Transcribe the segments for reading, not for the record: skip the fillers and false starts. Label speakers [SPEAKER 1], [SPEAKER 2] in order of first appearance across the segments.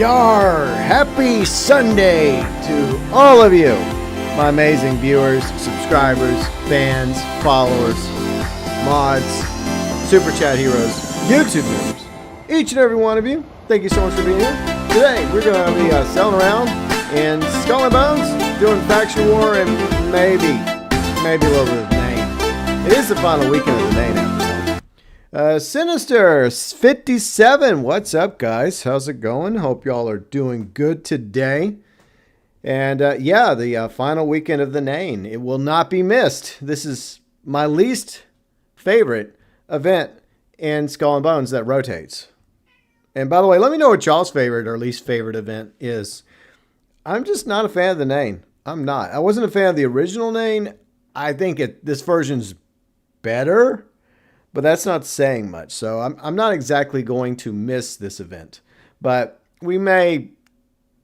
[SPEAKER 1] Yar! Happy Sunday to all of you, my amazing viewers, subscribers, fans, followers, mods, Super Chat heroes, YouTube members. Each and every one of you, thank you so much for being here. Today, we're going to be sailing around in Skull and Bones, doing Faction War, and maybe a little bit of Nian. It is the final weekend of the Nian episode. Sinister 57, what's up, guys? How's it going? Hope y'all are doing good today. And yeah, the final weekend of the Nian. It will not be missed. This is my least favorite event in Skull and Bones that rotates. And by the way, let me know what y'all's favorite or least favorite event is. I'm just not a fan of the Nian. I'm not. I wasn't a fan of the original Nian. I think this version's better, but that's not saying much. So I'm not exactly going to miss this event. But we may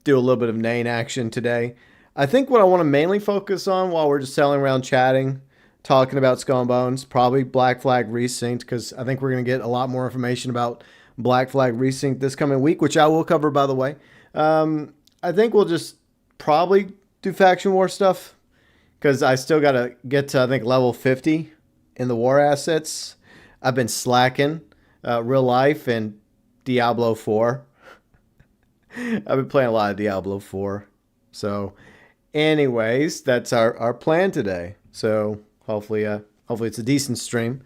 [SPEAKER 1] do a little bit of Nian action today. I think what I want to mainly focus on while we're just sailing around chatting, talking about Skull and Bones, probably Black Flag Resynced, because I think we're going to get a lot more information about Black Flag Resynced this coming week, which I will cover, by the way. I think we'll just probably do Faction War stuff, because I still got to get to, I think, level 50 in the war assets. I've been slacking real life and Diablo 4. I've been playing a lot of Diablo 4. So anyways, that's our plan today. So hopefully it's a decent stream.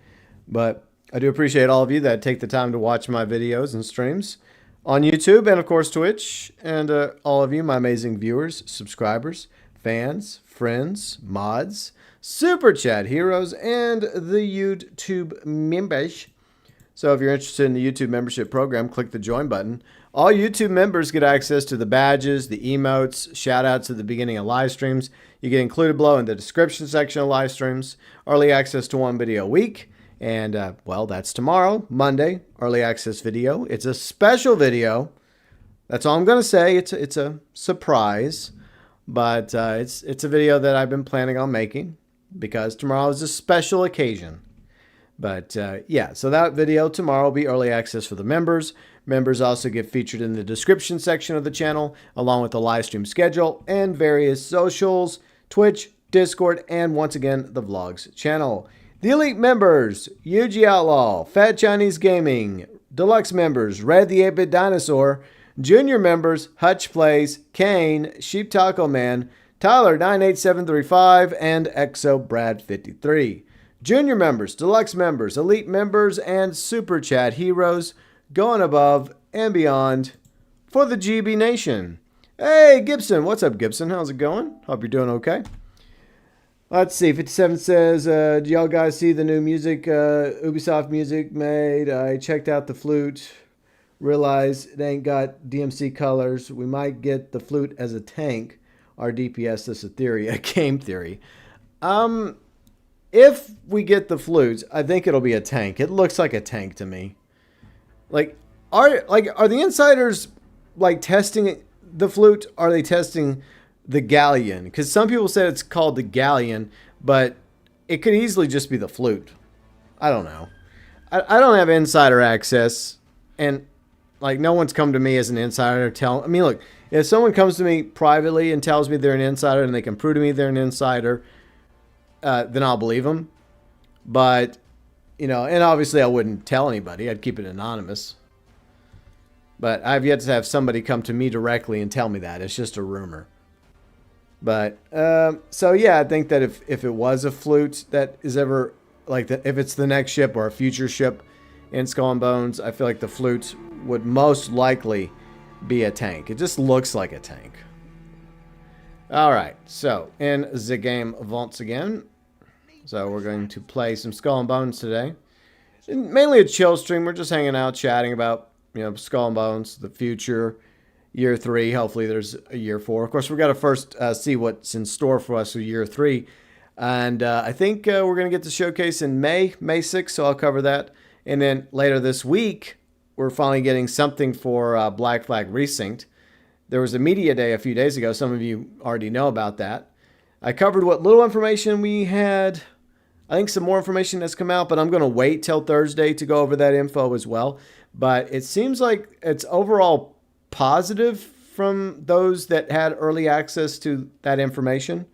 [SPEAKER 1] But I do appreciate all of you that take the time to watch my videos and streams on YouTube and, of course, Twitch. And all of you, my amazing viewers, subscribers, fans, friends, mods, Super Chat heroes, and the YouTube members. So if you're interested in the YouTube membership program, click the join button. All YouTube members get access to the badges, the emotes, shout outs at the beginning of live streams. You get included below in the description section of live streams. Early access to one video a week. And, well, that's tomorrow, Monday, early access video. It's a special video. That's all I'm going to say. It's a surprise. But it's a video that I've been planning on making, because tomorrow is a special occasion. But yeah, so that video tomorrow will be early access for the members. Members also get featured in the description section of the channel, along with the live stream schedule and various socials, Twitch, Discord, and once again, the vlogs channel. The Elite Members, Yuji Outlaw, Fat Chinese Gaming, Deluxe Members, Red the 8-Bit Dinosaur, Junior Members, Huttch Plays, Kane, Sheep Taco Man, Tyler 98735, and Exo Brad 53. Junior Members, Deluxe Members, Elite Members, and Super Chat heroes going above and beyond for the GB Nation. Hey, Gibson. What's up, Gibson? How's it going? Hope you're doing okay. Let's see. 57 says, do y'all guys see the new music, Ubisoft music made? I checked out the flute. Realize it ain't got DMC colors. We might get the flute as a tank. Our DPS, this is a theory, a game theory. If we get the flutes, I think it'll be a tank. It looks like a tank to me. Are the insiders testing the flute? Are they testing the galleon? Because some people said it's called the galleon, but it could easily just be the flute. I don't know. I don't have insider access, and no one's come to me as an insider I mean, look, if someone comes to me privately and tells me they're an insider and they can prove to me they're an insider, then I'll believe them. But, and obviously I wouldn't tell anybody. I'd keep it anonymous. But I've yet to have somebody come to me directly and tell me that. It's just a rumor. But, so yeah, I think that if it was a flute that is ever, if it's the next ship or a future ship in Skull and Bones, I feel like the flute would most likely be a tank. It just looks like a tank. Alright, so in the game once again. So we're going to play some Skull and Bones today. Mainly a chill stream. We're just hanging out, chatting about, Skull and Bones, the future, year 3. Hopefully there's a year 4. Of course, we've got to first see what's in store for us for year 3. And I think we're going to get the showcase in May 6th, so I'll cover that. And then later this week, we're finally getting something for Black Flag Resynced. There was a media day a few days ago. Some of you already know about that. I covered what little information we had. I think some more information has come out, but I'm going to wait till Thursday to go over that info as well. But it seems like it's overall positive from those that had early access to that information.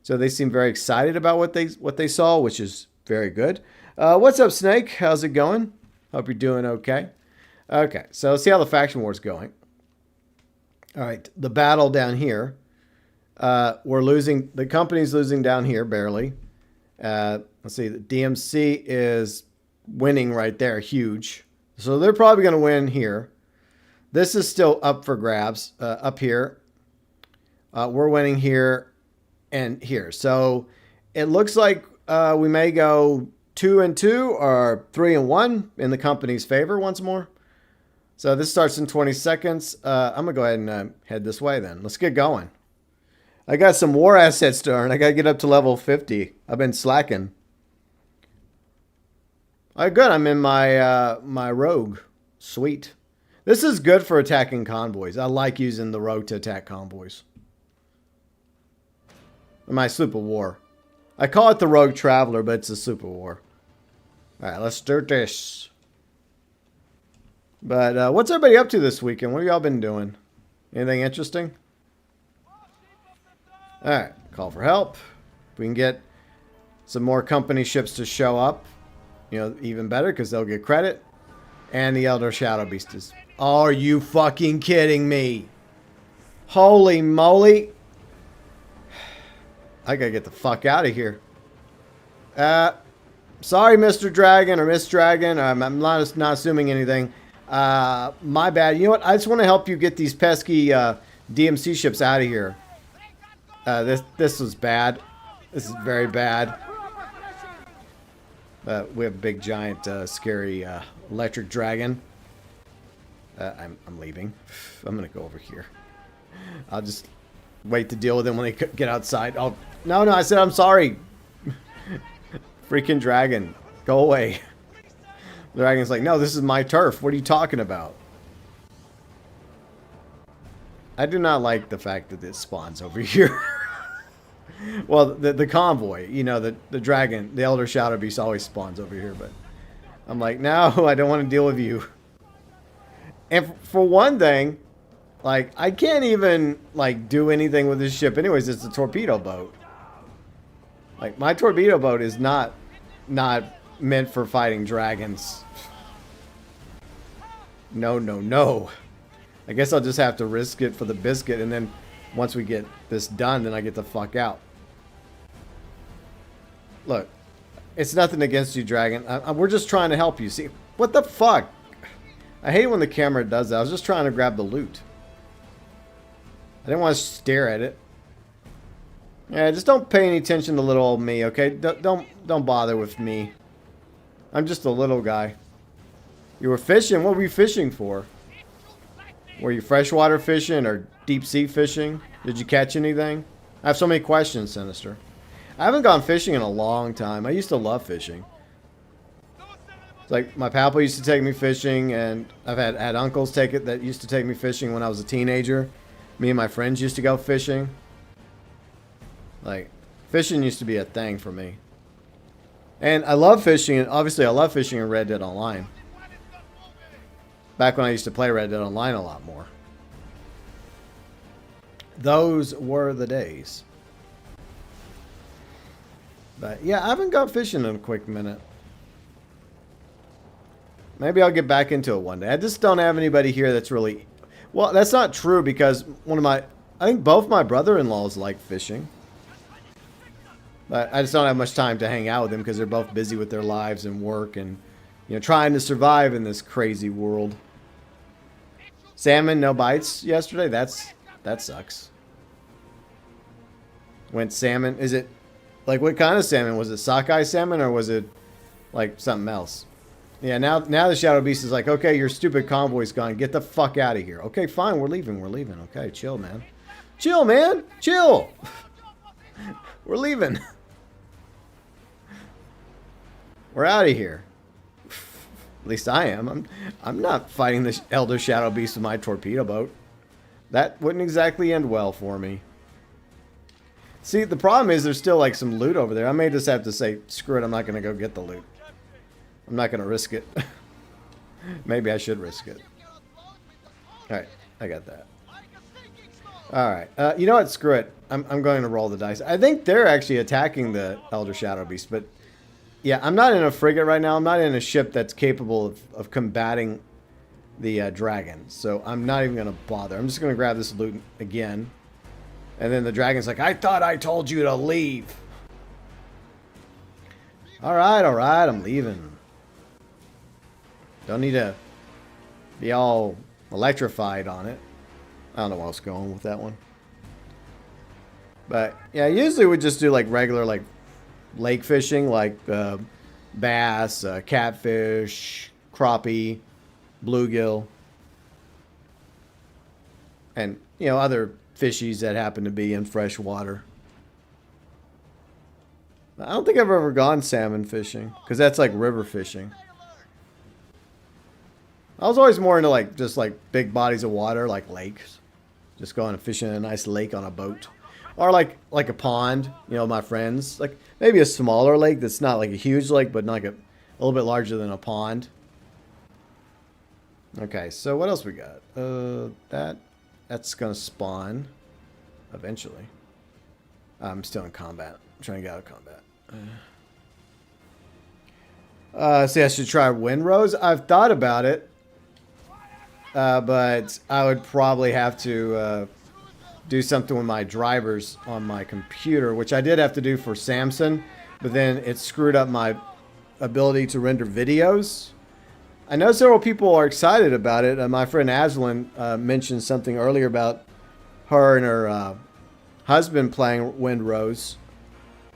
[SPEAKER 1] So they seem very excited about what they saw, which is very good. What's up, Snake? How's it going? Hope you're doing okay. Okay, so let's see how the faction war is going. All right, the battle down here. We're losing. The company's losing down here barely. Let's see. The DMC is winning right there, huge. So they're probably going to win here. This is still up for grabs up here. We're winning here and here. So it looks like we may go 2-2 or 3-1 in the company's favor once more. So this starts in 20 seconds. I'm going to go ahead and head this way then. Let's get going. I got some war assets to earn. I got to get up to level 50. I've been slacking. All right, good. I'm in my rogue. Sweet. This is good for attacking convoys. I like using the rogue to attack convoys. My sloop of war. I call it the rogue traveler, but it's a sloop of war. All right, let's do this. But what's everybody up to this weekend? What have y'all been doing? Anything interesting? All right, call for help. If we can get some more company ships to show up, you know, even better because they'll get credit. And the Elder Shadow Beast is... Are you fucking kidding me? Holy moly. I gotta get the fuck out of here. Sorry, Mr. Dragon or Miss Dragon. I'm not assuming anything. My bad. You know what? I just want to help you get these pesky DMC ships out of here. This was bad. This is very bad. We have a big, giant, scary electric dragon. I'm leaving. I'm gonna go over here. I'll just wait to deal with them when they get outside. Oh no! I said I'm sorry. Freaking dragon, go away. The dragon's like, no, this is my turf. What are you talking about? I do not like the fact that this spawns over here. Well, the convoy, you know, the dragon, the Elder Shadow Beast always spawns over here, but I'm like, no, I don't want to deal with you. And for one thing, like, I can't even, like, do anything with this ship anyways. It's a torpedo boat. Like, my torpedo boat is not meant for fighting dragons. No. I guess I'll just have to risk it for the biscuit, and then once we get this done, then I get the fuck out. Look, it's nothing against you, dragon. We're just trying to help you. See, what the fuck? I hate when the camera does that. I was just trying to grab the loot. I didn't want to stare at it. Yeah, just don't pay any attention to little old me, okay? Don't bother with me. I'm just a little guy. You were fishing? What were you fishing for? Were you freshwater fishing or deep sea fishing? Did you catch anything? I have so many questions, Sinister. I haven't gone fishing in a long time. I used to love fishing. It's like my papa used to take me fishing, and I've had uncles that used to take me fishing when I was a teenager. Me and my friends used to go fishing. Like, fishing used to be a thing for me. And I love fishing, and obviously I love fishing in Red Dead Online. Back when I used to play Red Dead Online a lot more. Those were the days. But yeah, I haven't gone fishing in a quick minute. Maybe I'll get back into it one day. I just don't have anybody here that's really... Well, that's not true because I think both my brother-in-laws like fishing. But I just don't have much time to hang out with them because they're both busy with their lives and work and, you know, trying to survive in this crazy world. Salmon, no bites yesterday? That sucks. Went salmon. Is it, like, what kind of salmon? Was it sockeye salmon or was it, like, something else? Yeah, now the Shadow Beast is like, okay, your stupid convoy's gone. Get the fuck out of here. Okay, fine, we're leaving. Okay, chill, man. Chill, man. Chill. We're leaving. We're out of here. At least I am. I'm not fighting the Elder Shadow Beast with my torpedo boat. That wouldn't exactly end well for me. See, the problem is there's still like some loot over there. I may just have to say, screw it, I'm not going to go get the loot. I'm not going to risk it. Maybe I should risk it. Alright. I got that. All right. You know what? Screw it. I'm going to roll the dice. I think they're actually attacking the Elder Shadow Beast, but yeah, I'm not in a frigate right now. I'm not in a ship that's capable of combating the dragon, so I'm not even going to bother. I'm just going to grab this loot again, and then the dragon's like, I thought I told you to leave. All right, I'm leaving. Don't need to be all electrified on it. I don't know where I was going with that one. But yeah, usually we just do like regular like lake fishing, like bass, catfish, crappie, bluegill, and you know, other fishies that happen to be in fresh water. I don't think I've ever gone salmon fishing because that's like river fishing. I was always more into like just like big bodies of water, like lakes. Just going and fishing in a nice lake on a boat. Or like a pond, you know, my friends. Like maybe a smaller lake that's not like a huge lake, but like a little bit larger than a pond. Okay, so what else we got? That's gonna spawn eventually. I'm still in combat. I'm trying to get out of combat. See, I should try Windrose. I've thought about it. But I would probably have to do something with my drivers on my computer, which I did have to do for Samson, but then it screwed up my ability to render videos. I know several people are excited about it. My friend Aslan mentioned something earlier about her and her husband playing Windrose.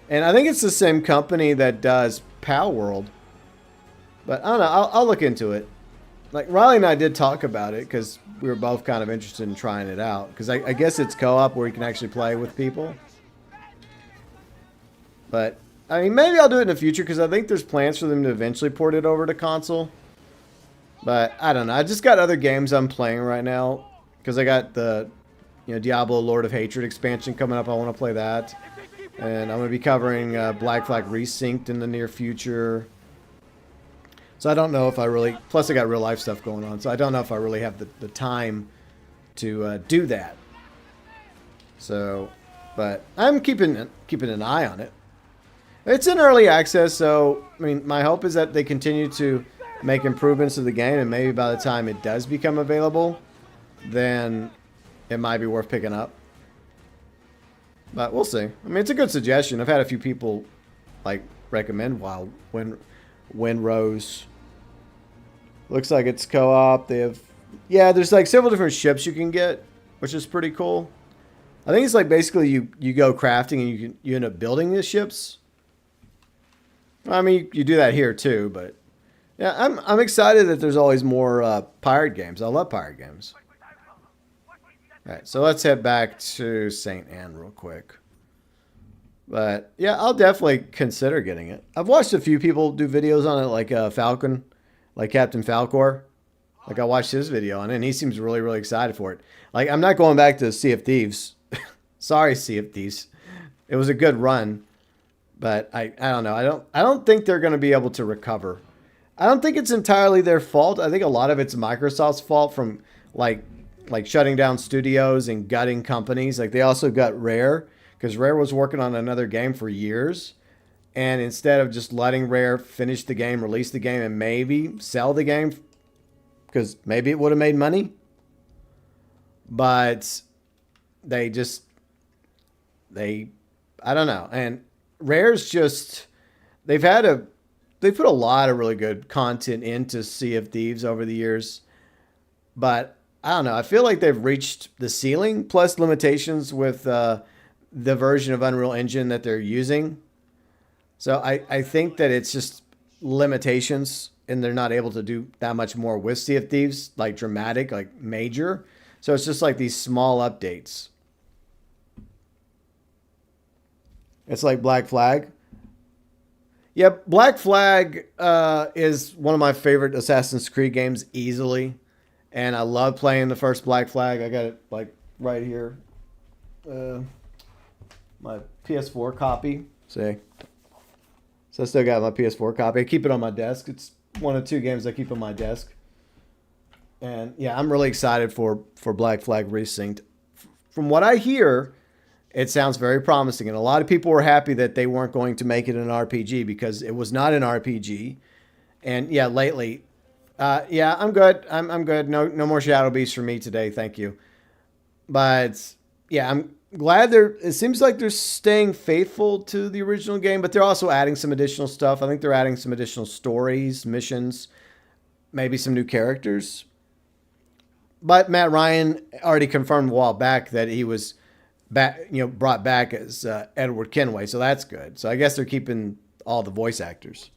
[SPEAKER 1] And I think it's the same company that does Pal World. But I don't know. I'll look into it. Like, Riley and I did talk about it because we were both kind of interested in trying it out. Because I guess it's co-op where you can actually play with people. But, I mean, maybe I'll do it in the future because I think there's plans for them to eventually port it over to console. But, I don't know. I just got other games I'm playing right now. Because I got the, you know, Diablo Lord of Hatred expansion coming up. I want to play that. And I'm going to be covering Black Flag Resynced in the near future. So I don't know if I really, plus I got real life stuff going on, so I don't know if I really have the time to do that. So, but I'm keeping an eye on it. It's in early access, so I mean, my hope is that they continue to make improvements to the game, and maybe by the time it does become available, then it might be worth picking up. But we'll see. I mean, it's a good suggestion. I've had a few people like recommend Windrose. Looks like it's co-op. They have, yeah, there's like several different ships you can get, which is pretty cool. I think it's like basically you go crafting and you end up building the ships. I mean, you do that here too, but yeah, I'm excited that there's always more pirate games. I love pirate games. All right, so let's head back to St. Anne real quick. But yeah, I'll definitely consider getting it. I've watched a few people do videos on it, like Falcon, like Captain Falcor. Like I watched his video on it, and he seems really, really excited for it. Like I'm not going back to Sea of Thieves. Sorry, Sea of Thieves. It was a good run, but I don't know. I don't think they're going to be able to recover. I don't think it's entirely their fault. I think a lot of it's Microsoft's fault from like shutting down studios and gutting companies. Like they also got Rare. Because Rare was working on another game for years. And instead of just letting Rare finish the game, release the game, and maybe sell the game, because maybe it would have made money. But I don't know. And Rare's just, they've put a lot of really good content into Sea of Thieves over the years. But I don't know. I feel like they've reached the ceiling, plus limitations with the version of Unreal Engine that they're using. So I think that it's just limitations and they're not able to do that much more with Sea of Thieves, like dramatic, like major. So it's just like these small updates. It's like Black Flag. Yeah, Black Flag is one of my favorite Assassin's Creed games easily. And I love playing the first Black Flag. I got it like right here. My PS4 copy. See? So I still got my PS4 copy. I keep it on my desk. It's one of two games I keep on my desk. And yeah, I'm really excited for Black Flag Resynced. From what I hear, it sounds very promising, and a lot of people were happy that they weren't going to make it an RPG because it was not an RPG. And yeah, lately, yeah, I'm good. I'm good. No more Shadow Beasts for me today. Thank you. But yeah, I'm glad they're. It seems like they're staying faithful to the original game, but they're also adding some additional stuff. I think they're adding some additional stories, missions, maybe some new characters. But Matt Ryan already confirmed a while back that he was back, brought back as Edward Kenway, so that's good. So I guess they're keeping all the voice actors.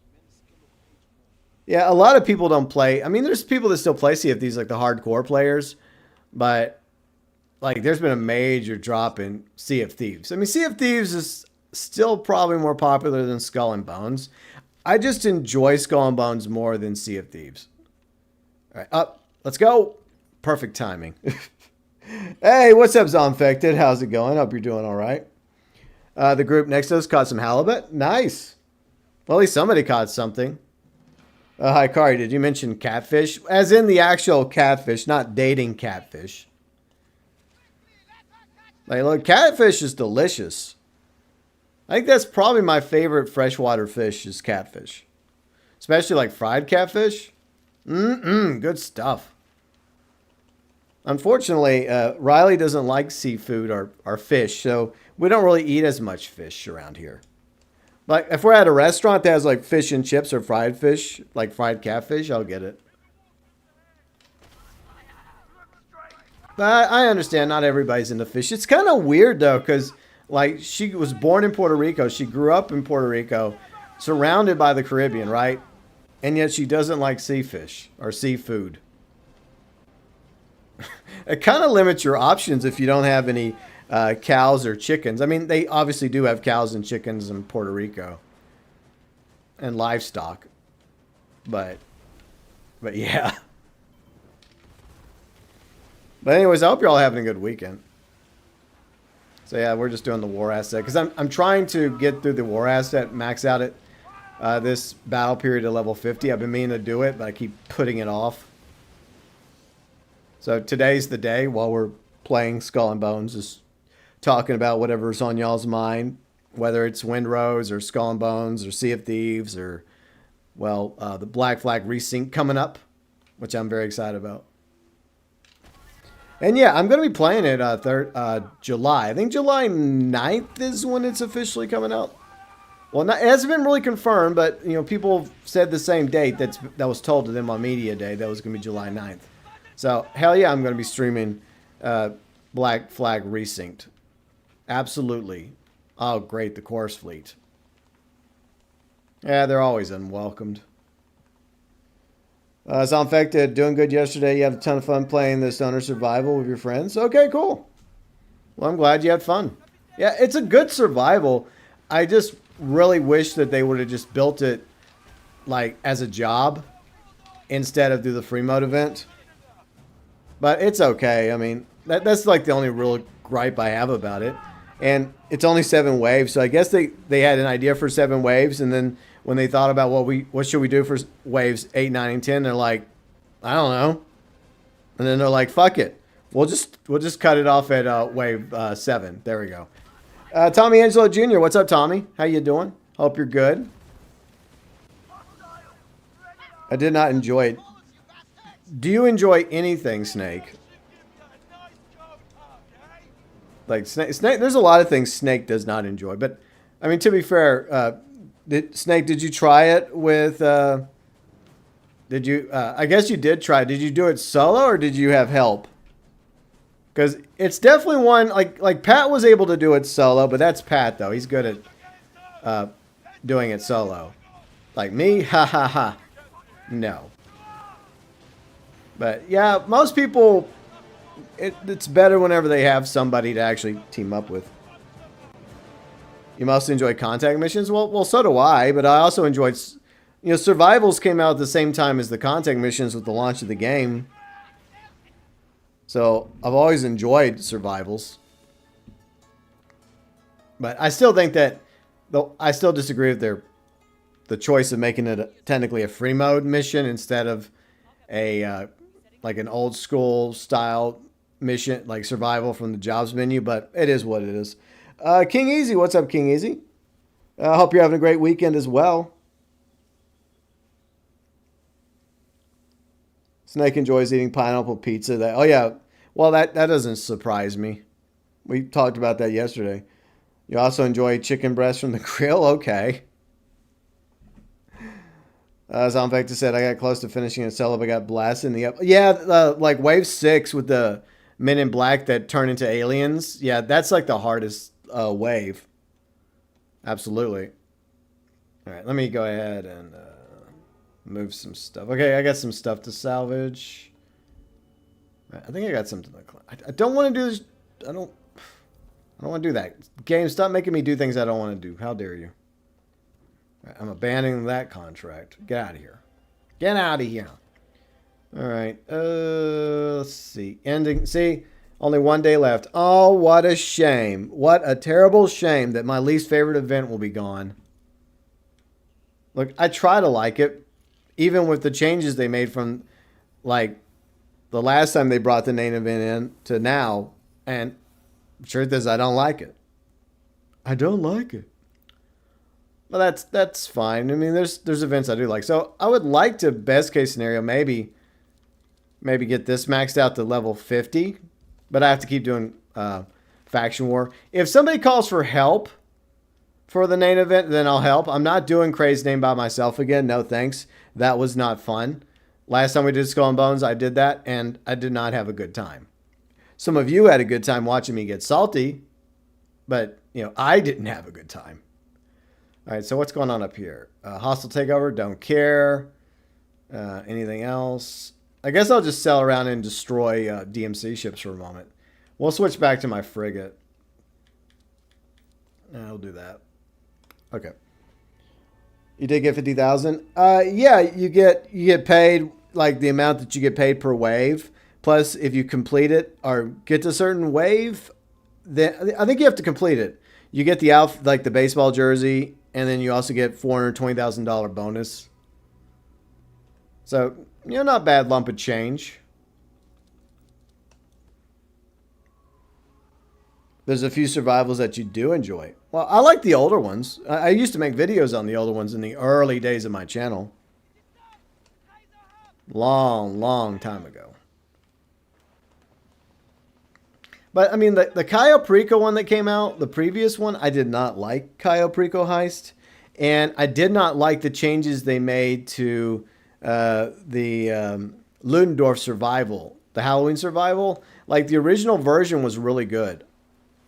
[SPEAKER 1] Yeah, a lot of people don't play. I mean, there's people that still play Sea of Thieves, like the hardcore players, but like there's been a major drop in Sea of Thieves. I mean, Sea of Thieves is still probably more popular than Skull and Bones. I just enjoy Skull and Bones more than Sea of Thieves. All right, up, let's go. Perfect timing. Hey, what's up, Zonfected? How's it going? Hope you're doing all right. The group next to us caught some halibut. Nice. Well, at least somebody caught something. Hi, Kari. Did you mention catfish? As in the actual catfish, not dating catfish. Like, look, catfish is delicious. I think that's probably my favorite freshwater fish is catfish. Especially like fried catfish. Good stuff. Unfortunately, Riley doesn't like seafood or fish, so we don't really eat as much fish around here. Like, if we're at a restaurant that has, like, fish and chips or fried fish, like fried catfish, I'll get it. But I understand not everybody's into fish. It's kind of weird, though, because, like, she was born in Puerto Rico. She grew up in Puerto Rico, surrounded by the Caribbean, right? And yet she doesn't like seafish or seafood. It kind of limits your options if you don't have any cows or chickens. I mean, they obviously do have cows and chickens in Puerto Rico and livestock, but yeah. But anyways, I hope you're all having a good weekend. So yeah, we're just doing the war asset because I'm trying to get through the war asset, max out at this battle period at level 50. I've been meaning to do it, but I keep putting it off. So today's the day while we're playing Skull and Bones, is talking about whatever's on y'all's mind, whether it's Windrose or Skull and Bones or Sea of Thieves or, well, the Black Flag Resync coming up, which I'm very excited about. And yeah, I'm going to be playing it July. I think July 9th is when it's officially coming out. Well, it hasn't been really confirmed, but people said the same date that was told to them on Media Day that was going to be July 9th. So, hell yeah, I'm going to be streaming Black Flag Resynced. Absolutely. Oh, great, the Chorus Fleet. Yeah, they're always unwelcomed. Zonfected, doing good yesterday. You had a ton of fun playing the Stoner Survival with your friends. Okay, cool. Well, I'm glad you had fun. Yeah, it's a good survival. I just really wish that they would have just built it like as a job instead of through the free mode event. But it's okay. I mean, that's like the only real gripe I have about it. And it's only 7 waves, so I guess they had an idea for 7 waves, and then when they thought about what should we do for waves 8, 9, and 10, they're like, I don't know. And then they're like, fuck it. We'll just cut it off at wave 7. There we go. Tommy Angelo Jr., what's up, Tommy? How you doing? Hope you're good. I did not enjoy it. Do you enjoy anything, Snake? Like Snake, there's a lot of things Snake does not enjoy. But I mean, to be fair, Snake, did you try it with? Did you? I guess you did try. Did you do it solo or did you have help? Because it's definitely one like Pat was able to do it solo, but that's Pat though. He's good at doing it solo. Like me, ha ha ha. No. But yeah, most people, it's better whenever they have somebody to actually team up with. You mostly enjoy contact missions? Well, so do I, but I also enjoyed, survivals came out at the same time as the contact missions with the launch of the game. So I've always enjoyed survivals. But I still think that, though, I still disagree with the choice of making it technically a free mode mission instead of a like an old school style mission, like survival from the jobs menu, but it is what it is. King Easy, what's up, King Easy? I hope you're having a great weekend as well. Snake enjoys eating pineapple pizza. Oh yeah, well that doesn't surprise me. We talked about that yesterday. You also enjoy chicken breast from the grill? Okay. Zombvector said, I got close to finishing a solo, but got blasted in the up. Yeah, like Wave 6 with the Men in Black that turn into aliens. Yeah, that's like the hardest wave. Absolutely. All right, let me go ahead and move some stuff. Okay, I got some stuff to salvage. I think I got something to... I don't want to do this. I don't want to do that. Game, stop making me do things I don't want to do. How dare you? I'm abandoning that contract. Get out of here. Get out of here. All right. Let's see. Ending. See, only one day left. Oh, what a shame. What a terrible shame that my least favorite event will be gone. Look, I try to like it, even with the changes they made from, like, the last time they brought the main event in to now. And the truth is, I don't like it. I don't like it. Well, that's fine. I mean, there's events I do like. So I would like to, best case scenario, maybe get this maxed out to level 50. But I have to keep doing Faction War. If somebody calls for help for the main event, then I'll help. I'm not doing Crazy Name by myself again. No thanks. That was not fun. Last time we did Skull and Bones, I did that, and I did not have a good time. Some of you had a good time watching me get salty, but, I didn't have a good time. All right, so what's going on up here? Hostile takeover, don't care. Anything else? I guess I'll just sail around and destroy DMC ships for a moment. We'll switch back to my frigate. I'll do that. Okay. You did get 50,000? Yeah, you get paid like the amount that you get paid per wave. Plus, if you complete it or get to a certain wave, then I think you have to complete it. You get the outfit, like the baseball jersey, and then you also get $420,000 bonus. So, not bad lump of change. There's a few survivals that you do enjoy. Well, I like the older ones. I used to make videos on the older ones in the early days of my channel. Long, long time ago. But, I mean, the Cayo Perico one that came out, the previous one, I did not like Cayo Perico Heist. And I did not like the changes they made to the Ludendorff Survival, the Halloween Survival. Like, the original version was really good.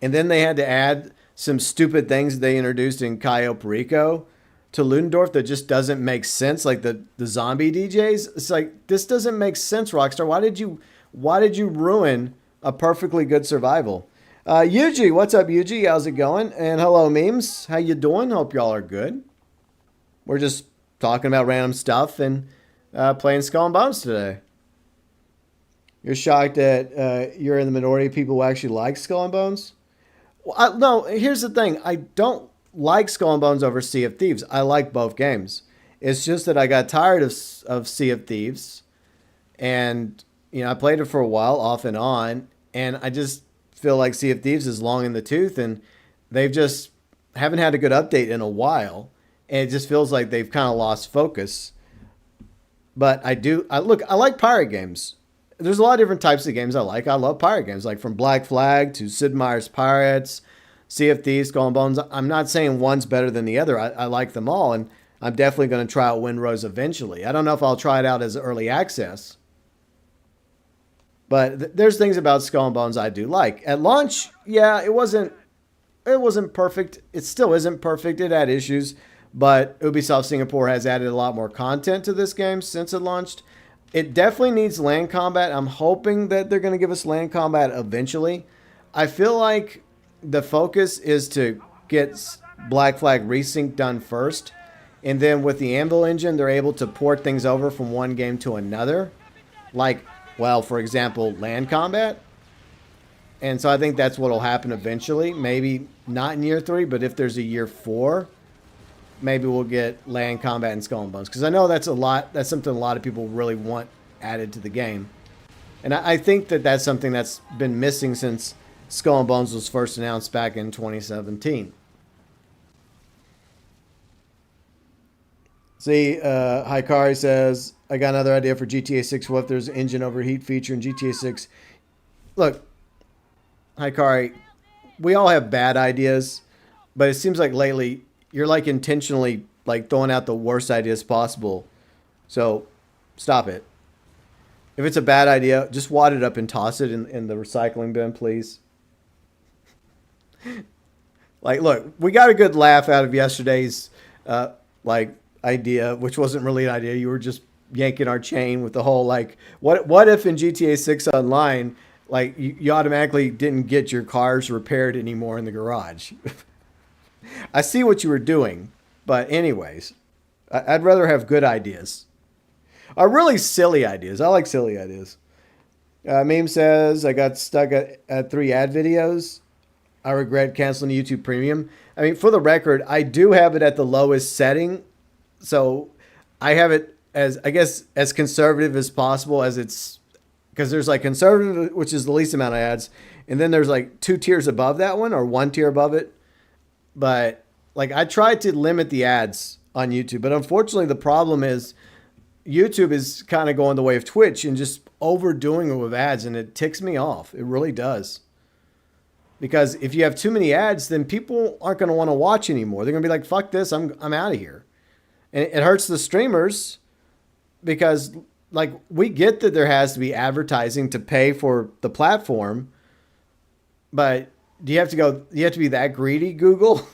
[SPEAKER 1] And then they had to add some stupid things they introduced in Cayo Perico to Ludendorff that just doesn't make sense. Like the zombie DJs. It's like, this doesn't make sense, Rockstar. Why did you ruin a perfectly good survival? Yuji, what's up, Yuji? How's it going? And hello, memes. How you doing? Hope y'all are good. We're just talking about random stuff and playing Skull and Bones today. You're shocked that you're in the minority of people who actually like Skull and Bones? Well, no, here's the thing. I don't like Skull and Bones over Sea of Thieves. I like both games. It's just that I got tired of Sea of Thieves. And, I played it for a while off and on. And I just feel like Sea of Thieves is long in the tooth. And they've just haven't had a good update in a while. And it just feels like they've kind of lost focus. But I like pirate games. There's a lot of different types of games I like. I love pirate games, like from Black Flag to Sid Meier's Pirates, Sea of Thieves, Skull and Bones. I'm not saying one's better than the other. I like them all, and I'm definitely going to try out Windrose eventually. I don't know if I'll try it out as early access, but there's things about Skull and Bones I do like. At launch, yeah, it wasn't perfect. It still isn't perfect. It had issues, but Ubisoft Singapore has added a lot more content to this game since it launched. It definitely needs land combat. I'm hoping that they're going to give us land combat eventually. I feel like the focus is to get Black Flag Resync done first. And then with the Anvil engine, they're able to port things over from one game to another. Like, well, for example, land combat. And so I think that's what will happen eventually. Maybe not in year 3, but if there's a year 4, maybe we'll get land combat and Skull and Bones. Because I know that's something a lot of people really want added to the game. And I think that that's something that's been missing since Skull and Bones was first announced back in 2017. See, Hikari says, I got another idea for GTA 6. What if there's an engine overheat feature in GTA 6? Look, Hikari, we all have bad ideas, but it seems like lately you're like intentionally like throwing out the worst ideas possible. So stop it. If it's a bad idea, just wad it up and toss it in the recycling bin, please. Like, look, we got a good laugh out of yesterday's like idea, which wasn't really an idea. You were just yanking our chain with the whole like, what if in GTA 6 Online, like you automatically didn't get your cars repaired anymore in the garage? I see what you were doing, but anyways, I'd rather have good ideas. Are really silly ideas. I like silly ideas. Meme says, I got stuck at 3 ad videos. I regret canceling YouTube Premium. I mean, for the record, I do have it at the lowest setting. So I have it as, I guess, as conservative as possible, as it's, because there's like conservative, which is the least amount of ads. And then there's like 2 tiers above that one, or 1 tier above it. But like I tried to limit the ads on YouTube. But unfortunately, the problem is YouTube is kind of going the way of Twitch and just overdoing it with ads. And it ticks me off. It really does. Because if you have too many ads, then people aren't going to want to watch anymore. They're going to be like, fuck this, I'm out of here. And it hurts the streamers because, like, we get that there has to be advertising to pay for the platform. But do you have to be that greedy, Google?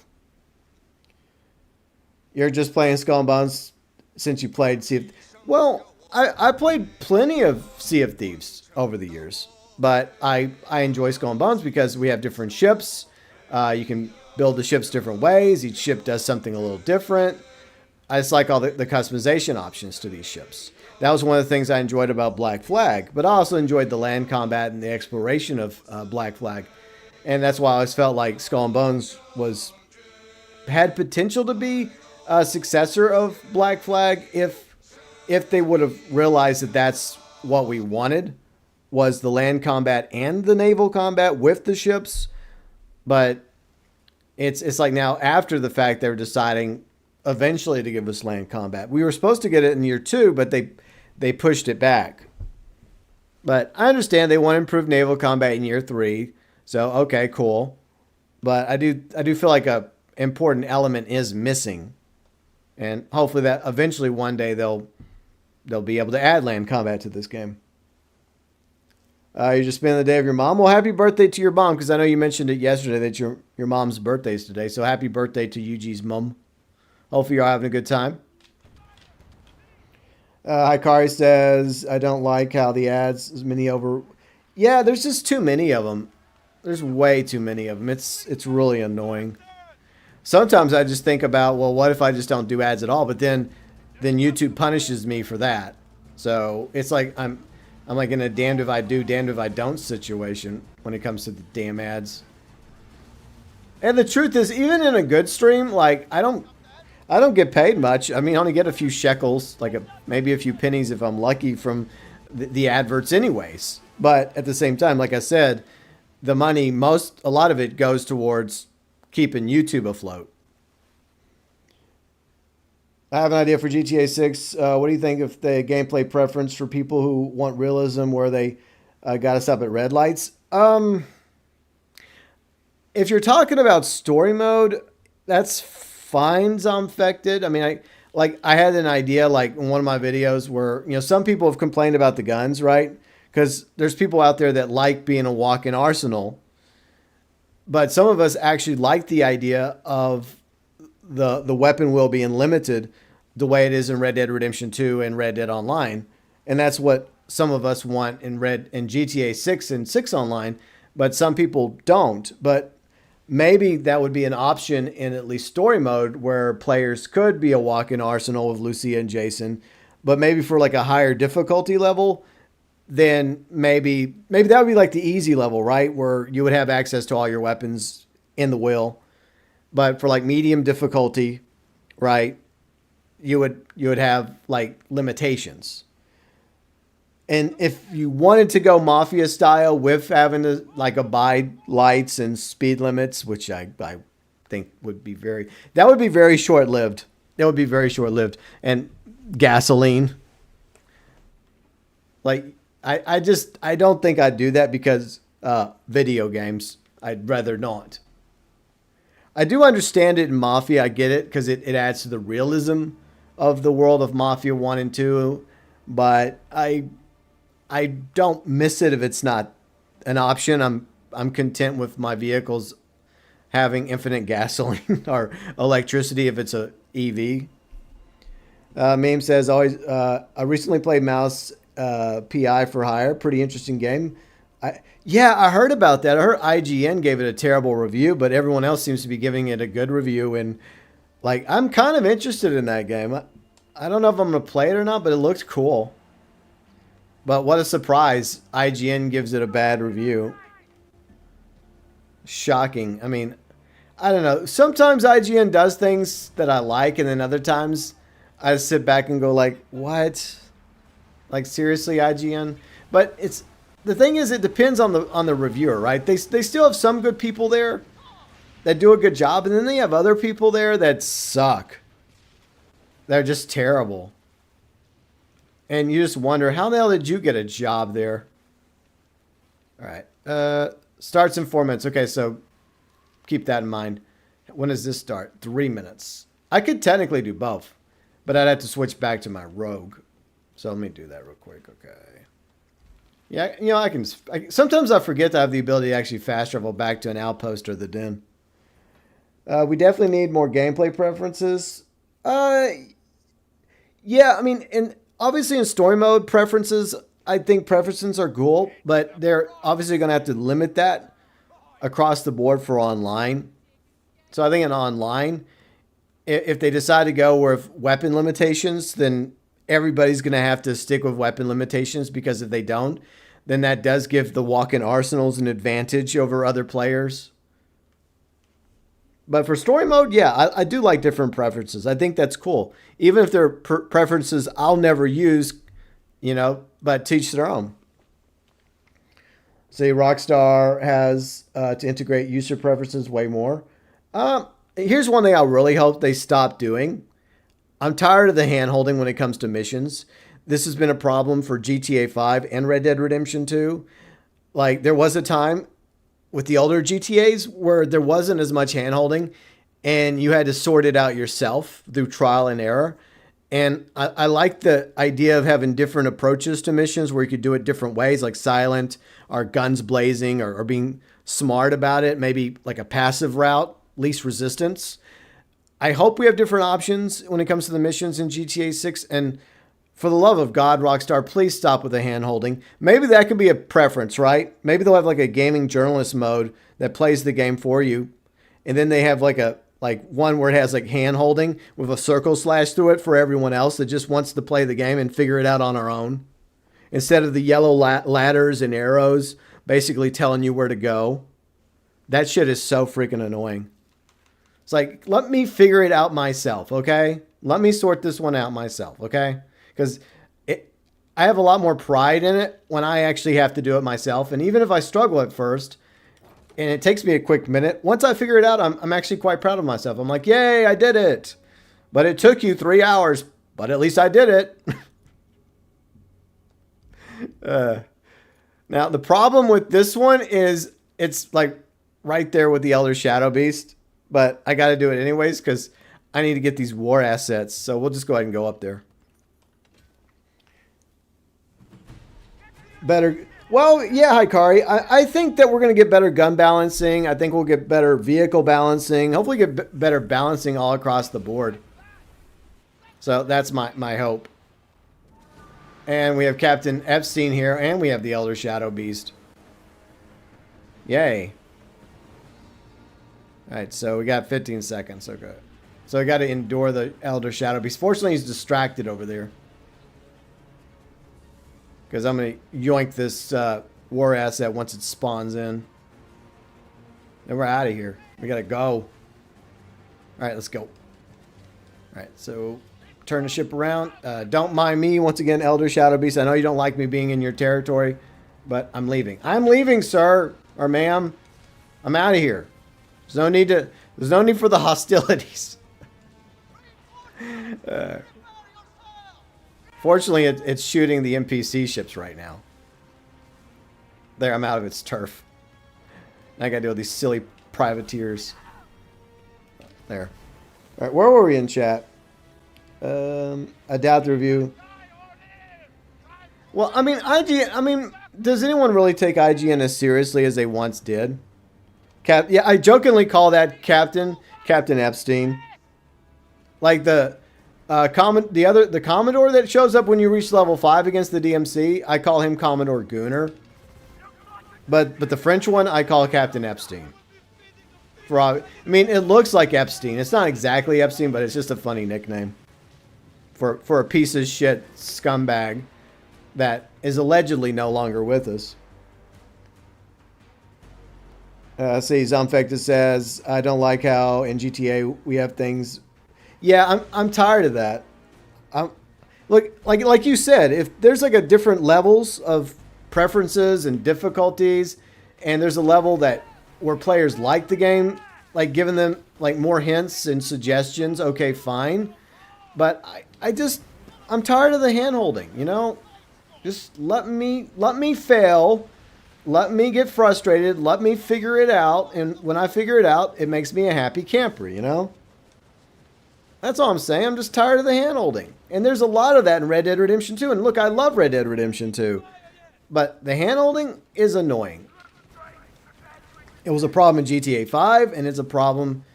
[SPEAKER 1] You're just playing Skull and Bones since you played Sea of... Well, I played plenty of Sea of Thieves over the years. But I enjoy Skull and Bones because we have different ships. You can build the ships different ways. Each ship does something a little different. I just like all the customization options to these ships. That was one of the things I enjoyed about Black Flag. But I also enjoyed the land combat and the exploration of Black Flag. And that's why I always felt like Skull and Bones had potential to be a successor of Black Flag if they would have realized that that's what we wanted, was the land combat and the naval combat with the ships. But it's like now after the fact they're deciding eventually to give us land combat. We were supposed to get it in year 2, but they pushed it back. But I understand they want to improve naval combat in year 3. So okay, cool. But I do feel like a important element is missing. And hopefully that eventually one day they'll be able to add land combat to this game. You're just spending the day of your mom. Well, happy birthday to your mom, because I know you mentioned it yesterday that your mom's birthday is today. So happy birthday to Yuji's mom. Hopefully you're having a good time. Hikari says, I don't like how the ads is many over. Yeah, there's just too many of them. There's way too many of them. It's really annoying. Sometimes I just think about, well, what if I just don't do ads at all? But then YouTube punishes me for that. So it's like I'm like in a damned if I do, damned if I don't situation when it comes to the damn ads. And the truth is, even in a good stream, like I don't get paid much. I mean, I only get a few shekels, like maybe a few pennies if I'm lucky from the adverts anyways. But at the same time, like I said, the money, a lot of it goes towards keeping YouTube afloat. I have an idea for GTA 6. What do you think of the gameplay preference for people who want realism where they got to stop at red lights? If you're talking about story mode, that's fine, Zombfected. I mean, I had an idea like in one of my videos where, some people have complained about the guns, right? Because there's people out there that like being a walk-in arsenal. But some of us actually like the idea of the weapon wheel being limited the way it is in Red Dead Redemption 2 and Red Dead Online. And that's what some of us want in GTA 6 and 6 Online, but some people don't. But maybe that would be an option in at least story mode where players could be a walk-in arsenal with Lucia and Jason, but maybe for like a higher difficulty level, then maybe that would be like the easy level, right? Where you would have access to all your weapons in the wheel. But for like medium difficulty, right, you would have like limitations. And if you wanted to go mafia style with having to like abide lights and speed limits, which I think would be very short lived. That would be very short lived. And gasoline. Like I don't think I'd do that because video games. I'd rather not. I do understand it in Mafia. I get it because it adds to the realism of the world of Mafia 1 and 2. But I don't miss it if it's not an option. I'm content with my vehicles having infinite gasoline or electricity if it's a EV. Meme says always. I recently played Mouse PI for Hire. Pretty interesting game. I heard about that. I heard IGN gave it a terrible review, but everyone else seems to be giving it a good review. And like, I'm kind of interested in that game. I don't know if I'm gonna play it or not, but it looks cool. But what a surprise! IGN gives it a bad review. Shocking. I mean, I don't know. Sometimes IGN does things that I like, and then other times I sit back and go like, "What? Like seriously, IGN?" But it's the thing is, it depends on the reviewer, right? They still have some good people there that do a good job, and then they have other people there that suck. They're just terrible. And you just wonder, how the hell did you get a job there? All right. Starts in 4 minutes. Okay, so keep that in mind. When does this start? 3 minutes. I could technically do both, but I'd have to switch back to my rogue. So let me do that real quick. Okay. Yeah, you know, sometimes I forget to have the ability to actually fast travel back to an outpost or the den. We definitely need more gameplay preferences. Yeah, I mean, obviously in story mode preferences, I think preferences are cool, but they're obviously going to have to limit that across the board for online. So I think in online, if they decide to go with weapon limitations, then everybody's going to have to stick with weapon limitations, because if they don't, then that does give the walk-in arsenals an advantage over other players. But for story mode, yeah, I do like different preferences. I think that's cool. Even if they're preferences I'll never use, but teach their own. See, Rockstar has to integrate user preferences way more. Here's one thing I really hope they stop doing. I'm tired of the hand-holding when it comes to missions. This has been a problem for GTA 5 and Red Dead Redemption 2. Like, there was a time with the older GTAs where there wasn't as much hand-holding, and you had to sort it out yourself through trial and error. And I like the idea of having different approaches to missions where you could do it different ways, like silent or guns blazing, or being smart about it, maybe like a passive route, least resistance. I hope we have different options when it comes to the missions in GTA 6. And for the love of God, Rockstar, please stop with the hand-holding. Maybe that could be a preference, right? Maybe they'll have like a gaming journalist mode that plays the game for you. And then they have like one where it has like hand-holding with a circle slash through it for everyone else that just wants to play the game and figure it out on our own. Instead of the yellow ladders and arrows basically telling you where to go. That shit is so freaking annoying. It's like, let me figure it out myself, okay? Let me sort this one out myself, okay? Because I have a lot more pride in it when I actually have to do it myself. And even if I struggle at first, and it takes me a quick minute, once I figure it out, I'm actually quite proud of myself. I'm like, yay, I did it. But it took you 3 hours, but at least I did it. Now, the problem with this one is it's like right there with the Elder Shadow Beast. But I got to do it anyways because I need to get these war assets. So we'll just go ahead and go up there. Better. Well, yeah, Hikari. I think that we're going to get better gun balancing. I think we'll get better vehicle balancing. Hopefully get better balancing all across the board. So that's my hope. And we have Captain Epstein here. And we have the Elder Shadow Beast. Yay. All right, so we got 15 seconds. Okay. So we got to endure the Elder Shadow Beast. Fortunately, he's distracted over there. Because I'm going to yoink this war asset once it spawns in. And we're out of here. We got to go. All right, let's go. All right, so turn the ship around. Don't mind me. Once again, Elder Shadow Beast. I know you don't like me being in your territory, but I'm leaving. I'm leaving, sir or ma'am. I'm out of here. There's no need for the hostilities. Fortunately, it's shooting the NPC ships right now. There, I'm out of its turf. I gotta deal with these silly privateers. There. All right, where were we in chat? I doubt the review. Well, I mean, does anyone really take IGN as seriously as they once did? Yeah, I jokingly call that Captain Epstein. Like the Commodore that shows up when you reach level 5 against the DMC, I call him Commodore Gooner. But the French one, I call Captain Epstein. I mean, it looks like Epstein. It's not exactly Epstein, but it's just a funny nickname for a piece of shit scumbag that is allegedly no longer with us. See, Zomfecta says, I don't like how in GTA we have things. Yeah, I'm tired of that. Look, like you said, if there's like a different levels of preferences and difficulties, and there's a level where players like the game, like giving them like more hints and suggestions, okay, fine. But I'm tired of the hand holding, you know? Just let me fail. Let me get frustrated. Let me figure it out. And when I figure it out, it makes me a happy camper, you know? That's all I'm saying. I'm just tired of the hand holding. And there's a lot of that in Red Dead Redemption 2. And look, I love Red Dead Redemption 2. But the hand holding is annoying. It was a problem in GTA 5, and it's a problem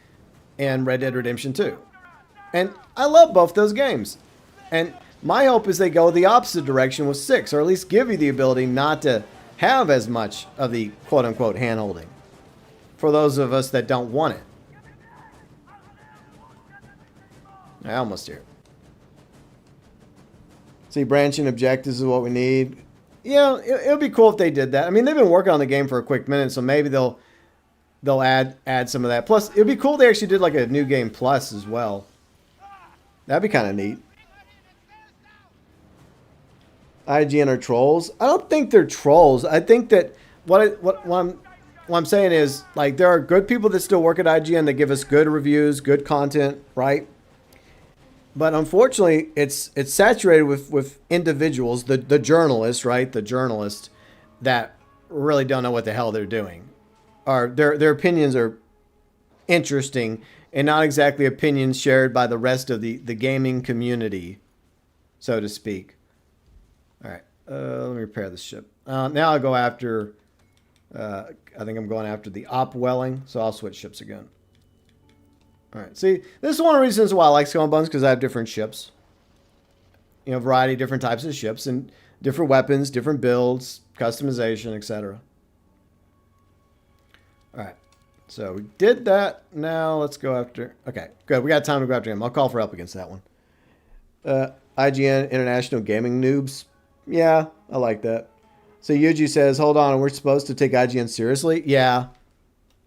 [SPEAKER 1] in Red Dead Redemption 2. And I love both those games. And my hope is they go the opposite direction with 6, or at least give you the ability not to have as much of the quote-unquote hand-holding for those of us that don't want it. I almost here. See, branching objectives is what we need. Yeah, it would be cool if they did that. I mean, they've been working on the game for a quick minute, so maybe they'll add some of that. Plus, it would be cool if they actually did like a new game plus as well. That'd be kind of neat. IGN are trolls. I don't think they're trolls. I think that what I'm saying is, like, there are good people that still work at IGN that give us good reviews, good content, right? But unfortunately, it's saturated with individuals, the journalists, right? The journalists that really don't know what the hell they're doing. Or their opinions are interesting and not exactly opinions shared by the rest of the gaming community, so to speak. All right, let me repair this ship. Now I'll go after, I think I'm going after the Opwelling, so I'll switch ships again. All right, see, this is one of the reasons why I like Skull and Bones, because I have different ships. You know, variety of different types of ships and different weapons, different builds, customization, etc. All right, so we did that. Now let's go after, okay, good. We got time to go after him. I'll call for help against that one. IGN, International Gaming Noobs. Yeah, I like that. So Yuji says, hold on, we're supposed to take IGN seriously? Yeah,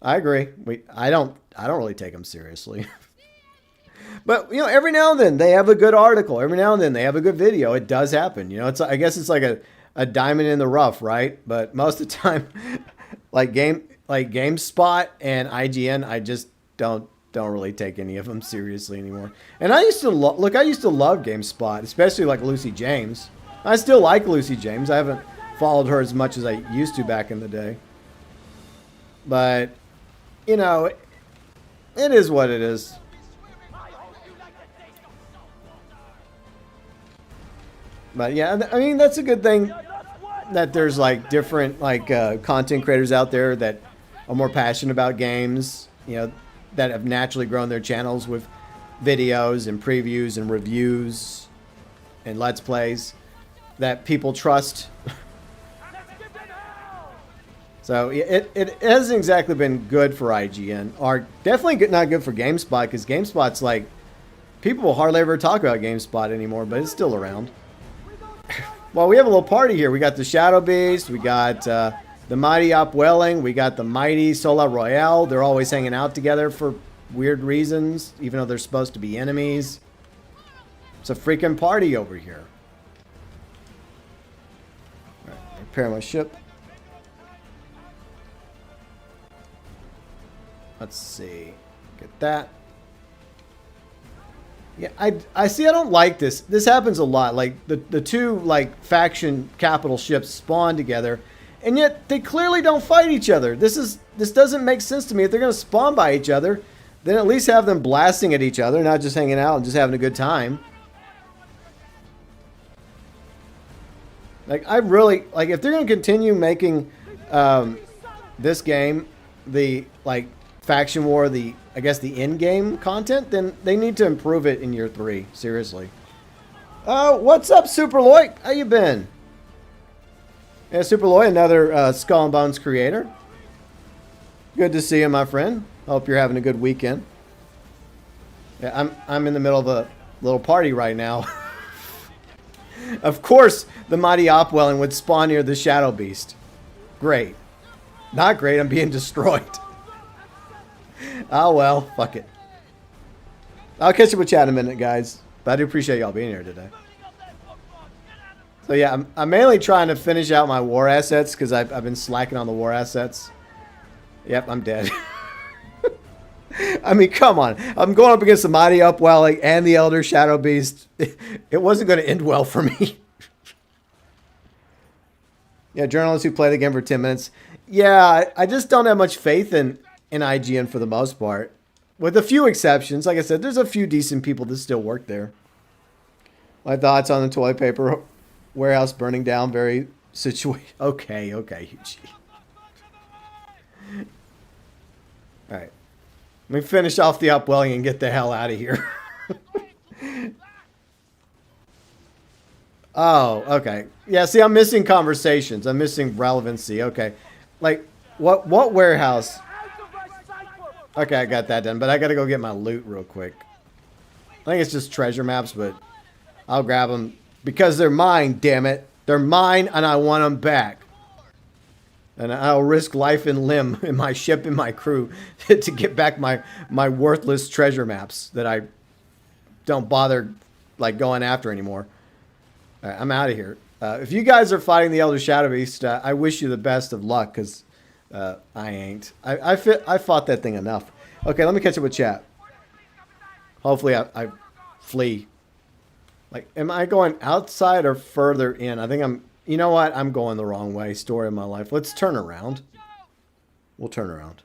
[SPEAKER 1] I agree. I don't really take them seriously. But, you know, every now and then they have a good article. Every now and then they have a good video. It does happen. You know, I guess it's like a diamond in the rough, right? But most of the time, like GameSpot and IGN, I just don't really take any of them seriously anymore. And I used to love GameSpot, especially like Lucy James. I still like Lucy James. I haven't followed her as much as I used to back in the day. But, you know, it is what it is. But yeah, I mean, that's a good thing that there's like different like content creators out there that are more passionate about games, you know, that have naturally grown their channels with videos and previews and reviews and let's plays that people trust. So it hasn't exactly been good for IGN, or definitely not good for GameSpot, because GameSpot's like, people will hardly ever talk about GameSpot anymore, but it's still around. Well, we have a little party here. We got the Shadow Beast, we got the Mighty Opwelling, we got the Mighty Sola Royale. They're always hanging out together for weird reasons, even though they're supposed to be enemies. It's a freaking party over here. All right, repair my ship. Let's see. Get that. Yeah, I see. I don't like this. This happens a lot. Like the two like faction capital ships spawn together, and yet they clearly don't fight each other. This doesn't make sense to me. If they're going to spawn by each other, then at least have them blasting at each other, not just hanging out and just having a good time. Like I really like if they're going to continue making this game the like faction war, I guess the in-game content, then they need to improve it in year 3. Seriously. What's up, Super Loy? How you been? Yeah, Super Loy, another Skull and Bones creator. Good to see you, my friend. Hope you're having a good weekend. Yeah, I'm in the middle of a little party right now. Of course, the mighty Opwelling would spawn near the Shadow Beast. Great. Not great, I'm being destroyed. Oh well, fuck it. I'll catch you with chat in a minute, guys. But I do appreciate y'all being here today. So yeah, I'm mainly trying to finish out my war assets because I've been slacking on the war assets. Yep, I'm dead. I mean, come on. I'm going up against the mighty Upwelling and the Elder Shadow Beast. It wasn't going to end well for me. Yeah, journalists who play the game for 10 minutes. Yeah, I just don't have much faith in IGN for the most part. With a few exceptions. Like I said, there's a few decent people that still work there. My thoughts on the toilet paper warehouse burning down. Very situation. Okay, Huttch. Alright. Let me finish off the Upwelling and get the hell out of here. Oh, okay. Yeah, see, I'm missing conversations. I'm missing relevancy. Okay. Like, what warehouse? Okay, I got that done, but I gotta go get my loot real quick. I think it's just treasure maps, but I'll grab them because they're mine, damn it. They're mine, and I want them back. And I'll risk life and limb in my ship and my crew to get back my worthless treasure maps that I don't bother like going after anymore. All right, I'm out of here. If you guys are fighting the Elder Shadow Beast, I wish you the best of luck because I ain't. I fought that thing enough. Okay, let me catch up with chat. Hopefully I flee. Like, am I going outside or further in? I think I'm... You know what? I'm going the wrong way. Story of my life. Let's turn around. We'll turn around.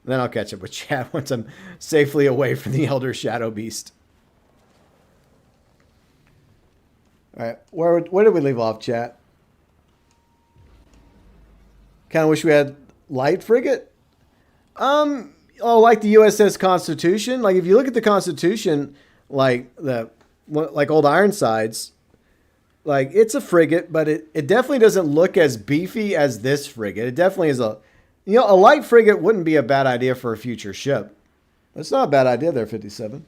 [SPEAKER 1] And then I'll catch up with chat once I'm safely away from the Elder Shadow Beast. Alright, where did we leave off, chat? Kind of wish we had light frigate. Oh, like the USS Constitution. Like if you look at the Constitution, like old Ironsides, like it's a frigate, but it definitely doesn't look as beefy as this frigate. It definitely is a light frigate wouldn't be a bad idea for a future ship. That's not a bad idea there, 57.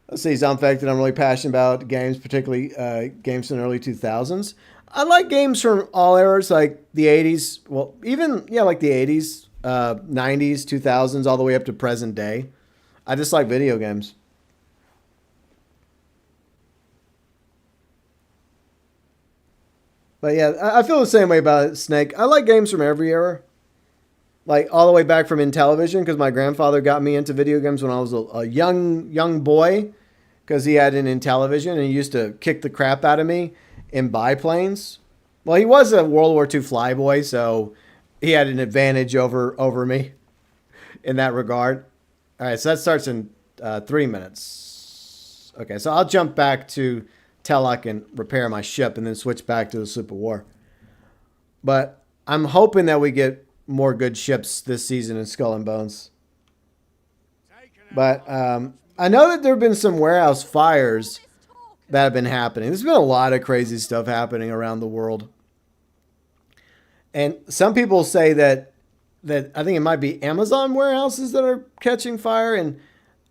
[SPEAKER 1] Let's see, Zombfected. I'm really passionate about games, particularly games in the early 2000s. I like games from all eras, like the 80s. Well, even, like the 80s, 90s, 2000s, all the way up to present day. I just like video games. But yeah, I feel the same way about it, Snake. I like games from every era. Like all the way back from Intellivision, because my grandfather got me into video games when I was a young boy, because he had an Intellivision and he used to kick the crap out of me in biplanes. Well, he was a World War II flyboy, so he had an advantage over me in that regard. All right, so that starts in 3 minutes. Okay, so I'll jump back to Telok and repair my ship and then switch back to the Super War. But I'm hoping that we get more good ships this season in Skull and Bones. But I know that there have been some warehouse fires that have been happening. There's been a lot of crazy stuff happening around the world. And some people say that I think it might be Amazon warehouses that are catching fire, and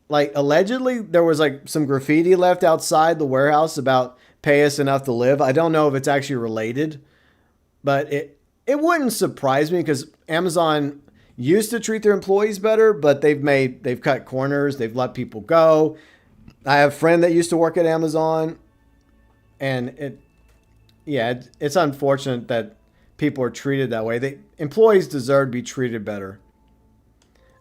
[SPEAKER 1] like allegedly there was like some graffiti left outside the warehouse about pay us enough to live. I don't know if it's actually related, but it wouldn't surprise me because Amazon used to treat their employees better, but they've cut corners. They've let people go. I have a friend that used to work at Amazon, and it's unfortunate that people are treated that way. Employees deserve to be treated better.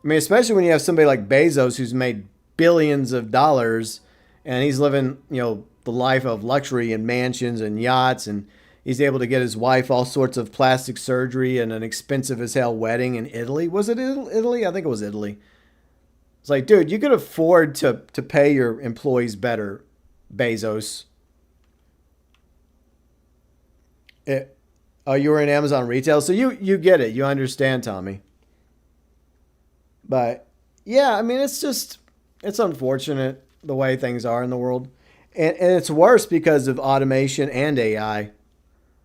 [SPEAKER 1] I mean, especially when you have somebody like Bezos who's made billions of dollars, and he's living, the life of luxury and mansions and yachts, and he's able to get his wife all sorts of plastic surgery and an expensive as hell wedding in Italy. Was it Italy? I think it was Italy. It's like, dude, you could afford to pay your employees better, Bezos. Oh, you were in Amazon retail, so you get it. You understand, Tommy. But yeah, I mean, it's unfortunate the way things are in the world. And it's worse because of automation and AI.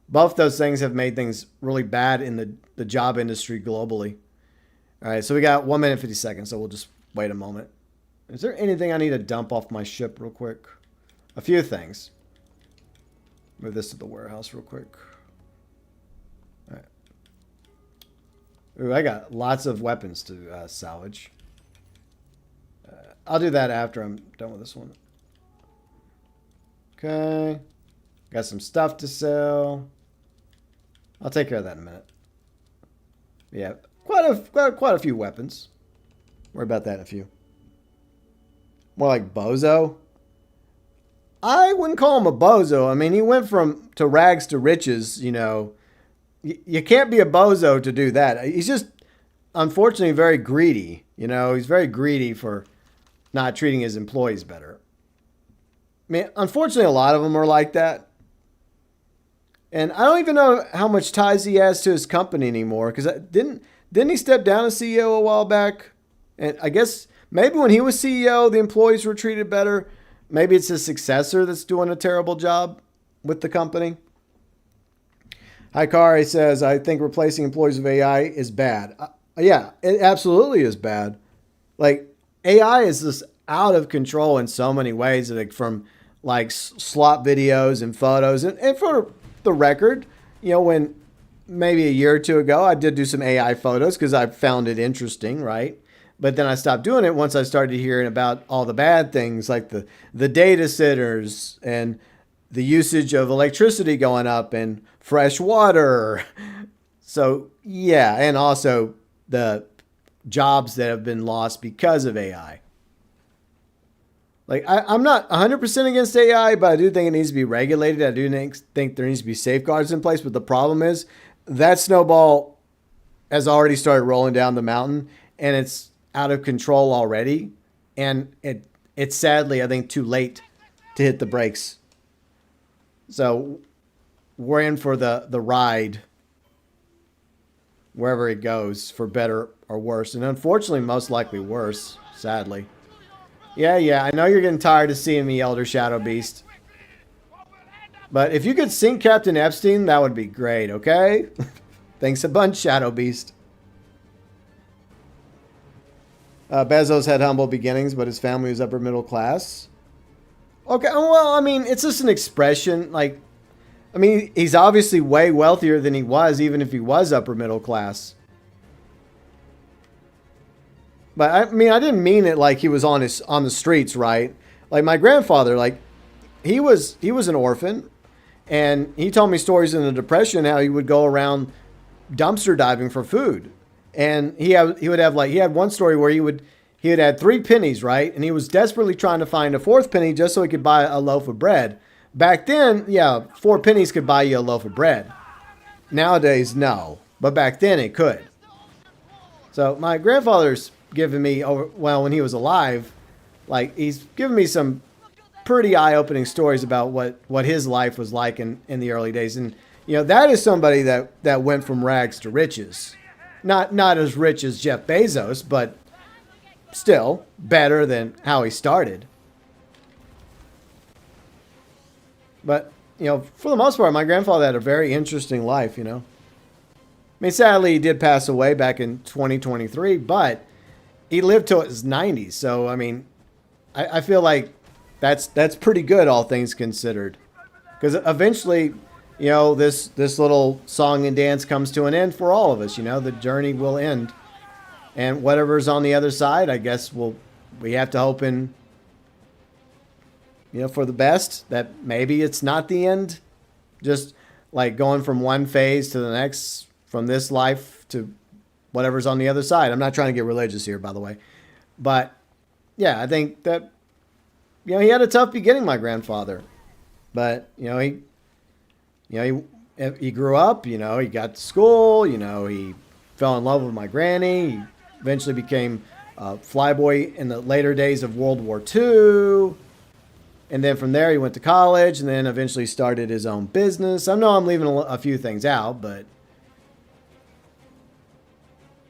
[SPEAKER 1] Both those things have made things really bad in the job industry globally. All right, so we got 1 minute 50 seconds, so we'll just wait a moment. Is there anything I need to dump off my ship real quick? A few things. Move this to the warehouse real quick. All right. Ooh, I got lots of weapons to salvage. I'll do that after I'm done with this one. Okay. Got some stuff to sell. I'll take care of that in a minute. Yeah, quite a few weapons. Worry about that in a few. More like bozo. I wouldn't call him a bozo. I mean, he went to rags to riches, You can't be a bozo to do that. He's just, unfortunately, very greedy. He's very greedy for not treating his employees better. I mean, unfortunately, a lot of them are like that. And I don't even know how much ties he has to his company anymore. Because didn't he step down as CEO a while back? And I guess maybe when he was CEO, the employees were treated better. Maybe it's his successor that's doing a terrible job with the company. Hi, Kari says, I think replacing employees with AI is bad. Yeah, it absolutely is bad. Like, AI is just out of control in so many ways, like from slop videos and photos. And for the record, when maybe a year or two ago, I did do some AI photos because I found it interesting, right? But then I stopped doing it once I started hearing about all the bad things, like the data centers and the usage of electricity going up and fresh water. So, yeah, and also the jobs that have been lost because of AI. Like, I'm not 100% against AI, but I do think it needs to be regulated. I do think there needs to be safeguards in place. But the problem is that snowball has already started rolling down the mountain, and it's out of control already. And it's sadly, I think, too late to hit the brakes. So we're in for the ride wherever it goes, for better or worse. And unfortunately, most likely worse, sadly. Yeah, I know you're getting tired of seeing me, Elder Shadow Beast. But if you could sink Captain Epstein, that would be great, okay? Thanks a bunch, Shadow Beast. Bezos had humble beginnings, but his family was upper middle class. Okay, well, I mean, it's just an expression. Like, I mean, he's obviously way wealthier than he was, even if he was upper middle class. But I mean, I didn't mean it like he was on the streets, right? Like my grandfather, like he was an orphan, and he told me stories in the Depression how he would go around dumpster diving for food, and he had one story where he had had 3 pennies, right, and he was desperately trying to find a 4th penny just so he could buy a loaf of bread. Back then, yeah, 4 pennies could buy you a loaf of bread. Nowadays, no, but back then it could. So my grandfather's given me when he was alive, like he's given me some pretty eye-opening stories about what his life was like in the early days. And that is somebody that went from rags to riches. Not as rich as Jeff Bezos, but still better than how he started. But for the most part, my grandfather had a very interesting life. I mean, sadly he did pass away back in 2023, but he lived till his 90s. So, I mean, I feel like that's pretty good, all things considered. Because eventually, this little song and dance comes to an end for all of us. The journey will end. And whatever's on the other side, I guess we have to hope and for the best. That maybe it's not the end. Just like going from one phase to the next, from this life to whatever's on the other side. I'm not trying to get religious here, by the way. But yeah, I think that, he had a tough beginning, my grandfather. But, he grew up, he got to school, he fell in love with my granny. He eventually became a flyboy in the later days of World War II. And then from there, he went to college and then eventually started his own business. I know I'm leaving a few things out, but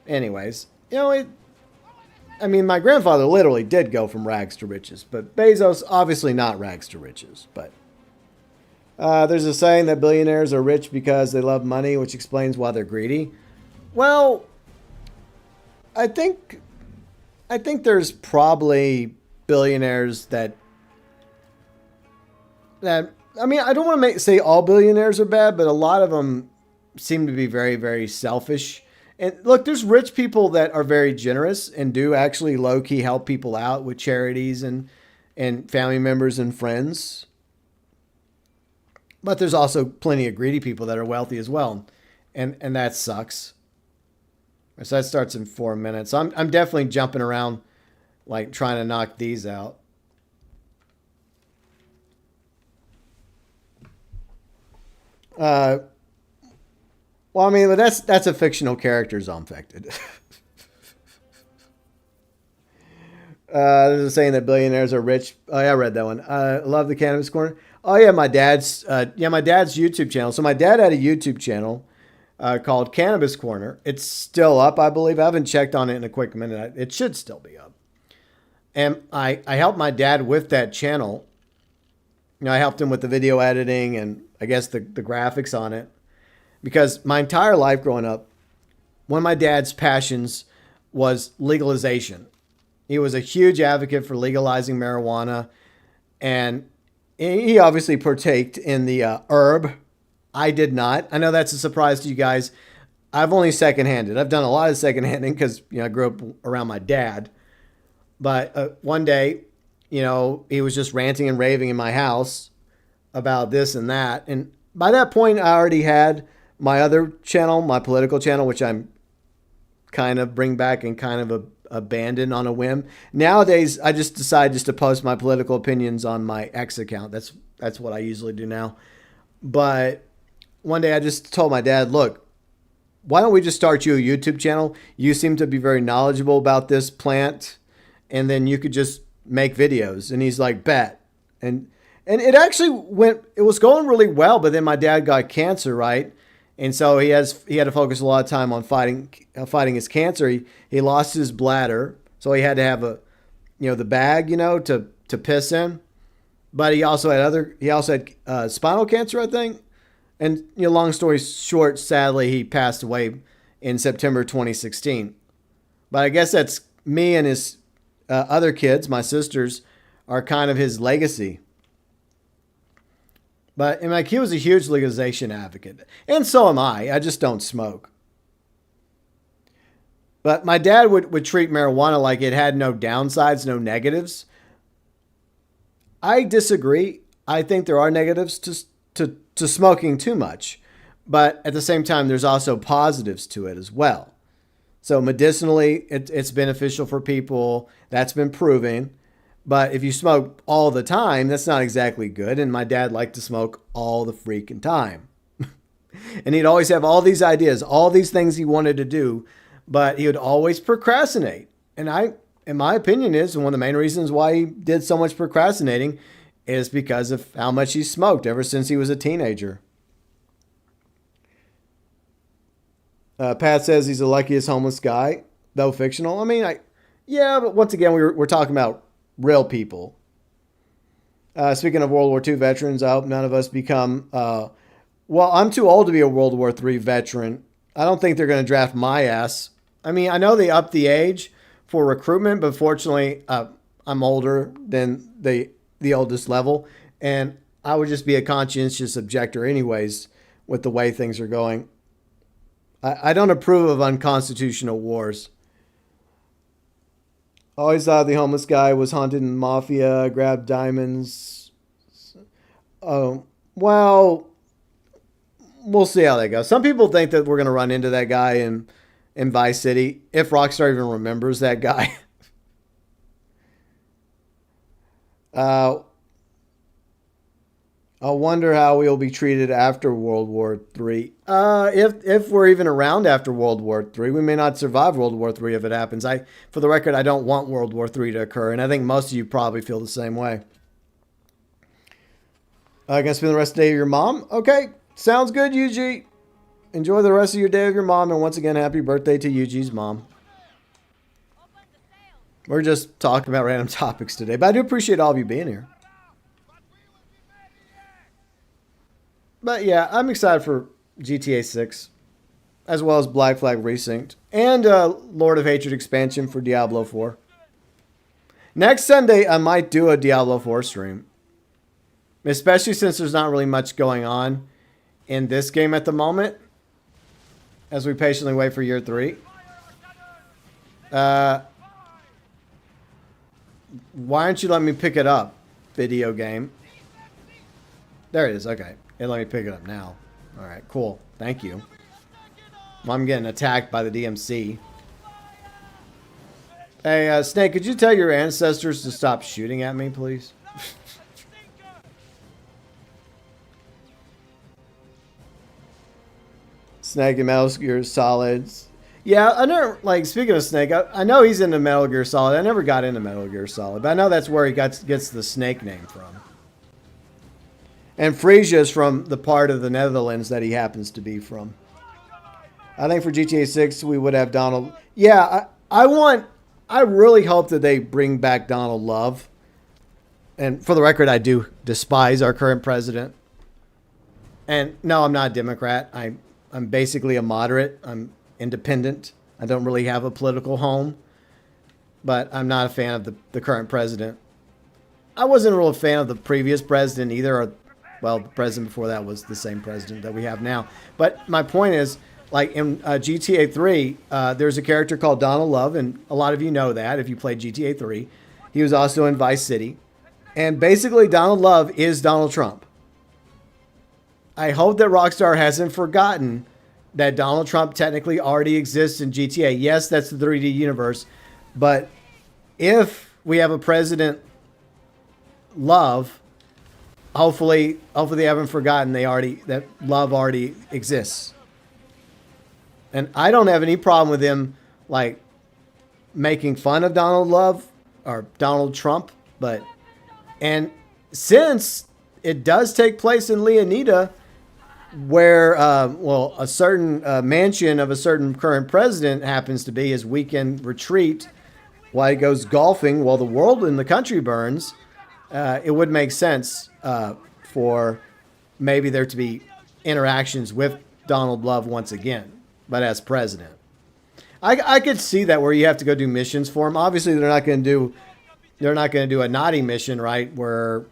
[SPEAKER 1] anyways, my grandfather literally did go from rags to riches, but Bezos, obviously not rags to riches. But there's a saying that billionaires are rich because they love money, which explains why they're greedy. Well, I think there's probably billionaires that I don't want to say all billionaires are bad, but a lot of them seem to be very, very selfish. And look, there's rich people that are very generous and do actually low key help people out with charities and family members and friends. But there's also plenty of greedy people that are wealthy as well. And that sucks. So that starts in 4 minutes. So I'm definitely jumping around, like trying to knock these out. Well, but that's a fictional character, Zombfected. There's a saying that billionaires are rich. Oh, yeah, I read that one. I love the Cannabis Corner. Oh, yeah, my dad's YouTube channel. So my dad had a YouTube channel called Cannabis Corner. It's still up, I believe. I haven't checked on it in a quick minute. It should still be up. And I helped my dad with that channel. I helped him with the video editing and I guess the graphics on it. Because my entire life growing up, one of my dad's passions was legalization. He was a huge advocate for legalizing marijuana. And he obviously partaked in the herb. I did not. I know that's a surprise to you guys. I've only secondhanded. I've done a lot of secondhanding because I grew up around my dad. But one day, he was just ranting and raving in my house about this and that. And by that point, I already had my other channel, my political channel, which I'm kind of bring back and kind of abandon on a whim. Nowadays, I just decide just to post my political opinions on my X account. That's what I usually do now. But one day I just told my dad, look, why don't we just start you a YouTube channel? You seem to be very knowledgeable about this plant. And then you could just make videos. And he's like, bet. And it actually it was going really well. But then my dad got cancer, right? And so he had to focus a lot of time on fighting his cancer. He lost his bladder, so he had to have the bag, to piss in. But he also had spinal cancer, I think. And long story short, sadly he passed away in September 2016. But I guess that's me and his other kids, my sisters, are kind of his legacy. But he was a huge legalization advocate. And so am I. I just don't smoke. But my dad would treat marijuana like it had no downsides, no negatives. I disagree. I think there are negatives to smoking too much. But at the same time, there's also positives to it as well. So medicinally, it's beneficial for people. That's been proven. But if you smoke all the time, that's not exactly good. And my dad liked to smoke all the freaking time. And he'd always have all these ideas, all these things he wanted to do, but he would always procrastinate. And in my opinion, one of the main reasons why he did so much procrastinating is because of how much he smoked ever since he was a teenager. Pat says he's the luckiest homeless guy, though fictional. Yeah, but once again, we're talking about real people. Speaking of World War II veterans, I hope none of us become... well, I'm too old to be a World War III veteran. I don't think they're going to draft my ass. I know they upped the age for recruitment, but fortunately, I'm older than the oldest level. And I would just be a conscientious objector anyways with the way things are going. I don't approve of unconstitutional wars. Always thought the homeless guy was haunted in mafia, grabbed diamonds. Well, we'll see how that goes. Some people think that we're going to run into that guy in Vice City, if Rockstar even remembers that guy. uh, I wonder how we'll be treated after World War III. If we're even around after World War III, we may not survive World War III if it happens. For the record, I don't want World War III to occur, and I think most of you probably feel the same way. Gonna spend the rest of the day with your mom? Okay, sounds good, UG. Enjoy the rest of your day with your mom, and once again, happy birthday to UG's mom. We're just talking about random topics today, but I do appreciate all of you being here. But yeah, I'm excited for GTA 6, as well as Black Flag Resynced, and Lord of Hatred expansion for Diablo 4. Next Sunday, I might do a Diablo 4 stream, especially since there's not really much going on in this game at the moment, as we patiently wait for year 3. Why aren't you letting me pick it up, video game? There it is, okay. It let me pick it up now. Alright, cool. Thank you. Well, I'm getting attacked by the DMC. Hey, Snake, could you tell your ancestors to stop shooting at me, please? Snake and Metal Gear Solids. Yeah, I never, like, speaking of Snake, I know he's into Metal Gear Solid. I never got into Metal Gear Solid, but I know that's where he gets the Snake name from. And Frisia is from the part of the Netherlands that he happens to be from. I think for GTA 6, we would have Donald. Yeah, I really hope that they bring back Donald Love. And for the record, I do despise our current president. And no, I'm not a Democrat. I'm basically a moderate. I'm independent. I don't really have a political home. But I'm not a fan of the current president. I wasn't a real fan of the previous president either. Well, the president before that was the same president that we have now. But my point is, like in GTA 3, there's a character called Donald Love, and a lot of you know that if you played GTA 3. He was also in Vice City. And basically, Donald Love is Donald Trump. I hope that Rockstar hasn't forgotten that Donald Trump technically already exists in GTA. Yes, that's the 3D universe. But if we have a president Love, hopefully they haven't forgotten that Love already exists. And I don't have any problem with him like making fun of Donald Love or Donald Trump, and since it does take place in Leonida, where a certain mansion of a certain current president happens to be his weekend retreat while he goes golfing while the world and the country burns, it would make sense for maybe there to be interactions with Donald Love once again, but as president. I could see that where you have to go do missions for him. Obviously, they're not going to do a naughty mission, right? Where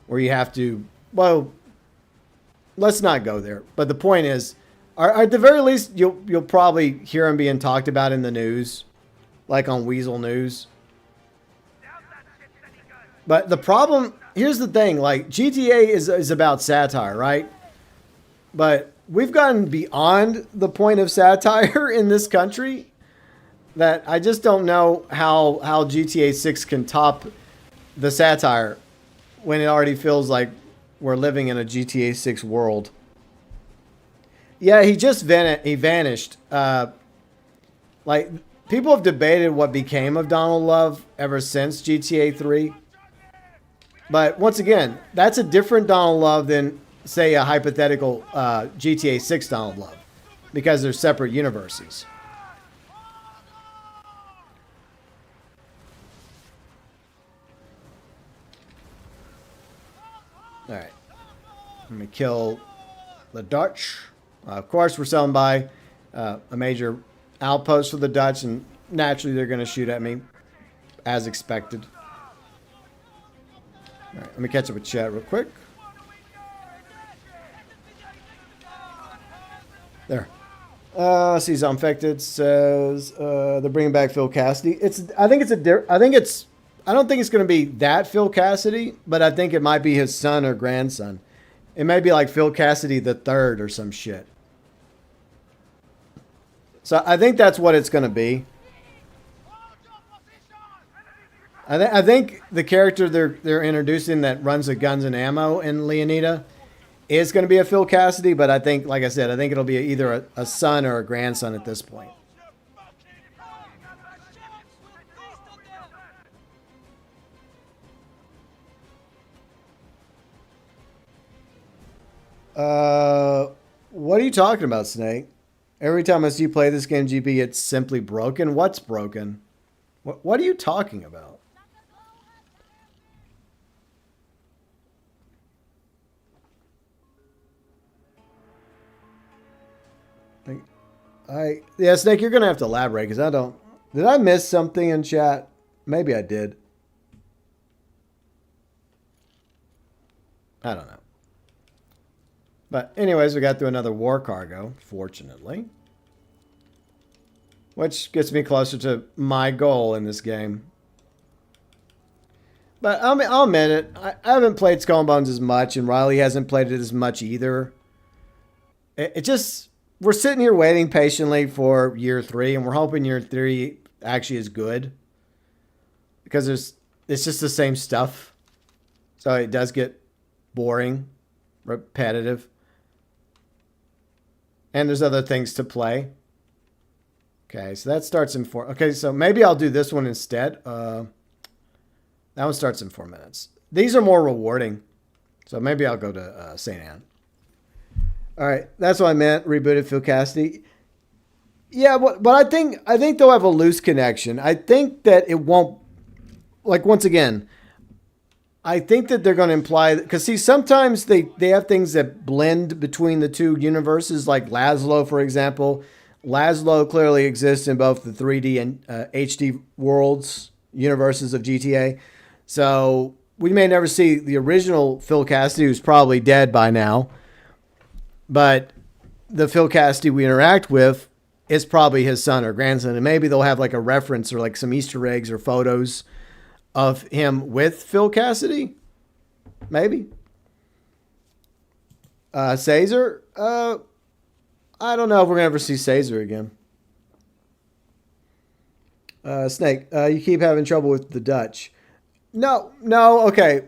[SPEAKER 1] you have to, well, let's not go there. But the point is, at the very least, you'll probably hear him being talked about in the news, like on Weasel News. But the problem, here's the thing, like GTA is about satire, right? But we've gotten beyond the point of satire in this country that I just don't know how GTA 6 can top the satire when it already feels like we're living in a GTA 6 world. Yeah, he vanished. Like, people have debated what became of Donald Love ever since GTA 3. But once again, that's a different Donald Love than, say, a hypothetical GTA 6 Donald Love, because they're separate universes. All right. Let me kill the Dutch. Of course, we're selling by a major outpost for the Dutch, and naturally they're going to shoot at me, as expected. All right, let me catch up with chat real quick. There. Sees infected says they're bringing back Phil Cassidy. I think it's I don't think it's going to be that Phil Cassidy, but I think it might be his son or grandson. It may be like Phil Cassidy the third or some shit. So I think that's what it's going to be. I think the character they're introducing that runs the guns and ammo in Leonida is going to be a Phil Cassidy, but I think, like I said, I think it'll be either a son or a grandson at this point. What are you talking about, Snake? Every time I see you play this game, GB, it's simply broken. What's broken? What are you talking about? Yeah, Snake, you're gonna have to elaborate because I don't. Did I miss something in chat? Maybe I did. I don't know. But anyways, we got through another war cargo, fortunately. Which gets me closer to my goal in this game. But I'll admit it, I haven't played Skull and Bones as much, and Riley hasn't played it as much either. It just, we're sitting here waiting patiently for year 3, and we're hoping year 3 actually is good. Because it's just the same stuff. So it does get boring, repetitive. And there's other things to play. Okay, so that starts in 4. Okay, so maybe I'll do this one instead. That one starts in 4 minutes. These are more rewarding. So maybe I'll go to St. Anne. All right, that's what I meant. Rebooted Phil Cassidy. Yeah, but I think they'll have a loose connection. I think that it won't. Like, once again, I think that they're going to imply, because see, sometimes they have things that blend between the two universes, like Laszlo, for example. Laszlo clearly exists in both the 3D and HD worlds, universes of GTA. So we may never see the original Phil Cassidy, who's probably dead by now. But the Phil Cassidy we interact with is probably his son or grandson. And maybe they'll have like a reference or like some Easter eggs or photos of him with Phil Cassidy. Maybe. Caesar? I don't know if we're going to ever see Caesar again. Snake, you keep having trouble with the Dutch. No, okay.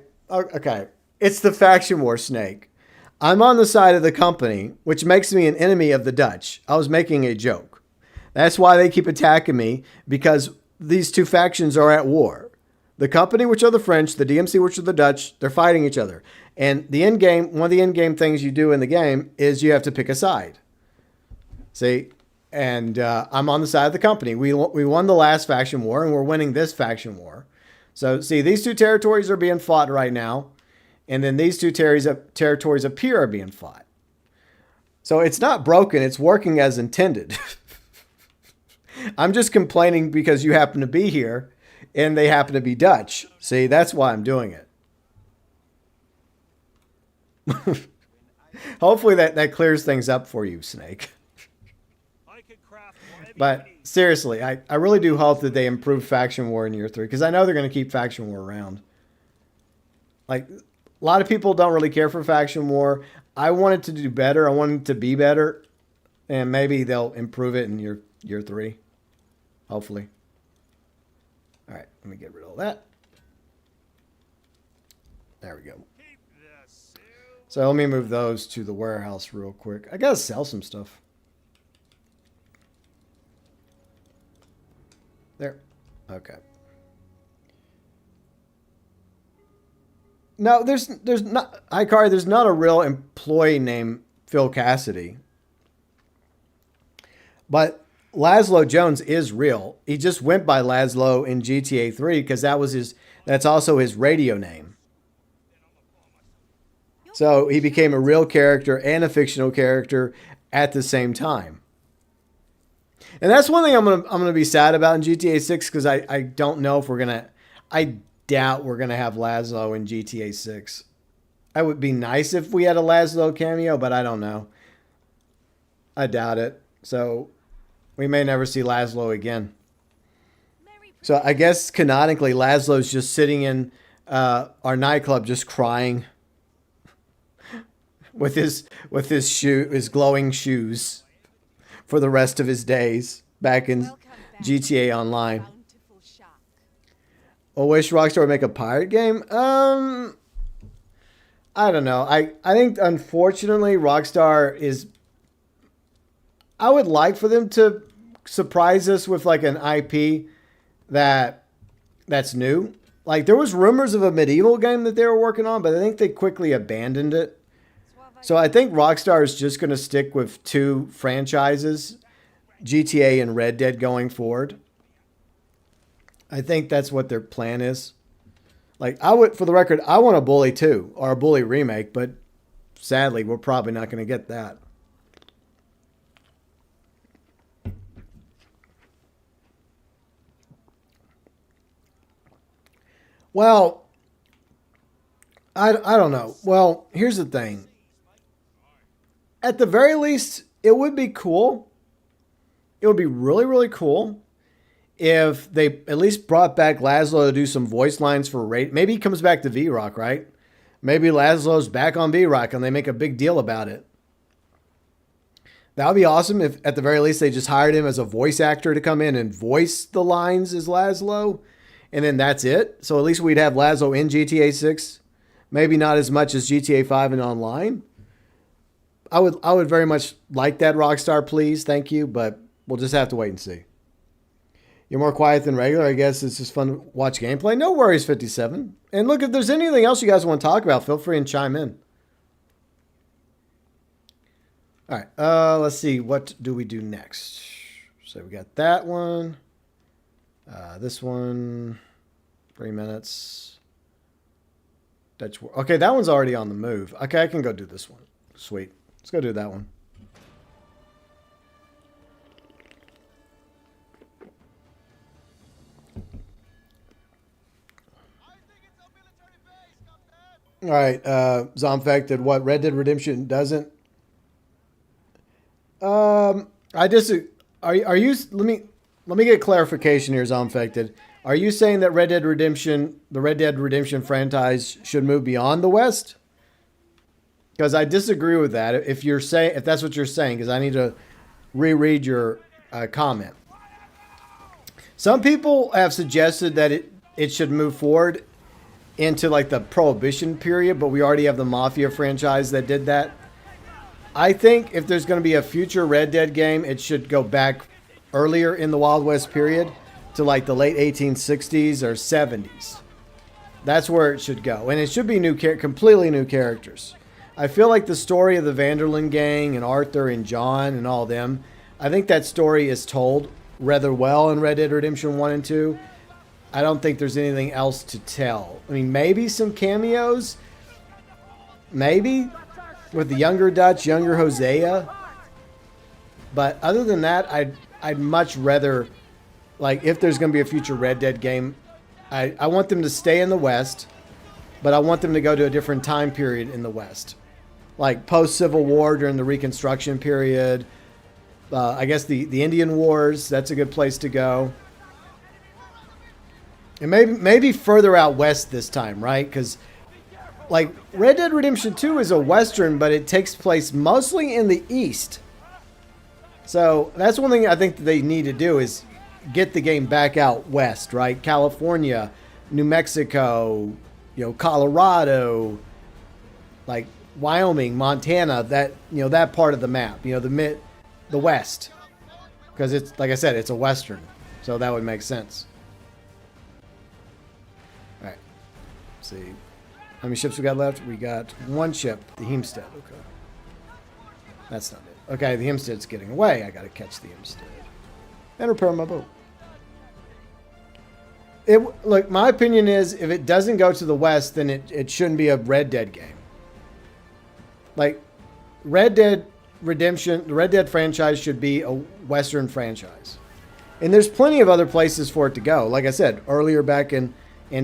[SPEAKER 1] It's the faction war, Snake. I'm on the side of the company, which makes me an enemy of the Dutch. I was making a joke. That's why they keep attacking me, because these two factions are at war. The company, which are the French, the DMC, which are the Dutch, they're fighting each other. And the end game, one of the end game things you do in the game is you have to pick a side. See? And I'm on the side of the company. We won the last faction war, and we're winning this faction war. So, see, these two territories are being fought right now. And then these two territories up here are being fought. So it's not broken. It's working as intended. I'm just complaining because you happen to be here and they happen to be Dutch. See, that's why I'm doing it. Hopefully that clears things up for you, Snake. But seriously, I really do hope that they improve Faction War in year 3, because I know they're going to keep Faction War around. Like, a lot of people don't really care for Faction War. I want it to do better. I want it to be better. And maybe they'll improve it in year 3. Hopefully. All right, let me get rid of all that. There we go. So let me move those to the warehouse real quick. I got to sell some stuff. There. Okay. No, there's not. Ikari, there's not a real employee named Phil Cassidy. But Laszlo Jones is real. He just went by Laszlo in GTA 3 because that's also his radio name. So he became a real character and a fictional character at the same time. And that's one thing I'm gonna be sad about in GTA 6, because I don't know if I doubt we're gonna have Laszlo in GTA 6. It would be nice if we had a Laszlo cameo, but I don't know. I doubt it. So we may never see Laszlo again. So I guess canonically, Laszlo's just sitting in our nightclub, just crying with his glowing shoes for the rest of his days back in GTA Online. I wish Rockstar would make a pirate game. I don't know. I think unfortunately Rockstar is. I would like for them to surprise us with like an IP that's new. Like there was rumors of a medieval game that they were working on, but I think they quickly abandoned it. So I think Rockstar is just going to stick with two franchises, GTA and Red Dead going forward. I think that's what their plan is. Like I would, for the record, I want a Bully 2 or a Bully remake, but sadly, we're probably not going to get that. Well, I don't know. Well, here's the thing. At the very least, it would be cool. It would be really, really cool if they at least brought back Laszlo to do some voice lines for rate. Maybe he comes back to V-Rock, right? Maybe Laszlo's back on V-Rock and they make a big deal about it. That would be awesome if at the very least they just hired him as a voice actor to come in and voice the lines as Laszlo. And then that's it. So at least we'd have Laszlo in GTA 6. Maybe not as much as GTA 5 and online. I would very much like that, Rockstar, please. Thank you. But we'll just have to wait and see. You're more quiet than regular. I guess it's just fun to watch gameplay. No worries, 57. And look, if there's anything else you guys want to talk about, feel free and chime in. All right. Let's see. What do we do next? So we got that one. This one. 3 minutes. Okay, that one's already on the move. Okay, I can go do this one. Sweet. Let's go do that one. All right, Zomfected. What Red Dead Redemption doesn't? I just are you? Let me get clarification here, Zomfected. Are you saying that Red Dead Redemption, the Red Dead Redemption franchise, should move beyond the West? Because I disagree with that. If that's what you're saying, because I need to reread your comment. Some people have suggested that it should move forward into like the Prohibition period, but we already have the Mafia franchise that did that. I think if there's going to be a future Red Dead game, it should go back earlier in the Wild West period to like the late 1860s or 70s. That's where it should go. And it should be completely new characters. I feel like the story of the Vanderlyn gang and Arthur and John and all them, I think that story is told rather well in Red Dead Redemption 1 and 2. I don't think there's anything else to tell. I mean, maybe some cameos. Maybe with the younger Dutch, younger Hosea. But other than that, I'd much rather, like, if there's going to be a future Red Dead game, I want them to stay in the West, but I want them to go to a different time period in the West. Like post-Civil War during the Reconstruction period. I guess the Indian Wars, that's a good place to go. And maybe further out west this time, right? Because like Red Dead Redemption 2 is a Western, but it takes place mostly in the East. So that's one thing I think that they need to do is get the game back out west, right? California, New Mexico, Colorado, like Wyoming, Montana, that part of the map, the West. Because it's, like I said, it's a Western. So that would make sense. All right. Let's see. How many ships we got left? We got one ship, the Hempstead. Okay. That's not it. Okay, the Hempstead's getting away. I got to catch the Hempstead. And repair my boat. Look, my opinion is if it doesn't go to the West, then it shouldn't be a Red Dead game. Like, Red Dead Redemption, the Red Dead franchise should be a Western franchise. And there's plenty of other places for it to go. Like I said, earlier back in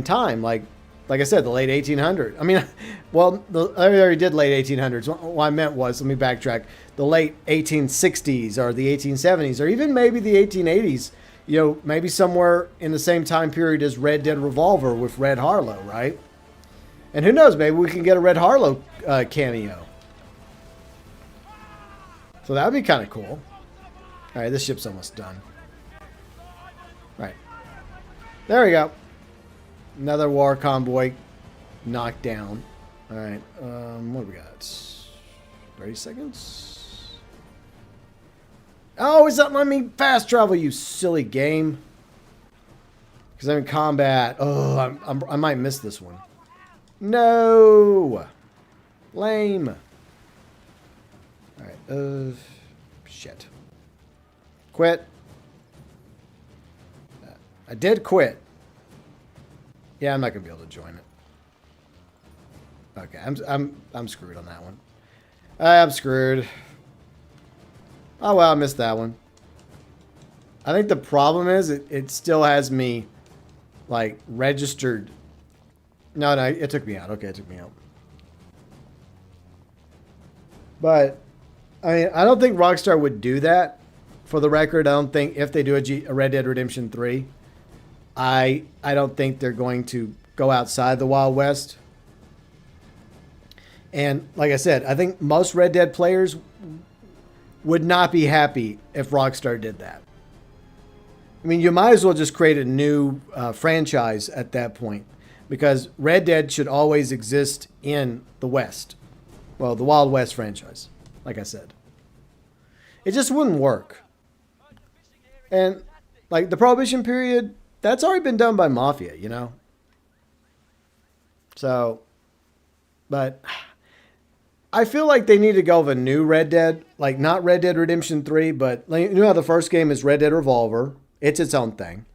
[SPEAKER 1] time, like I said, the late 1800s. I mean, well, I already did late 1800s. What I meant was, let me backtrack, the late 1860s or the 1870s or even maybe the 1880s. You know, maybe somewhere in the same time period as Red Dead Revolver with Red Harlow, right? And who knows, maybe we can get a Red Harlow cameo. So that would be kind of cool. All right, this ship's almost done. All right. There we go. Another war convoy knocked down. All right. What do we got? 30 seconds? Oh, it's not letting me fast travel, you silly game. Because I'm in combat. Oh, I might miss this one. No. Lame. All right. Shit. Quit. I did quit. Yeah, I'm not gonna be able to join it. Okay, I'm screwed on that one. I'm screwed. Oh well, I missed that one. I think the problem is it still has me like registered. No, it took me out. Okay, it took me out. But I mean, I don't think Rockstar would do that. For the record, I don't think if they do a Red Dead Redemption 3, I don't think they're going to go outside the Wild West. And like I said, I think most Red Dead players would not be happy if Rockstar did that. I mean, you might as well just create a new franchise at that point, because Red Dead should always exist in the West. Well, the Wild West franchise, like I said. It just wouldn't work. And like the Prohibition period, that's already been done by Mafia, you know? So, but I feel like they need to go with a new Red Dead, like not Red Dead Redemption 3, but you know how the first game is Red Dead Revolver. It's its own thing.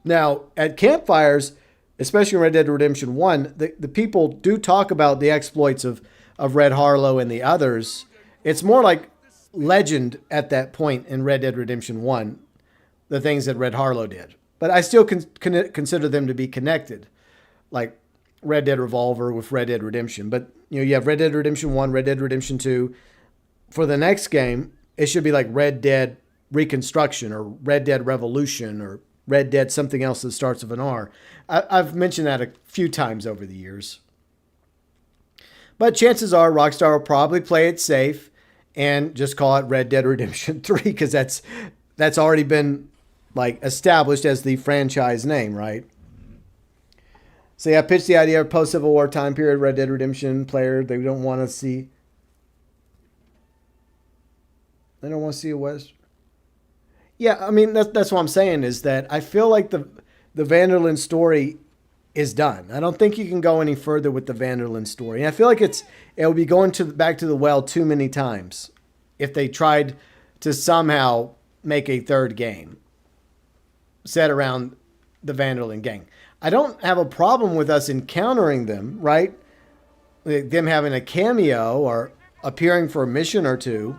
[SPEAKER 1] Now, at campfires, especially in Red Dead Redemption 1, the people do talk about the exploits of Red Harlow and the others. It's more like legend at that point in Red Dead Redemption 1, the things that Red Harlow did. But I still consider them to be connected, like Red Dead Revolver with Red Dead Redemption. But you know, you have Red Dead Redemption 1, Red Dead Redemption 2. For the next game, it should be like Red Dead Reconstruction or Red Dead Revolution or Red Dead something else that starts with an R. I've mentioned that a few times over the years. But chances are Rockstar will probably play it safe and just call it Red Dead Redemption 3, because that's already been like established as the franchise name, right? So yeah, pitch the idea of post-Civil War time period Red Dead Redemption player. They don't want to see. They don't want to see a West. Yeah, I mean that's what I'm saying is that I feel like the Vanderlyn story is done. I don't think you can go any further with the Vanderlyn story. And I feel like it'll be going back to the well too many times if they tried to somehow make a third game set around the Vanderlyn gang. I don't have a problem with us encountering them, right? Them having a cameo or appearing for a mission or two,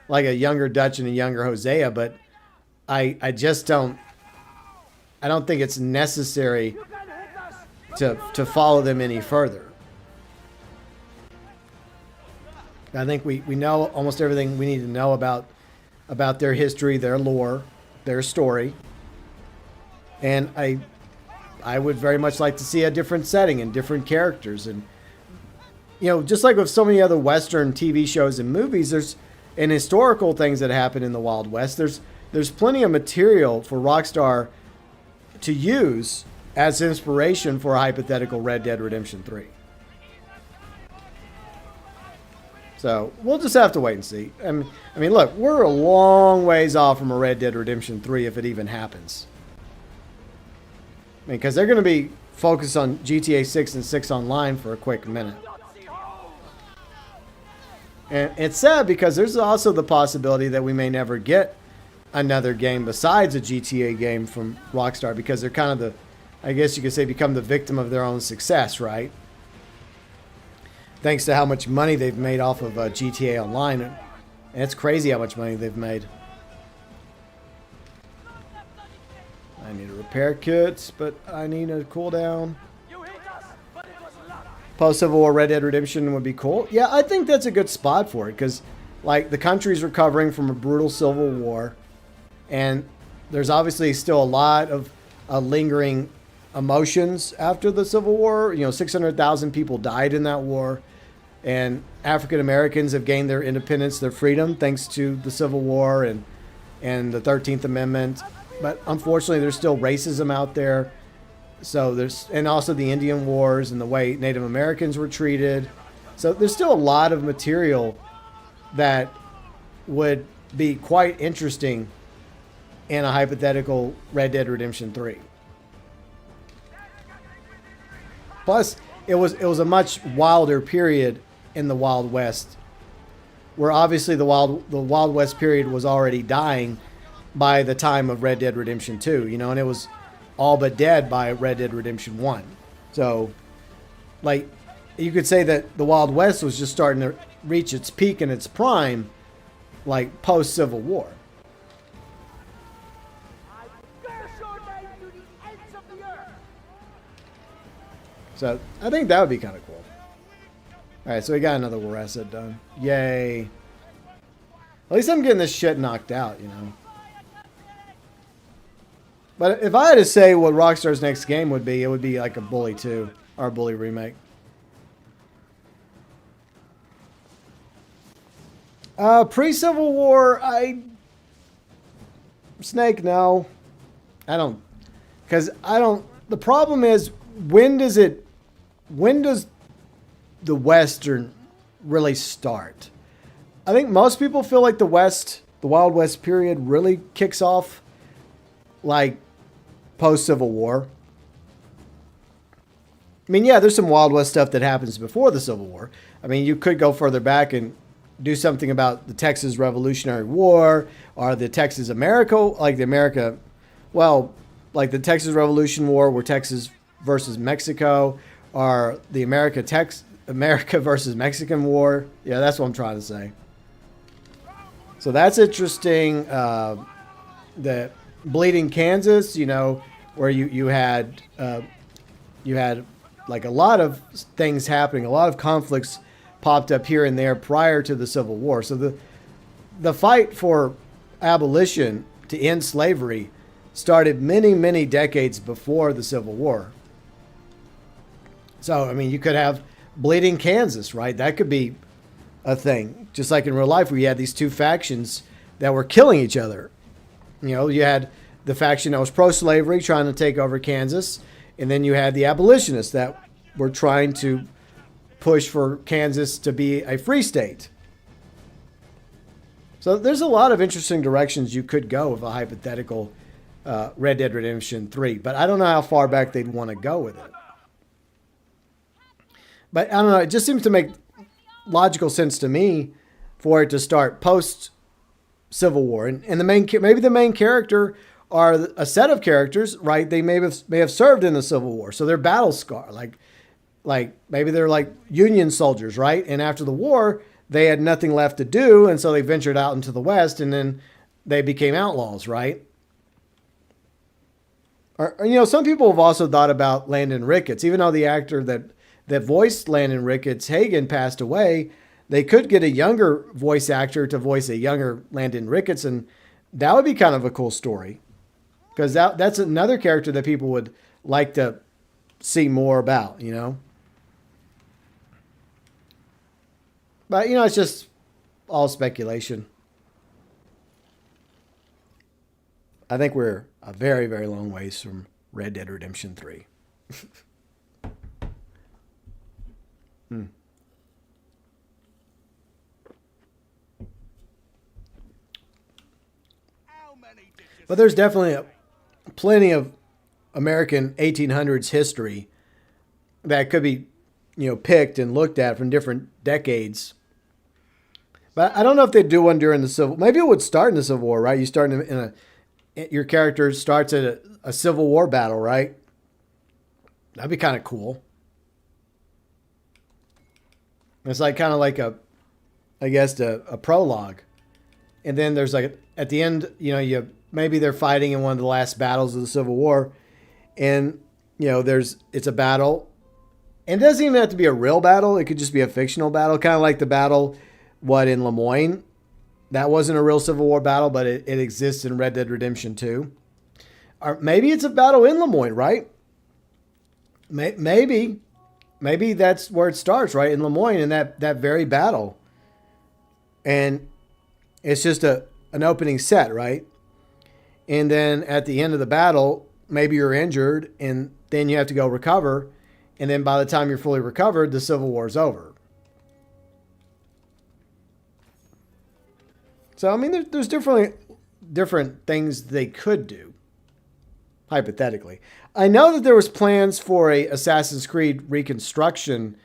[SPEAKER 1] like a younger Dutch and a younger Hosea, but I just don't think it's necessary to follow them any further. I think we know almost everything we need to know about their history, their lore, their story. And I would very much like to see a different setting and different characters. And, you know, just like with so many other Western TV shows and movies, and historical things that happen in the Wild West, there's plenty of material for Rockstar to use as inspiration for a hypothetical Red Dead Redemption 3. So we'll just have to wait and see. I mean, look, we're a long ways off from a Red Dead Redemption 3 if it even happens. I mean, because they're going to be focused on GTA 6 and 6 Online for a quick minute. And it's sad because there's also the possibility that we may never get another game besides a GTA game from Rockstar, because they're kind of I guess you could say, become the victim of their own success, right? Thanks to how much money they've made off of GTA Online. And it's crazy how much money they've made. I need a repair kit, but I need a cooldown. Post-Civil War Red Dead Redemption would be cool. Yeah, I think that's a good spot for it, because like the country's recovering from a brutal civil war, and there's obviously still a lot of lingering emotions after the Civil War. 600,000 people died in that war, and African Americans have gained their independence, their freedom, thanks to the Civil War and the 13th Amendment. But unfortunately, there's still racism out there. So and also the Indian Wars and the way Native Americans were treated. So there's still a lot of material that would be quite interesting in a hypothetical Red Dead Redemption 3. Plus, it was a much wilder period in the Wild West, where obviously the Wild West period was already dying by the time of Red Dead Redemption 2, and it was all but dead by Red Dead Redemption 1. So, like, you could say that the Wild West was just starting to reach its peak and its prime, like, post-Civil War. So, I think that would be kind of cool. Alright, so we got another war asset done. Yay. At least I'm getting this shit knocked out, But if I had to say what Rockstar's next game would be, it would be like a Bully 2 or a Bully remake. Pre-Civil War, Snake, no. The problem is, when does the Western really start? I think most people feel like the Wild West period really kicks off like post-Civil War. I mean, yeah, there's some Wild West stuff that happens before the Civil War. I mean, you could go further back and do something about the Texas Revolutionary War or the Texas America, like the Texas Revolution War, where Texas versus Mexico, or the America versus Mexican War. Yeah, that's what I'm trying to say. So that's interesting. The Bleeding Kansas, where you had like a lot of things happening, a lot of conflicts popped up here and there prior to the Civil War. So the fight for abolition to end slavery started many, many decades before the Civil War. So, I mean, you could have Bleeding Kansas, right? That could be a thing. Just like in real life, where you had these two factions that were killing each other. You had the faction that was pro-slavery trying to take over Kansas, and then you had the abolitionists that were trying to push for Kansas to be a free state. So there's a lot of interesting directions you could go with a hypothetical Red Dead Redemption 3, but I don't know how far back they'd want to go with it. But I don't know, it just seems to make logical sense to me for it to start post-Civil War. And maybe the main character are a set of characters, right? They may have served in the Civil War, so they're battle scar. Like maybe they're like Union soldiers, right? And after the war, they had nothing left to do, and so they ventured out into the West, and then they became outlaws, right? Or, some people have also thought about Landon Ricketts. Even though the actor that voiced Landon Ricketts, Hagen, passed away, they could get a younger voice actor to voice a younger Landon Ricketts, and that would be kind of a cool story. Because that's another character that people would like to see more about, But, it's just all speculation. I think we're a very, very long ways from Red Dead Redemption 3. But there's definitely plenty of American 1800s history that could be, picked and looked at from different decades. But I don't know if they'd do one during the Civil. Maybe it would start in the Civil War, right? You start your character starts at a Civil War battle, right? That'd be kind of cool. It's like kind of like a prologue, and then there's like at the end, maybe they're fighting in one of the last battles of the Civil War, and it's a battle, and it doesn't even have to be a real battle. It could just be a fictional battle, kind of like the battle in Lemoyne. That wasn't a real Civil War battle, but it exists in Red Dead Redemption 2. Or maybe it's a battle in Lemoyne, right? Maybe that's where it starts, right? In Lemoyne, in that very battle. And it's just an opening set, right? And then at the end of the battle, maybe you're injured and then you have to go recover. And then by the time you're fully recovered, the Civil War is over. So, I mean, there's different things they could do, hypothetically. I know that there was plans for a Assassin's Creed Reconstruction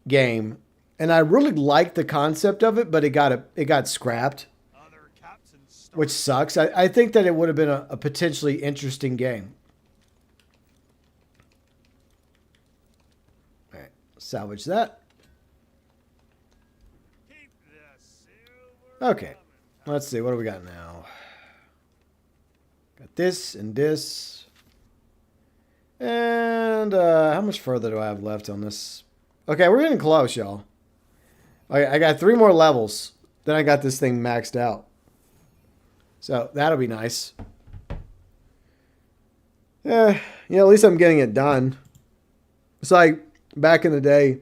[SPEAKER 1] game, and I really liked the concept of it, but it got scrapped, which sucks. I think that it would have been a potentially interesting game. All right, salvage that. Okay, let's see. What do we got now? Got this and this. And how much further do I have left on this? Okay, we're getting close, y'all. Okay, I got 3 more levels. Then I got this thing maxed out. So that'll be nice. Yeah, at least I'm getting it done. It's like back in the day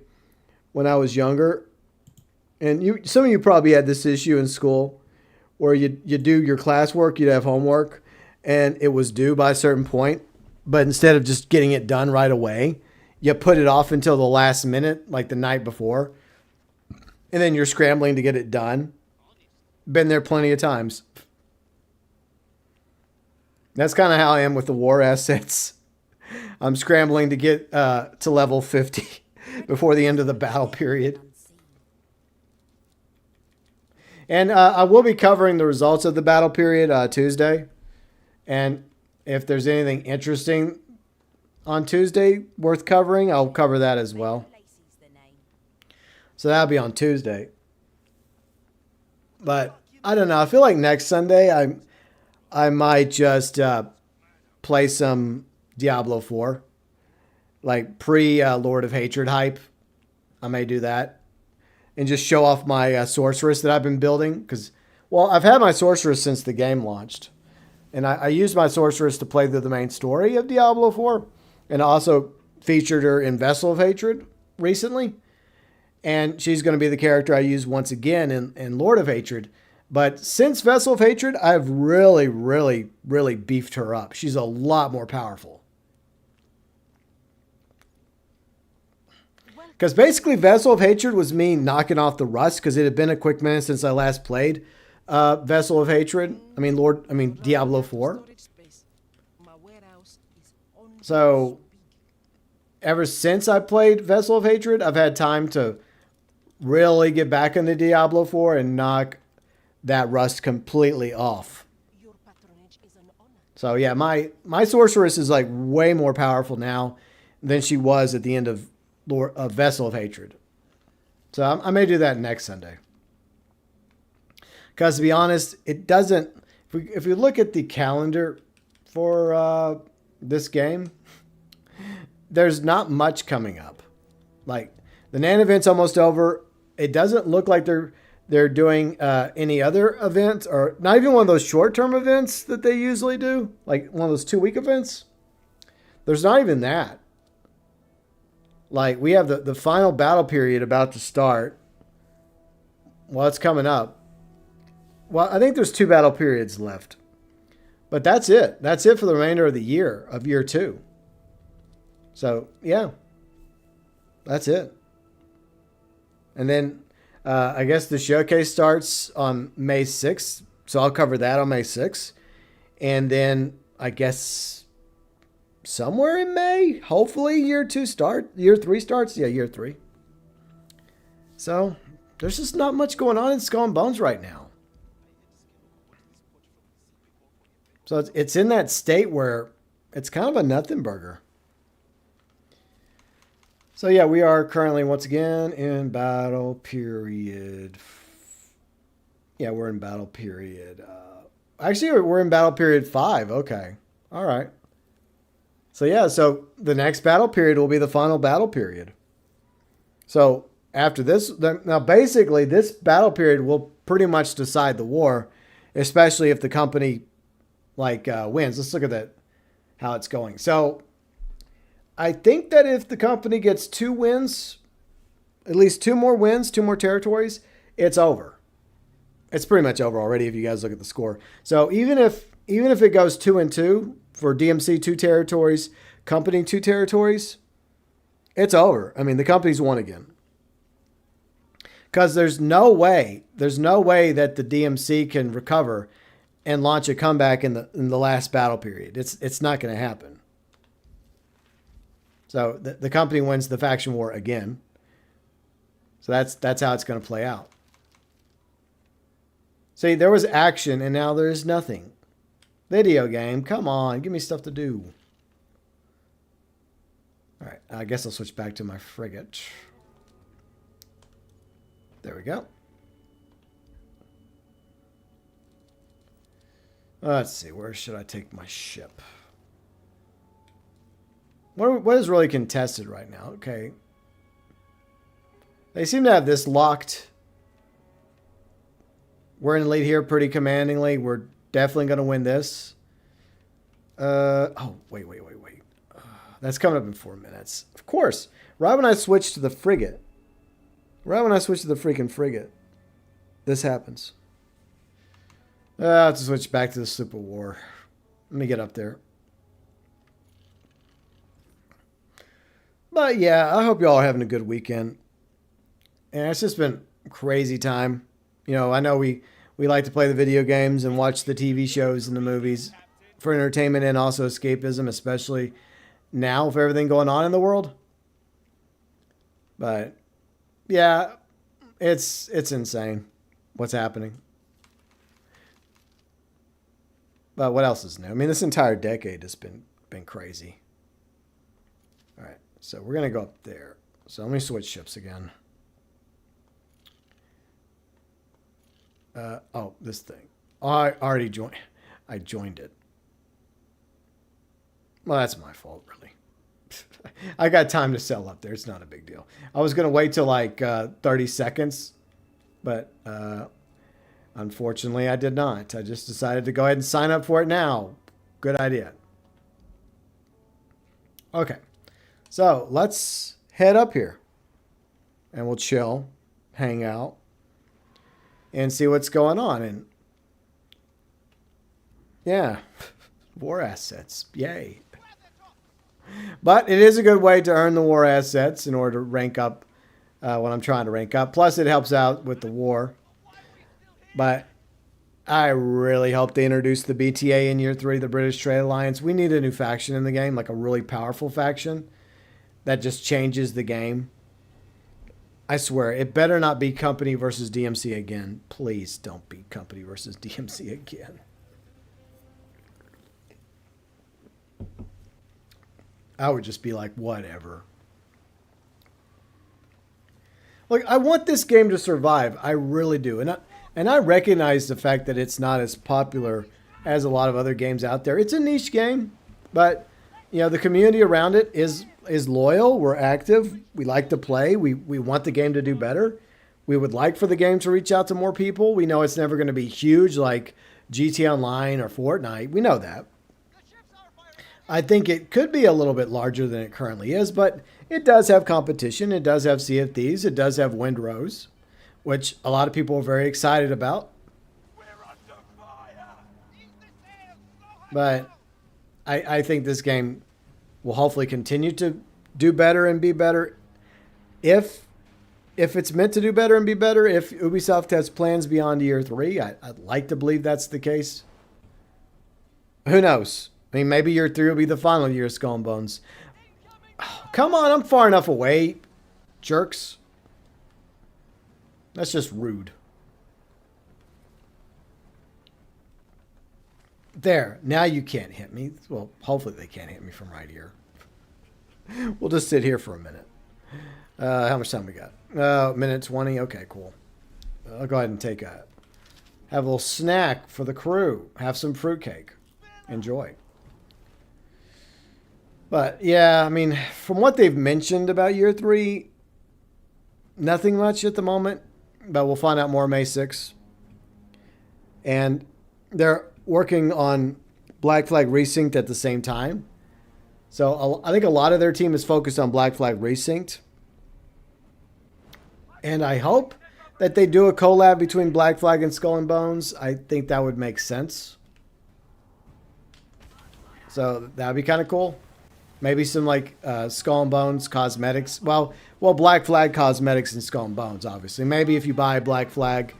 [SPEAKER 1] when I was younger, and some of you probably had this issue in school where you do your classwork, you'd have homework, and it was due by a certain point. But instead of just getting it done right away, you put it off until the last minute, like the night before. And then you're scrambling to get it done. Been there plenty of times. That's kind of how I am with the war assets. I'm scrambling to get to level 50 before the end of the battle period. And I will be covering the results of the battle period Tuesday. And if there's anything interesting on Tuesday worth covering, I'll cover that as well. So that'll be on Tuesday. But I don't know. I feel like next Sunday I might just play some Diablo 4. Like pre-Lord of Hatred hype. I may do that. And just show off my sorceress that I've been building. Because, well, I've had my sorceress since the game launched. And I used my sorceress to play through the main story of Diablo 4. And I also featured her in Vessel of Hatred recently. And she's going to be the character I use once again in Lord of Hatred. But since Vessel of Hatred, I've really, really, really beefed her up. She's a lot more powerful. Because basically Vessel of Hatred was me knocking off the rust. Because it had been a quick minute since I last played Vessel of Hatred. Diablo 4. So, ever since I played Vessel of Hatred, I've had time to really get back into Diablo 4 and knock that rust completely off. So yeah, my sorceress is like way more powerful now than she was at the end of Vessel of Hatred. So I may do that next Sunday. Because to be honest, it doesn't... If we look at the calendar for this game, there's not much coming up. Like, the NAN event's almost over. It doesn't look like they're doing any other events, or not even one of those short-term events that they usually do, like one of those 2-week events. There's not even that. Like, we have the final battle period about to start. Well, it's coming up. Well, I think there's 2 battle periods left. But that's it. That's it for the remainder of the year, of year 2. So, yeah. That's it. And then, I guess the showcase starts on May 6th. So I'll cover that on May 6th. And then, I guess, somewhere in May, hopefully year 3 starts. Yeah, year 3. So, there's just not much going on in Skull and Bones right now. So it's in that state where it's kind of a nothing burger. So yeah, we are currently once again in battle period. Yeah, we're in battle period. Actually, we're in battle period 5. Okay. All right. So yeah, so the next battle period will be the final battle period. So after this, now basically this battle period will pretty much decide the war, especially if the company wins. Let's look at that. how it's going. So I think that if the company gets 2 wins, at least 2 more wins, 2 more territories, it's over. It's pretty much over already if you guys look at the score. So even if it goes 2-2 for DMC 2 territories, company 2 territories, it's over. I mean, the company's won again. Because there's no way that the DMC can recover and launch a comeback in the last battle period. It's not going to happen. So the company wins the faction war again. So that's how it's going to play out. See, there was action and now there's nothing. Video game, come on, give me stuff to do. All right, I guess I'll switch back to my frigate. There we go. Let's see, where should I take my ship? What is really contested right now? Okay. They seem to have this locked. We're in the lead here pretty commandingly. We're definitely going to win this. Oh, wait. That's coming up in 4 minutes. Of course. Right when I switch to the frigate. Right when I switch to the freaking frigate. This happens. I have to switch back to the Super War. Let me get up there. But yeah, I hope y'all are having a good weekend. And it's just been a crazy time. You know, I know we like to play the video games and watch the TV shows and the movies for entertainment and also escapism, especially now with everything going on in the world. But yeah, it's insane what's happening. But what else is new? I mean, this entire decade has been crazy. All right, so we're going to go up there. So let me switch ships again. Oh, this thing. Oh, I already joined. I joined it. Well, that's my fault, really. I got time to sell up there. It's not a big deal. I was going to wait till like 30 seconds, but unfortunately I did not. I just decided to go ahead and sign up for it now. Good idea. Okay, so let's head up here and we'll chill, hang out, and see what's going on. And yeah, war assets. Yay. But it is a good way to earn the war assets in order to rank up when I'm trying to rank up. Plus, it helps out with the war. But I really hope they introduce the BTA in year 3, the British Trade Alliance. We need a new faction in the game, like a really powerful faction that just changes the game. I swear, it better not be Company versus DMC again. Please don't be Company versus DMC again. I would just be like, whatever. Like, I want this game to survive. I really do. And I recognize the fact that it's not as popular as a lot of other games out there. It's a niche game, but you know, the community around it is loyal. We're active. We like to play. We want the game to do better. We would like for the game to reach out to more people. We know it's never going to be huge like GTA Online or Fortnite. We know that. I think it could be a little bit larger than it currently is, but it does have competition. It does have Sea of Thieves. It does have Windrose, which a lot of people are very excited about. But I think this game will hopefully continue to do better and be better. If it's meant to do better and be better, if Ubisoft has plans beyond year 3, I'd like to believe that's the case. Who knows? I mean, maybe year 3 will be the final year of Skull and Bones. Oh, come on, I'm far enough away, jerks. That's just rude. There, now you can't hit me. Well, hopefully they can't hit me from right here. We'll just sit here for a minute. How much time we got? Minute 20. Okay, cool. I'll go ahead and have a little snack for the crew. Have some fruitcake. Enjoy. But yeah, I mean, from what they've mentioned about year 3, nothing much at the moment. But we'll find out more May 6th. And they're working on Black Flag Resynced at the same time. So I think a lot of their team is focused on Black Flag Resynced. And I hope that they do a collab between Black Flag and Skull and Bones. I think that would make sense. So that would be kind of cool. Maybe some like Skull and Bones cosmetics. Well, Black Flag cosmetics and Skull and Bones, obviously. Maybe if you buy Black Flag,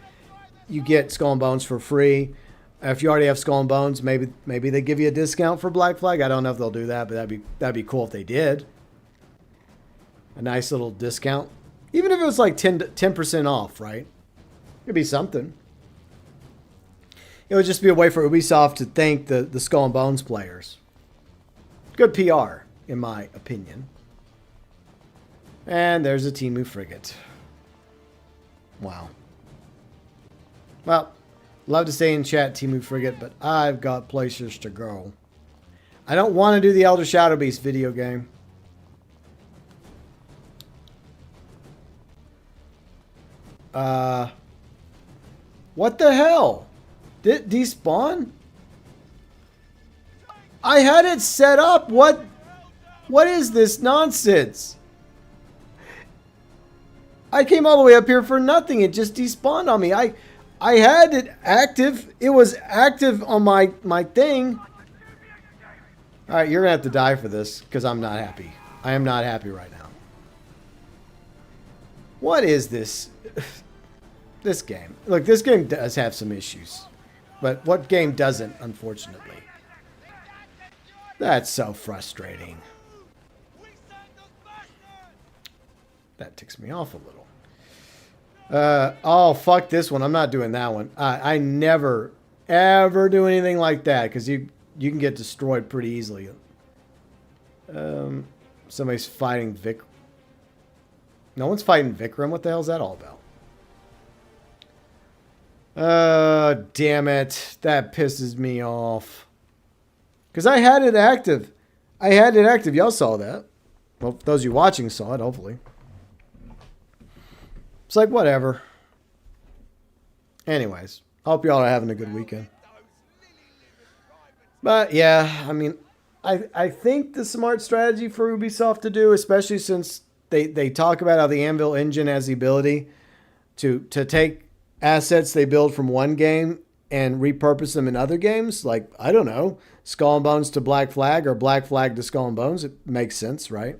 [SPEAKER 1] you get Skull and Bones for free. If you already have Skull and Bones, maybe they give you a discount for Black Flag. I don't know if they'll do that, but that'd be cool if they did. A nice little discount. Even if it was like 10% off, right? It'd be something. It would just be a way for Ubisoft to thank the Skull and Bones players. Good PR, in my opinion. And there's a Temu frigate. Wow. Well, love to stay in chat, Temu frigate, but I've got places to go. I don't want to do the Elder Shadow Beast video game. What the hell? Did despawn? I had it set up. What is this nonsense? I came all the way up here for nothing. It just despawned on me. I had it active. It was active on my thing. All right, you're going to have to die for this because I'm not happy. I am not happy right now. What is this? This game. Look, this game does have some issues. But what game doesn't, unfortunately? That's so frustrating. That ticks me off a little. Oh, fuck this one. I'm not doing that one. I never, ever do anything like that because you can get destroyed pretty easily. Somebody's fighting Vic. No one's fighting Vikram. What the hell is that all about? Damn it. That pisses me off. Because I had it active. I had it active. Y'all saw that. Well, those of you watching saw it, hopefully. It's like, whatever. Anyways, hope y'all are having a good weekend. But, yeah, I mean, I think the smart strategy for Ubisoft to do, especially since they talk about how the Anvil engine has the ability to take assets they build from one game and repurpose them in other games. Like, I don't know, Skull and Bones to Black Flag or Black Flag to Skull and Bones. It makes sense, right?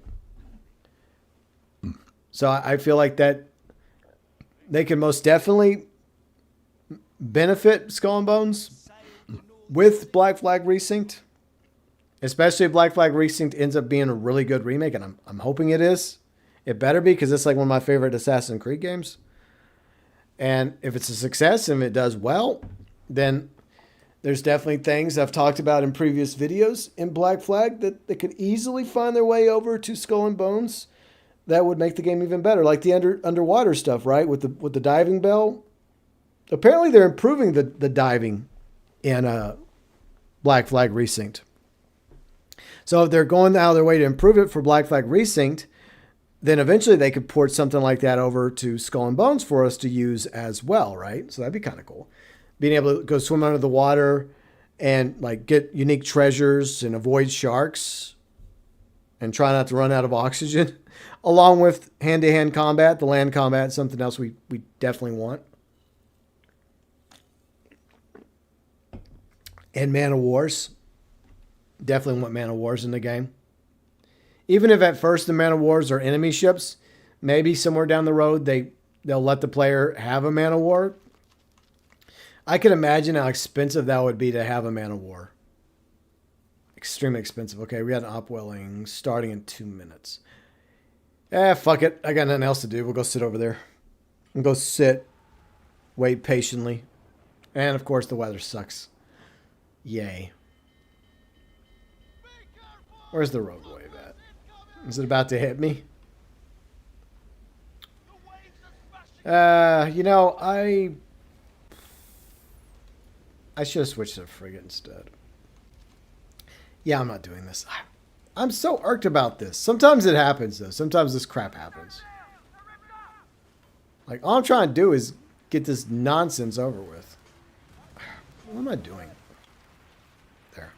[SPEAKER 1] So I feel like that they can most definitely benefit Skull and Bones with Black Flag Resynced. Especially if Black Flag Resynced ends up being a really good remake, and I'm hoping it is. It better be, because it's like one of my favorite Assassin's Creed games. And if it's a success and it does well, then there's definitely things I've talked about in previous videos in Black Flag that could easily find their way over to Skull and Bones that would make the game even better. Like the underwater stuff, right? With the diving bell. Apparently they're improving the diving in Black Flag Resynced. So if they're going out of their way to improve it for Black Flag Resynced, then eventually they could port something like that over to Skull and Bones for us to use as well, right? So that'd be kind of cool. Being able to go swim under the water and like get unique treasures and avoid sharks and try not to run out of oxygen, along with hand-to-hand combat, the land combat, something else we definitely want. And Man of Wars. Definitely want Man of Wars in the game. Even if at first the Man of Wars are enemy ships, maybe somewhere down the road they'll let the player have a Man of War. I can imagine how expensive that would be to have a Man of War. Extremely expensive. Okay, we got an upwelling starting in 2 minutes. Fuck it. I got nothing else to do. We'll go sit over there. We'll go sit. Wait patiently. And of course the weather sucks. Yay. Where's the road wave at? Is it about to hit me? You know, I should have switched to a frigate instead. Yeah, I'm not doing this. I'm so irked about this. Sometimes it happens, though. Sometimes this crap happens. Like, all I'm trying to do is get this nonsense over with. What am I doing? There.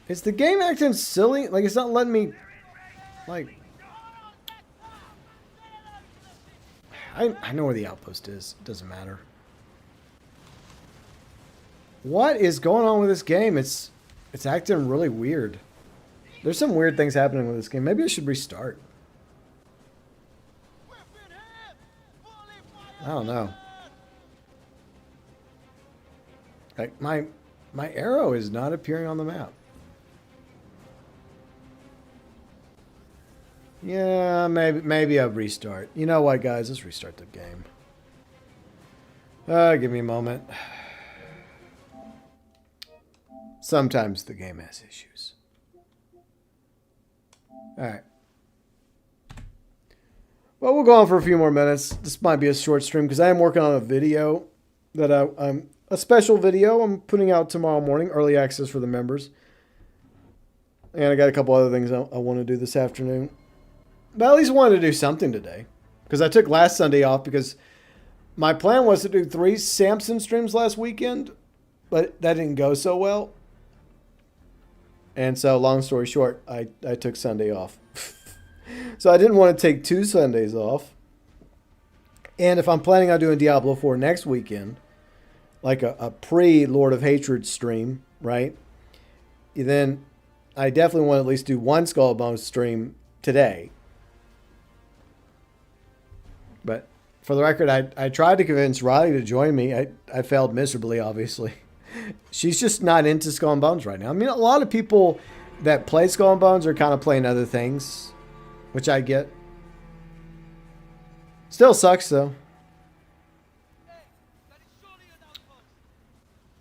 [SPEAKER 1] Is the game acting silly? Like, it's not letting me, like... I know where the outpost is. It doesn't matter. What is going on with this game? It's acting really weird. There's some weird things happening with this game. Maybe I should restart. I don't know. Like, my arrow is not appearing on the map. Yeah, maybe I'll restart. You know what, guys? Let's restart the game. Give me a moment. Sometimes the game has issues. Alright. Well, we'll go on for a few more minutes. This might be a short stream because I am working on a video that I'm a special video I'm putting out tomorrow morning, early access for the members. And I got a couple other things I want to do this afternoon. But I at least wanted to do something today. Because I took last Sunday off because my plan was to do 3 Samson streams last weekend. But that didn't go so well. And so, long story short, I took Sunday off. So I didn't want to take 2 Sundays off. And if I'm planning on doing Diablo 4 next weekend, like a pre-Lord of Hatred stream, right? Then I definitely want to at least do 1 Skull and Bones stream today. But for the record, I tried to convince Riley to join me. I failed miserably, obviously. She's just not into Skull and Bones right now. I mean, a lot of people that play Skull and Bones are kind of playing other things, which I get. Still sucks, though.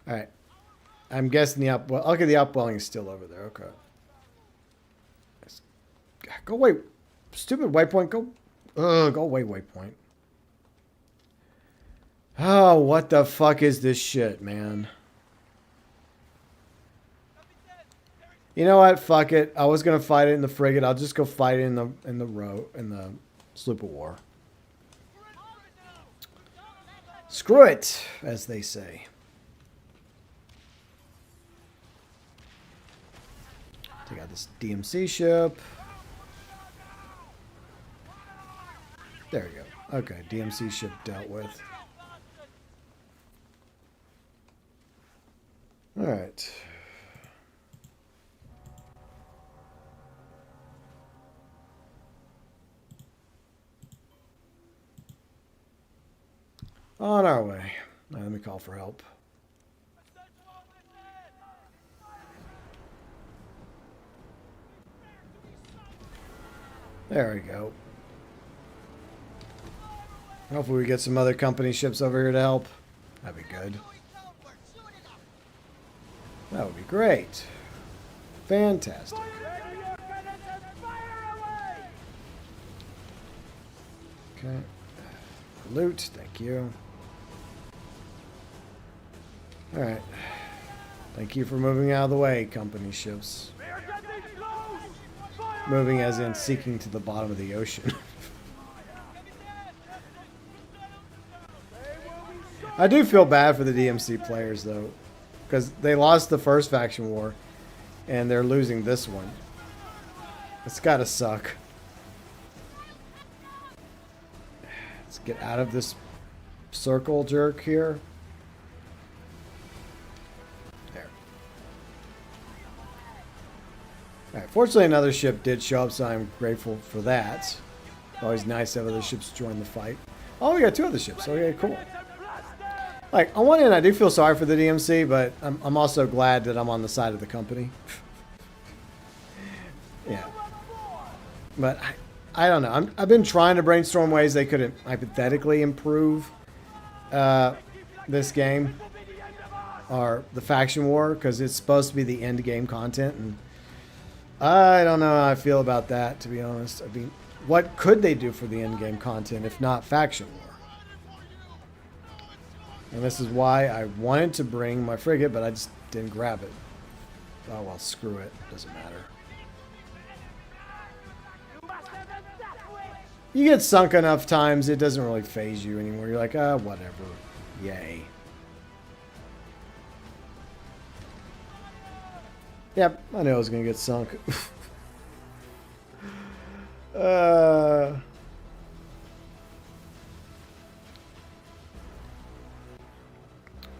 [SPEAKER 1] Alright. I'm guessing the upwelling. Okay, the upwelling is still over there. Okay. Go away. Stupid waypoint. Go away, waypoint. Oh, what the fuck is this shit, man? You know what? Fuck it. I was gonna fight it in the frigate. I'll just go fight it in the sloop of war. Screw it, as they say. Take out this DMC ship. There we go. Okay, DMC ship dealt with. All right. On our way. Now, let me call for help. There we go. Hopefully we get some other company ships over here to help. That'd be good. That would be great. Fantastic. Okay. Loot, thank you. Alright. Thank you for moving out of the way, company ships. Moving as in seeking to the bottom of the ocean. I do feel bad for the DMC players, though. Because they lost the first faction war. And they're losing this one. It's gotta suck. Let's get out of this circle jerk here. There. Alright, fortunately another ship did show up, so I'm grateful for that. Always nice to have other ships join the fight. Oh, we got 2 other ships. Okay, cool. Like, on one hand, I do feel sorry for the DMC, but I'm also glad that I'm on the side of the company. Yeah. But I don't know. I've been trying to brainstorm ways they could hypothetically improve this game. Or the faction war, because it's supposed to be the end game content. And I don't know how I feel about that, to be honest. I mean, what could they do for the end game content if not faction war? And this is why I wanted to bring my frigate, but I just didn't grab it. Oh, well, screw it. Doesn't matter. You get sunk enough times, it doesn't really faze you anymore. You're like, ah, whatever. Yay. Yep, I knew I was going to get sunk. uh...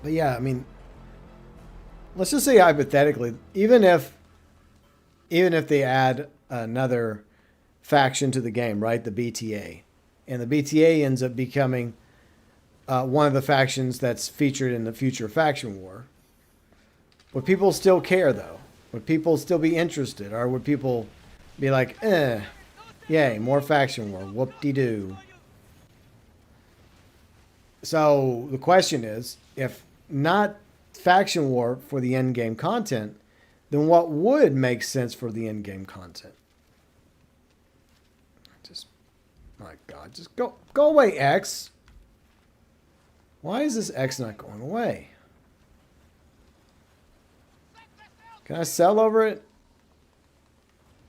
[SPEAKER 1] But yeah, I mean, let's just say hypothetically, even if they add another faction to the game, right? The BTA, and the BTA ends up becoming one of the factions that's featured in the future faction war. Would people still care though? Would people still be interested, or would people be like, yay, more faction war, whoop-de-doo? So the question is, if not faction war for the end game content, then what would make sense for the end game content? Just, my God, just go away, X. Why is this X not going away? Can I sell over it?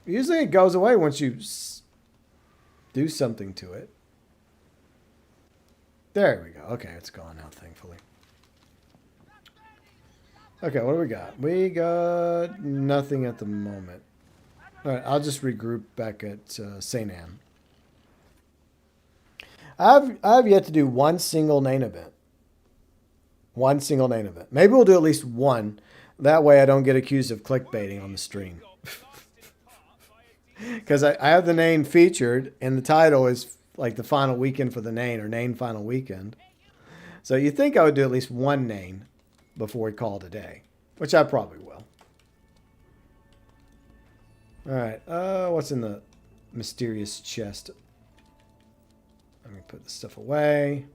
[SPEAKER 1] Usually it goes away once you do something to it. There we go. Okay, it's gone now, thankfully. Okay, what do we got? We got nothing at the moment. All right, I'll just regroup back at St. Anne. I've yet to do one single main event. One single main event. Maybe we'll do at least one. That way I don't get accused of clickbaiting on the stream. Because I have the name featured, and the title is like the final weekend for the Nain, or Nain final weekend. So you think I would do at least one Nain before we call it a day, which I probably will. All right, what's in the mysterious chest? Let me put this stuff away.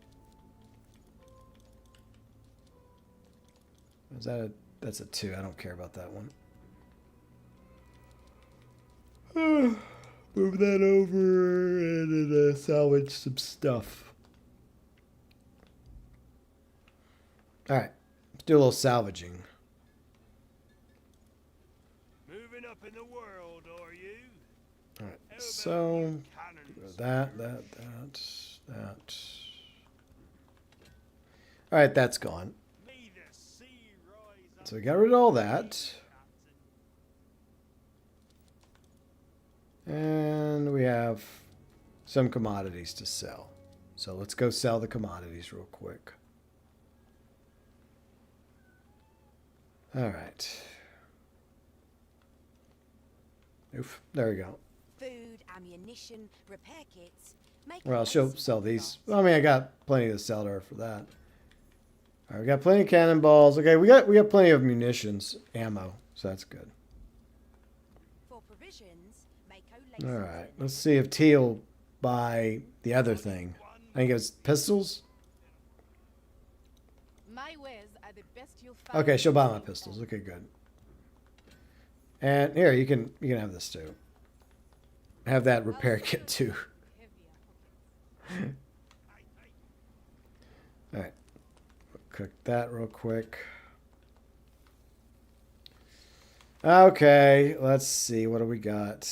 [SPEAKER 1] Is that a... That's a 2. I don't care about that one. Move that over and salvage some stuff. All right. Let's do a little salvaging.
[SPEAKER 2] Moving up in the world, are you?
[SPEAKER 1] All right. So, that. All right, that's gone. So we got rid of all that. And we have some commodities to sell. So let's go sell the commodities real quick. All right. Oof, there we go.
[SPEAKER 3] Food, ammunition, repair kits.
[SPEAKER 1] Well, she'll sell these. I mean, I got plenty to sell to her for that. All right, we got plenty of cannonballs. Okay, we got plenty of munitions, ammo, so that's good.
[SPEAKER 3] For provisions,
[SPEAKER 1] all right, let's see if T will buy the other thing. I think it was pistols.
[SPEAKER 3] My wares are the best you'll find.
[SPEAKER 1] Okay, she'll buy my pistols. Okay, good. And here, you can have this too. Have that repair kit too. All right. Cook that real quick. Okay, let's see. What do we got?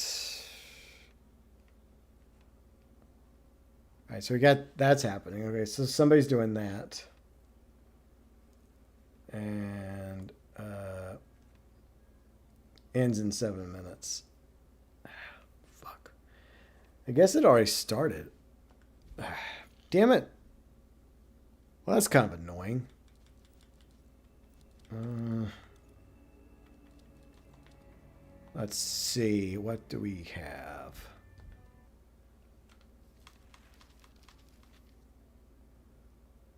[SPEAKER 1] All right, so we got that's happening. Okay, so somebody's doing that. And ends in 7 minutes. Fuck. I guess it already started. Damn it. Well, that's kind of annoying. Let's see. What do we have?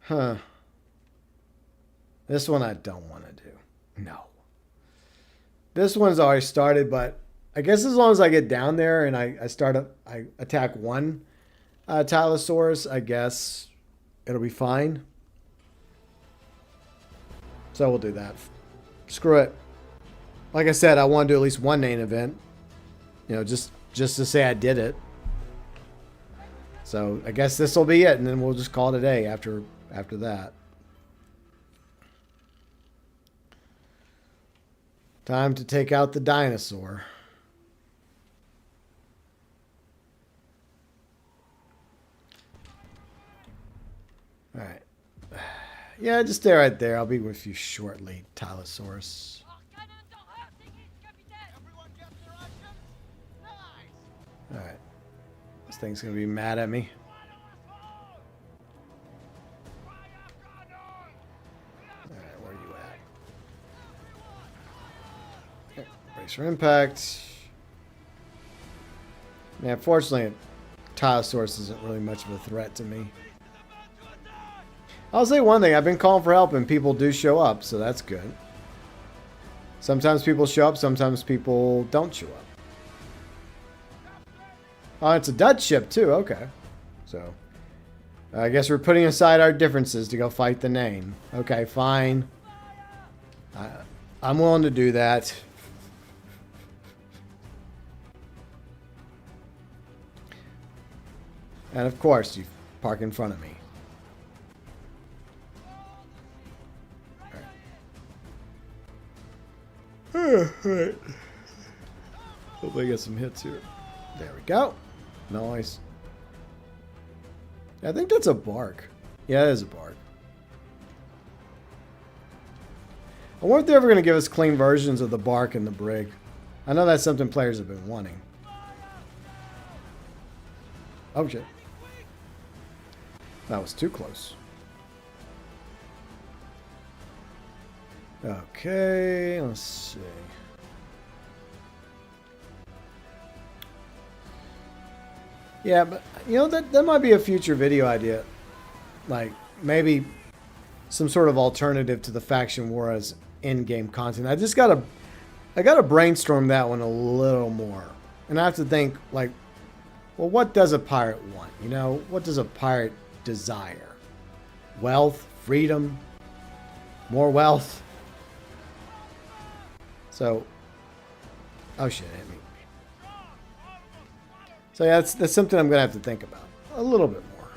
[SPEAKER 1] Huh. This one I don't want to do. No. This one's already started, but I guess as long as I get down there and I attack one Tylosaurus, I guess it'll be fine. So we'll do that. Screw it. Like I said, I want to do at least one main event. You know, just to say I did it. So I guess this will be it, and then we'll just call it a day after that. Time to take out the dinosaur. All right. Yeah, just stay right there. I'll be with you shortly, Tylosaurus. thing's going to be mad at me. Alright, where are you at? Okay, brace for impact. Yeah, fortunately, Tylosaurus isn't really much of a threat to me. I'll say one thing. I've been calling for help and people do show up, so that's good. Sometimes people show up, sometimes people don't show up. Oh, it's a Dutch ship too. Okay. So, I guess we're putting aside our differences to go fight the Nian. Okay, fine. I'm willing to do that. And of course, you park in front of me. Alright. Hopefully I get some hits here. There we go. Nice. I think that's a bark. Yeah, it is a bark. I wonder if they're ever going to give us clean versions of the bark and the brig. I know that's something players have been wanting. Oh, shit. That was too close. Okay, let's see. Yeah, but you know that might be a future video idea. Like maybe some sort of alternative to the faction war as in-game content. I gotta brainstorm that one a little more. And I have to think like, well, what does a pirate want? You know, what does a pirate desire? Wealth, freedom, more wealth. So, oh shit, it hit me. So yeah, that's something I'm gonna have to think about a little bit more.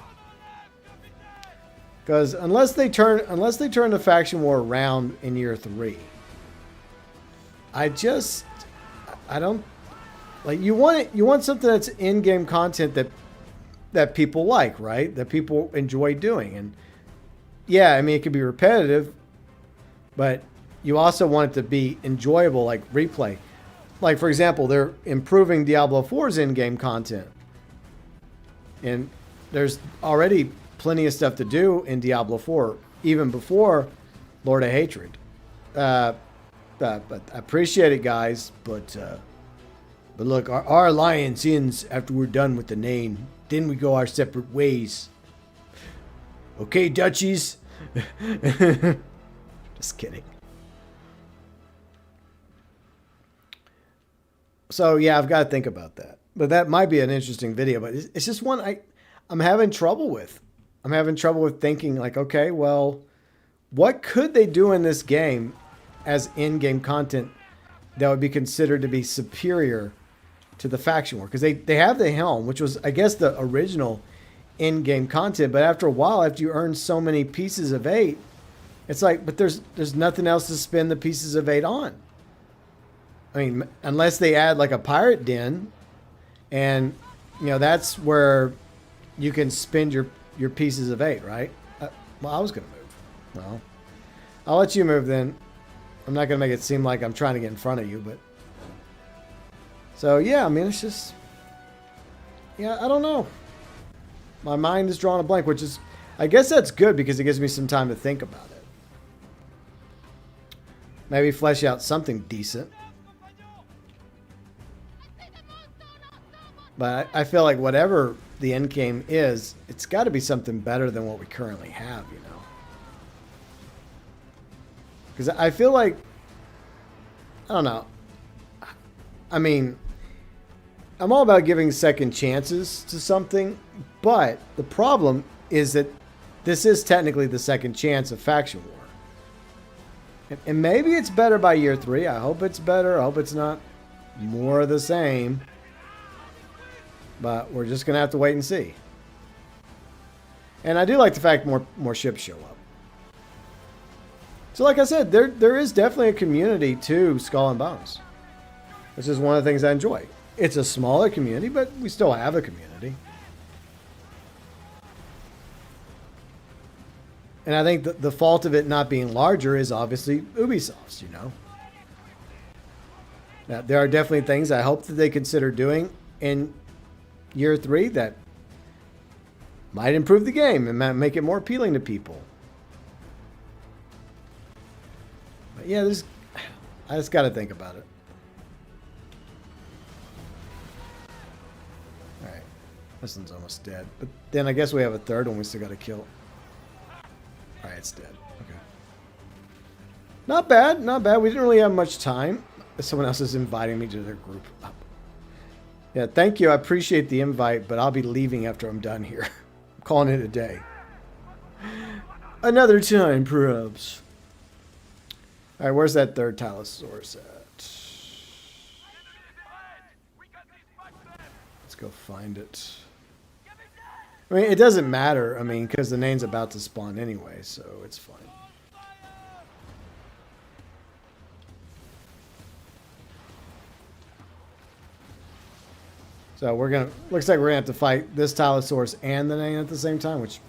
[SPEAKER 1] Because unless they turn the faction war around in year 3, I don't like you want something that's in-game content that people like, right? That people enjoy doing. And yeah, I mean it could be repetitive, but you also want it to be enjoyable, like replay. Like, for example, they're improving Diablo 4's in-game content. And there's already plenty of stuff to do in Diablo 4, even before Lord of Hatred. But I appreciate it, guys. But look, our alliance ends after we're done with the Nian. Then we go our separate ways. Okay, Dutchies? Just kidding. So yeah, I've got to think about that. But that might be an interesting video. But it's just one I'm having trouble with. I'm having trouble with thinking like, okay, well, what could they do in this game as in-game content that would be considered to be superior to the faction war? Because they have the helm, which was, I guess, the original in-game content. But after a while, after you earn so many pieces of 8, it's like, but there's nothing else to spend the pieces of 8 on. I mean, unless they add like a pirate den, and you know that's where you can spend your pieces of 8, right? Well, I was gonna move. Well, I'll let you move then. I'm not gonna make it seem like I'm trying to get in front of you, but so yeah, I mean it's just I don't know. My mind is drawing a blank, which is I guess that's good because it gives me some time to think about it. Maybe flesh out something decent. But I feel like whatever the end game is, it's got to be something better than what we currently have, you know. Because I feel like, I don't know. I mean, I'm all about giving second chances to something, but the problem is that this is technically the second chance of faction war. And maybe it's better by year 3. I hope it's better. I hope it's not more of the same. But we're just going to have to wait and see. And I do like the fact more ships show up. So like I said, there is definitely a community to Skull and Bones. Which is one of the things I enjoy. It's a smaller community, but we still have a community. And I think the fault of it not being larger is obviously Ubisoft's, you know. Now, there are definitely things I hope that they consider doing in year 3 that might improve the game and might make it more appealing to people. But yeah, I just got to think about it. All right, this one's almost dead. But then I guess we have a third one we still got to kill. All right, it's dead. Okay. Not bad, not bad. We didn't really have much time. Someone else is inviting me to their group. Yeah, thank you. I appreciate the invite, but I'll be leaving after I'm done here. I'm calling it a day. Another time, perhaps. All right, where's that third Tylosaurus at? Let's go find it. I mean, it doesn't matter. I mean, because the name's about to spawn anyway, so it's fine. So we're gonna. Looks like we're gonna have to fight this Tylosaurus and the Nian at the same time, which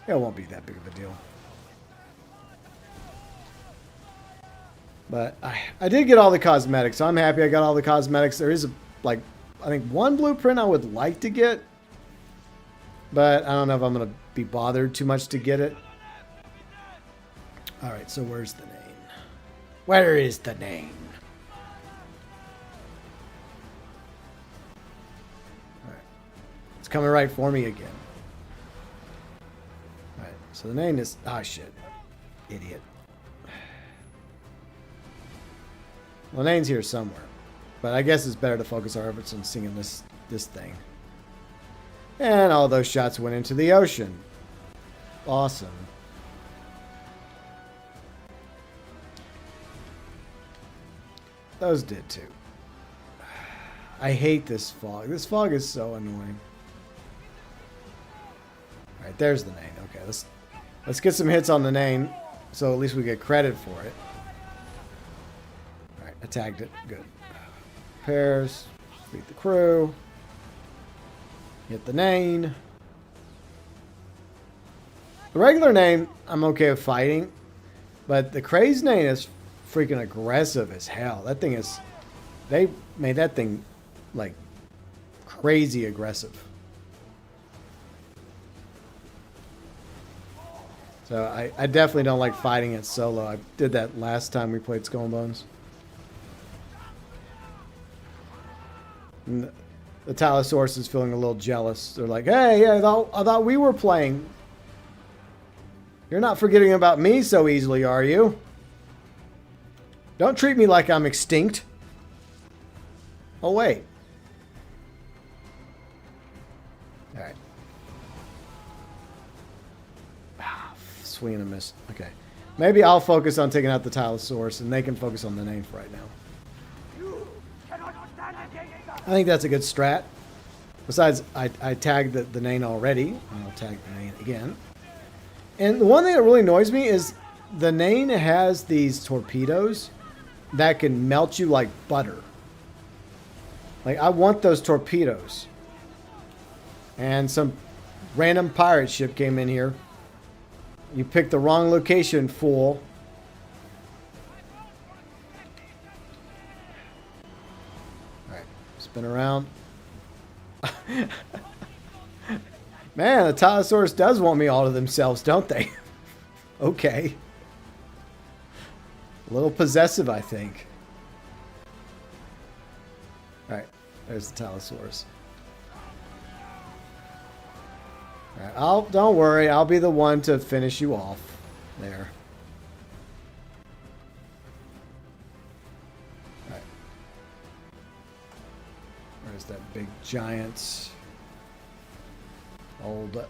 [SPEAKER 1] it won't be that big of a deal. But I did get all the cosmetics, so I'm happy I got all the cosmetics. There is I think one blueprint I would like to get, but I don't know if I'm gonna be bothered too much to get it. All right, so where's the name? Where is the name? Coming right for me again. Alright, so the name is... Oh, shit. Idiot. Well, the name's here somewhere. But I guess it's better to focus our efforts on singing this thing. And all those shots went into the ocean. Awesome. Those did too. I hate this fog. This fog is so annoying. All right, there's the Nian. Okay, let's get some hits on the Nian, so at least we get credit for it. All right, I tagged it. Good. Pairs. Beat the crew. Hit the Nian. The regular Nian, I'm okay with fighting, but the crazed Nian is freaking aggressive as hell. That thing is... They made that thing, like, crazy aggressive. So I definitely don't like fighting it solo. I did that last time we played Skull and Bones. And the Tylosaurus is feeling a little jealous. They're like, hey, I thought we were playing. You're not forgetting about me so easily, are you? Don't treat me like I'm extinct. Oh, wait. All right. Swing and a miss. Okay. Maybe I'll focus on taking out the Tylosaurus, and they can focus on the Nian for right now. I think that's a good strat. Besides, I tagged the Nian already. I'll tag the Nian again. And the one thing that really annoys me is the Nian has these torpedoes that can melt you like butter. Like, I want those torpedoes. And some random pirate ship came in here. You picked the wrong location, fool. Alright, spin around. Man, the Tylosaurus does want me all to themselves, don't they? Okay. A little possessive, I think. Alright, there's the Tylosaurus. Alright, don't worry, I'll be the one to finish you off. There. Alright. Where's that big giant old...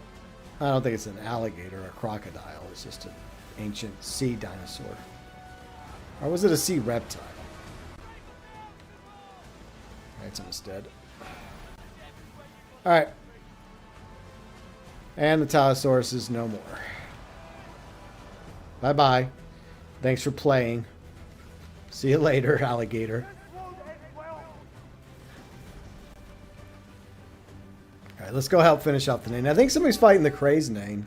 [SPEAKER 1] I don't think it's an alligator or a crocodile. It's just an ancient sea dinosaur. Or was it a sea reptile? Alright, it's almost dead. Alright. And the Tylosaurus is no more. Bye-bye. Thanks for playing. See you later, alligator. Alright, let's go help finish off the Nian. I think somebody's fighting the crazed Nian.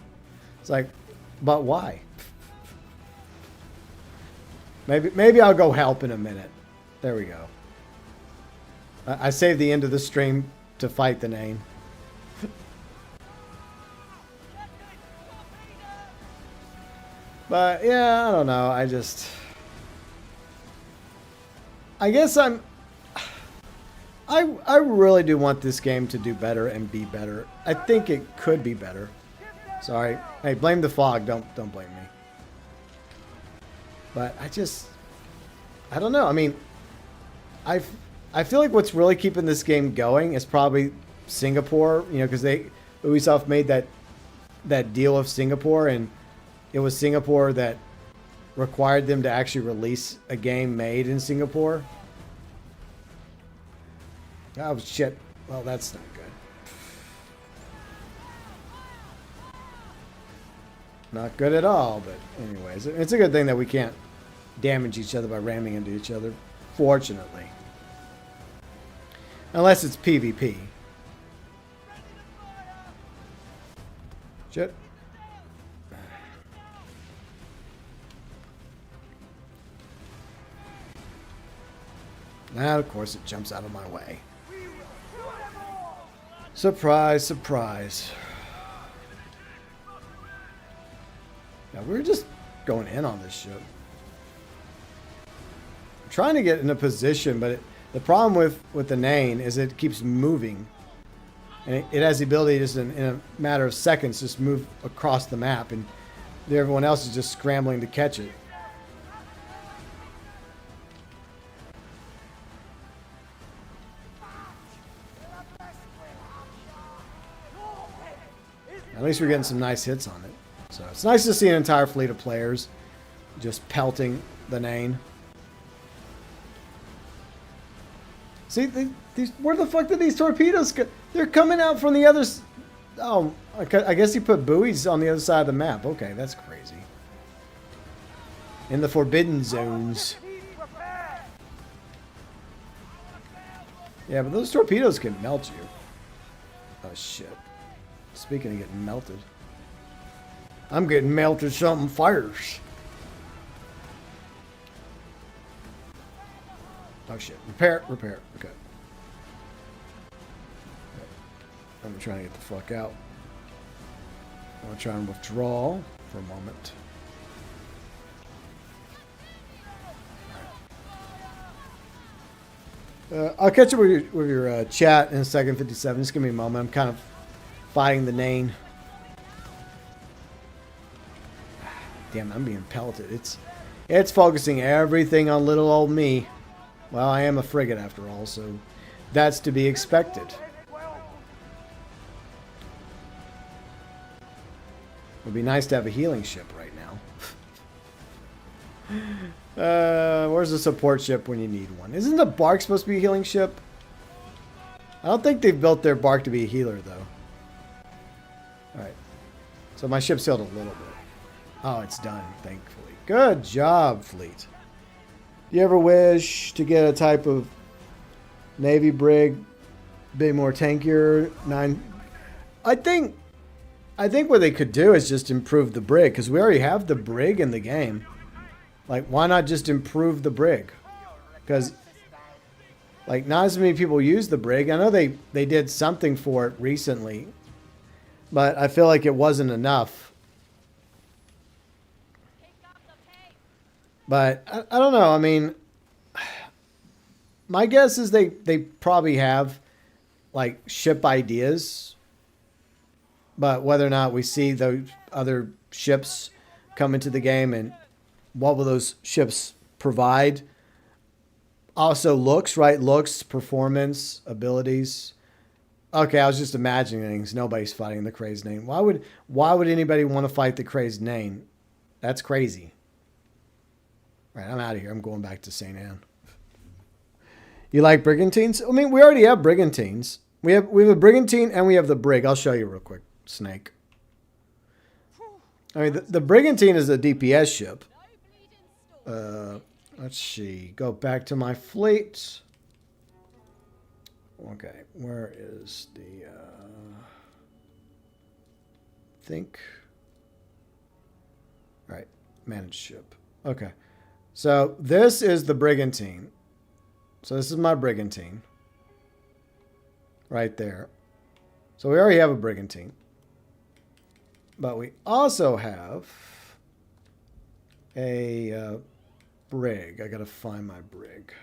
[SPEAKER 1] It's like, but why? Maybe I'll go help in a minute. There we go. I saved the end of the stream to fight the Nian. But yeah, I don't know. I guess I really do want this game to do better and be better. I think it could be better. Sorry. Hey, blame the fog. Don't blame me. But I don't know. I mean, I feel like what's really keeping this game going is probably Singapore, you know, because Ubisoft made that deal with Singapore, and it was Singapore that required them to actually release a game made in Singapore. Oh shit. Well, that's not good. Not good at all, but anyways, it's a good thing that we can't damage each other by ramming into each other, fortunately. Unless it's PvP. Shit. Now, of course, it jumps out of my way. Surprise, surprise. Yeah, we're just going in on this ship. I'm trying to get in a position, but the problem with the Nian is it keeps moving. And it has the ability just in a matter of seconds just move across the map, and everyone else is just scrambling to catch it. At least we're getting some nice hits on it. So it's nice to see an entire fleet of players just pelting the Nian. See, where the fuck did these torpedoes go? They're coming out from the other... Oh, I guess he put buoys on the other side of the map. Okay, that's crazy. In the forbidden zones. Yeah, but those torpedoes can melt you. Oh, shit. Speaking of getting melted. I'm getting melted something fires. Oh shit. Repair. Okay. I'm trying to get the fuck out. I'm going to try and withdraw for a moment. I'll catch up with your chat in a second, 57. Just give me a moment. I'm kind of fighting the Nian. Damn, I'm being pelted. It's focusing everything on little old me. Well, I am a frigate after all, so that's to be expected. It would be nice to have a healing ship right now. Where's the support ship when you need one? Isn't the bark supposed to be a healing ship? I don't think they've built their bark to be a healer, though. Alright. So my ship's healed a little bit. Oh, it's done, thankfully. Good job, fleet. Do you ever wish to get a type of Navy brig, bit more tankier? I think what they could do is just improve the brig, because we already have the brig in the game. Like, why not just improve the brig? Because, like, not as many people use the brig. I know they did something for it recently, but I feel like it wasn't enough. But I don't know. I mean, my guess is they probably have like ship ideas, but whether or not we see those other ships come into the game and what will those ships provide? Also looks, right? Looks, performance, abilities. Okay, I was just imagining things. Nobody's fighting the crazed Nian. Why would anybody want to fight the crazed Nian? That's crazy. Right, I'm out of here. I'm going back to St. Anne. You like brigantines? I mean, we already have brigantines. We have a brigantine and we have the brig. I'll show you real quick, Snake. I mean, the brigantine is a DPS ship. Let's see. Go back to my fleet. Okay, where is the... think. All right, manage ship. Okay. So this is the brigantine. So this is my brigantine. Right there. So we already have a brigantine. But we also have a brig. I got to find my brig.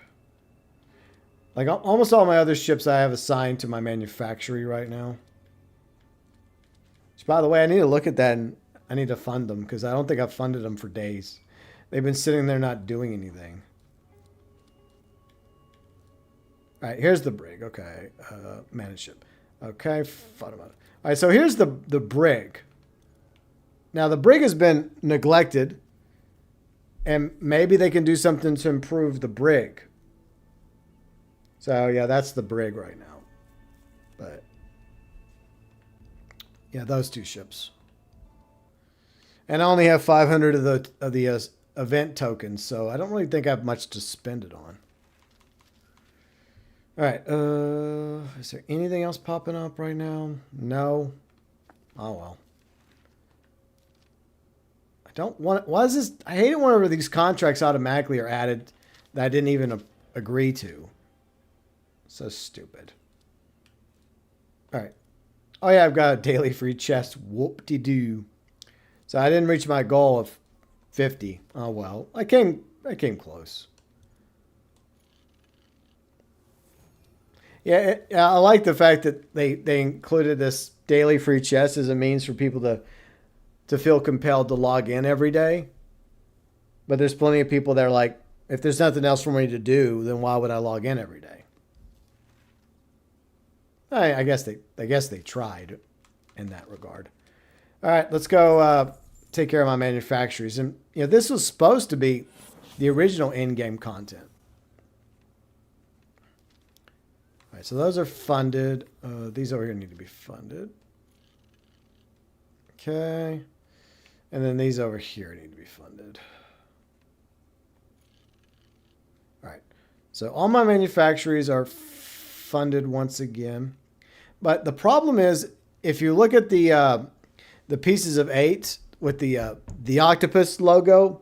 [SPEAKER 1] Like almost all my other ships I have assigned to my manufactory right now. Which, by the way, I need to look at that and I need to fund them because I don't think I've funded them for days. They've been sitting there not doing anything. All right, here's the brig. Okay, manage ship. Okay, fun about it. All right, so here's the brig. Now, the brig has been neglected, and maybe they can do something to improve the brig. So, yeah, that's the brig right now. But, yeah, those two ships. And I only have 500 of the event tokens, so I don't really think I have much to spend it on. All right, is there anything else popping up right now? No. Oh, well. I don't want... Why is this... I hate it whenever these contracts automatically are added that I didn't even agree to. So stupid. All right. Oh, yeah, I've got a daily free chest. Whoop-de-doo. So I didn't reach my goal of 50. Oh, well. I came close. Yeah, I like the fact that they included this daily free chest as a means for people to feel compelled to log in every day. But there's plenty of people that are like, if there's nothing else for me to do, then why would I log in every day? I guess they tried in that regard. All right, let's go take care of my manufacturers. And this was supposed to be the original in-game content. All right, so those are funded. These over here need to be funded. Okay. And then these over here need to be funded. All right. So all my manufactories are funded once again. But the problem is, if you look at the pieces of 8 with the octopus logo,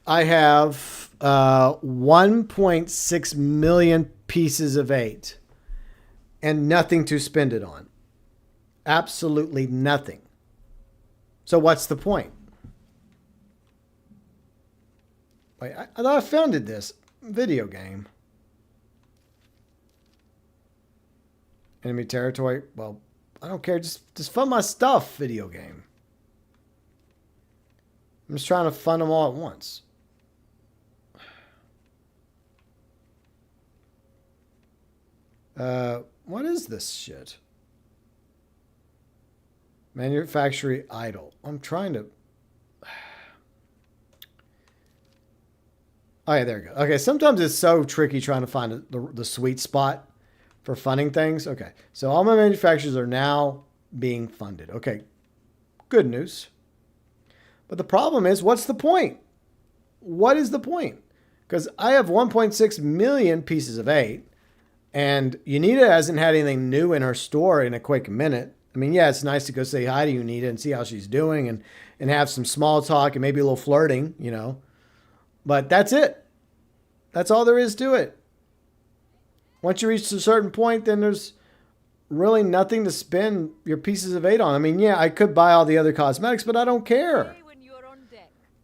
[SPEAKER 1] I have 1.6 million pieces of 8 and nothing to spend it on. Absolutely nothing. So what's the point? Wait, I thought I founded this video game. Enemy territory. Well, I don't care. Just fund my stuff, video game. I'm just trying to fund them all at once. What is this shit? Manufactory idle. I'm trying to... Oh, yeah, there we go. Okay, sometimes it's so tricky trying to find the sweet spot for funding things. Okay, so all my manufacturers are now being funded. Okay, good news. But the problem is, what's the point? What is the point? Because I have 1.6 million pieces of 8, and Unita hasn't had anything new in her store in a quick minute. I mean, yeah, it's nice to go say hi to Unita and see how she's doing and have some small talk and maybe a little flirting, But that's it. That's all there is to it. Once you reach a certain point, then there's really nothing to spend your pieces of 8 on. I mean, yeah, I could buy all the other cosmetics, but I don't care.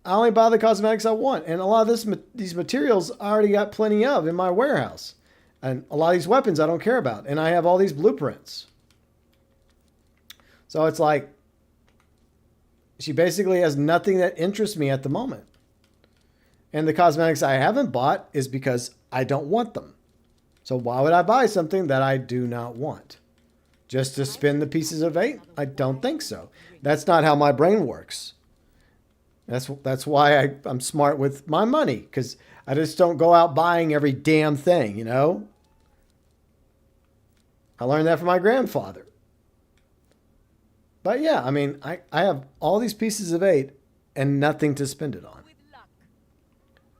[SPEAKER 1] I only buy the cosmetics I want. And a lot of these materials I already got plenty of in my warehouse. And a lot of these weapons I don't care about. And I have all these blueprints. So it's like, she basically has nothing that interests me at the moment. And the cosmetics I haven't bought is because I don't want them. So why would I buy something that I do not want? Just to spend the pieces of 8? I don't think so. That's not how my brain works. That's why I'm smart with my money, because I just don't go out buying every damn thing, I learned that from my grandfather. But yeah, I mean, I have all these pieces of 8 and nothing to spend it on.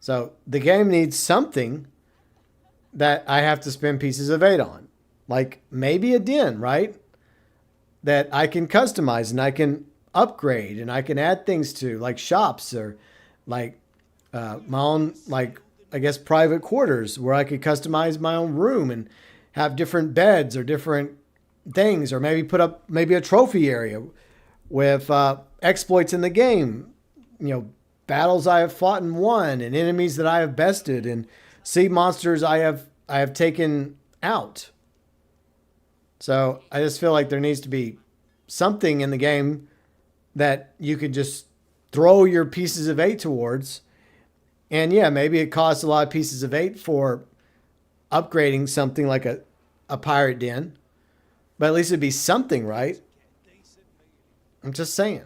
[SPEAKER 1] So the game needs something that I have to spend pieces of 8 on. Like maybe a den, right? That I can customize and I can upgrade and I can add things to, like shops or like my own, like, I guess, private quarters where I could customize my own room and have different beds or different things, or maybe put up maybe a trophy area with exploits in the game. You know, battles I have fought and won, and enemies that I have bested, and sea monsters I have taken out. So I just feel like there needs to be something in the game that you could just throw your pieces of 8 towards. And yeah, maybe it costs a lot of pieces of 8 for upgrading something like a pirate den. But at least it'd be something, right? I'm just saying.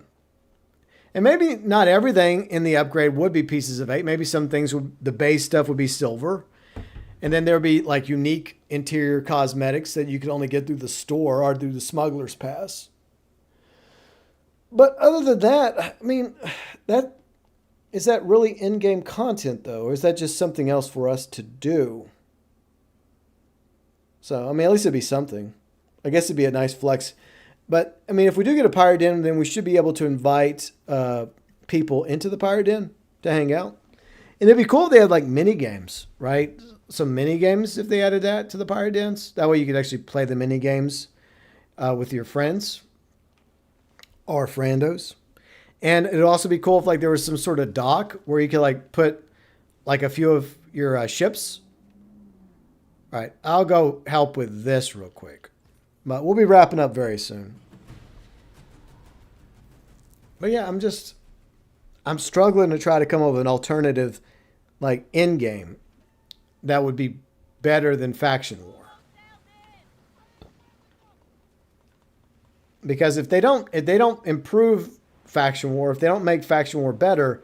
[SPEAKER 1] And maybe not everything in the upgrade would be pieces of 8. Maybe some things the base stuff would be silver. And then there would be like unique interior cosmetics that you could only get through the store or through the smuggler's pass. But other than that, I mean, is that really in-game content though? Or is that just something else for us to do? So, I mean, at least it'd be something. I guess it'd be a nice flex. But, I mean, if we do get a pirate den, then we should be able to invite people into the pirate den to hang out. And it'd be cool if they had, like, mini games, right? Some mini games if they added that to the pirate dens. That way you could actually play the mini games with your friends or friendos. And it'd also be cool if, like, there was some sort of dock where you could, like, put, like, a few of your ships. All right, I'll go help with this real quick. But we'll be wrapping up very soon. But yeah, I'm struggling to try to come up with an alternative, like, end game that would be better than Faction War. Because if they don't improve Faction War, if they don't make Faction War better,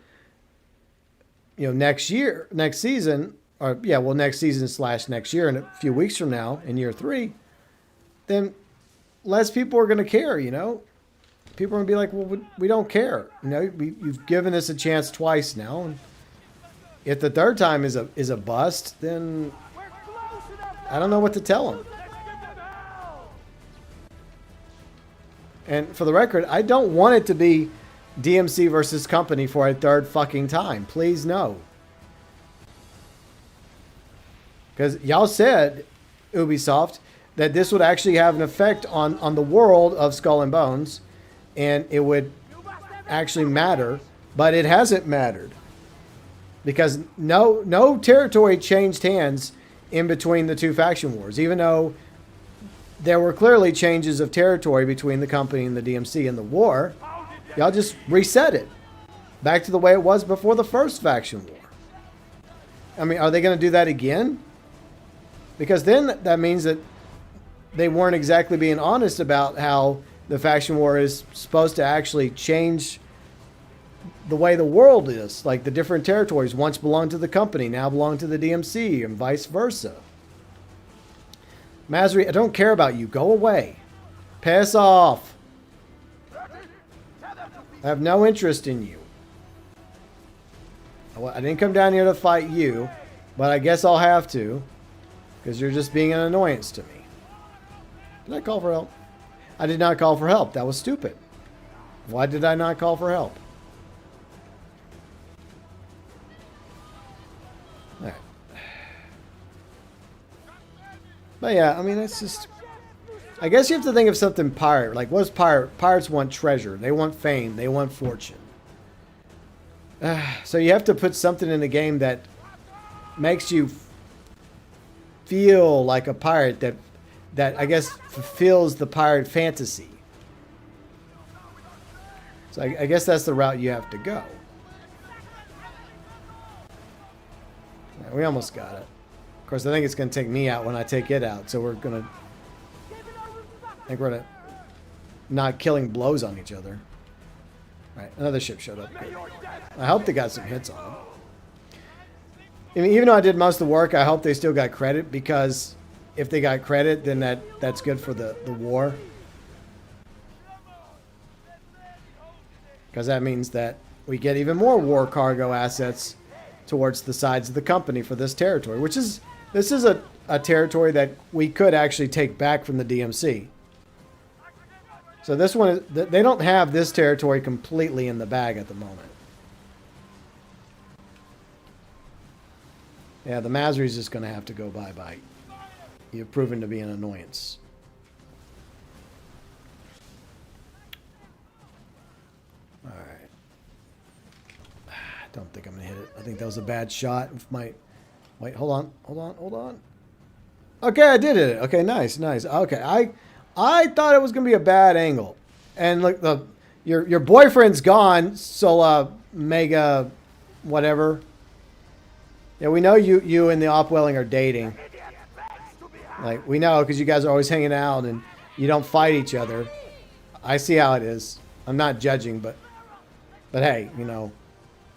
[SPEAKER 1] you know, next season, next season / next year, in a few weeks from now, in year 3, then less people are going to care, you know. People are going to be like, well, we don't care. You know, you've given us a chance twice now. And if the third time is a bust, then I don't know what to tell them. And for the record, I don't want it to be DMC versus company for a third fucking time. Please no. Because y'all said, Ubisoft, that this would actually have an effect on the world of Skull and Bones, and it would actually matter, but it hasn't mattered. Because no territory changed hands in between the two faction wars, even though there were clearly changes of territory between the company and the DMC in the war. Y'all just reset it back to the way it was before the first faction war. I mean, are they going to do that again? Because then that means that they weren't exactly being honest about how the faction war is supposed to actually change the way the world is. Like the different territories once belonged to the company, now belong to the DMC, and vice versa. Masri, I don't care about you. Go away. Piss off. I have no interest in you. I didn't come down here to fight you, but I guess I'll have to, because you're just being an annoyance to me. Did I call for help? I did not call for help. That was stupid. Why did I not call for help? All right. But yeah, I mean, it's just... I guess you have to think of something pirate. Like, what's pirate? Pirates want treasure. They want fame. They want fortune. So you have to put something in the game that makes you feel like a pirate, that I guess fulfills the pirate fantasy. So I guess that's the route you have to go. Yeah, we almost got it. Of course, I think it's going to take me out when I take it out. So we're going to... I think we're going to... not killing blows on each other. All right, another ship showed up. Good. I hope they got some hits on them. I mean, even though I did most of the work, I hope they still got credit, because if they got credit, then that's good for the war. Because that means that we get even more war cargo assets towards the sides of the company for this territory, which is... This is a territory that we could actually take back from the DMC. So this one, they don't have this territory completely in the bag at the moment. Yeah, the Masri's just going to have to go bye-bye. You've proven to be an annoyance. don't think I'm going to hit it. I think that was a bad shot. Wait, hold on. Okay, I did hit it. Okay, nice. Okay, I thought it was going to be a bad angle. And look, your boyfriend's gone, Sola Mega whatever. Yeah, we know you and the Opwelling are dating. Like, we know because you guys are always hanging out and you don't fight each other. I see how it is. I'm not judging, but hey, you know,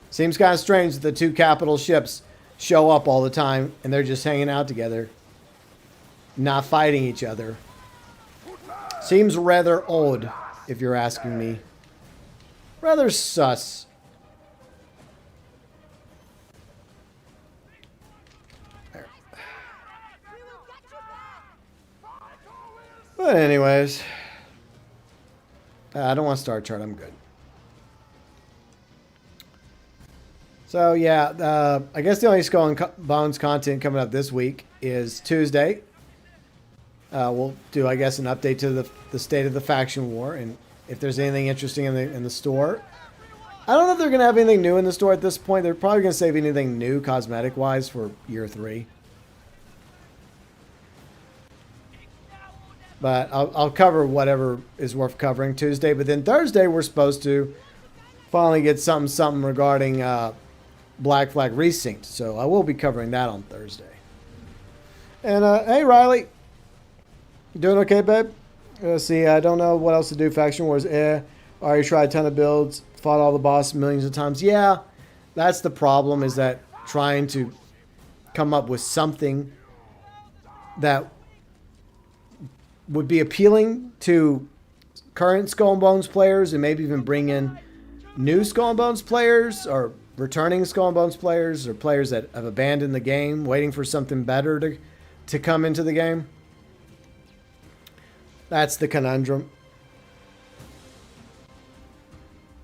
[SPEAKER 1] seems kind of strange that the two capital ships show up all the time and they're just hanging out together, not fighting each other. Seems rather odd, if you're asking me. Rather sus. There. But anyways, I don't want to start chart. I'm good. So yeah, I guess the only Skull and Bones content coming up this week is Tuesday. We'll do, I guess, an update to the state of the faction war and if there's anything interesting in the store. I don't know if they're going to have anything new in the store at this point. They're probably going to save anything new cosmetic-wise for year 3. But I'll cover whatever is worth covering Tuesday. But then Thursday, we're supposed to finally get something regarding Black Flag Resynced. So I will be covering that on Thursday. And hey, Riley. You doing okay, babe? See, I don't know what else to do. Faction Wars, already tried a ton of builds. Fought all the boss millions of times. Yeah, that's the problem, is that trying to come up with something that would be appealing to current Skull and Bones players and maybe even bring in new Skull and Bones players or returning Skull and Bones players or players that have abandoned the game, waiting for something better to come into the game. That's the conundrum.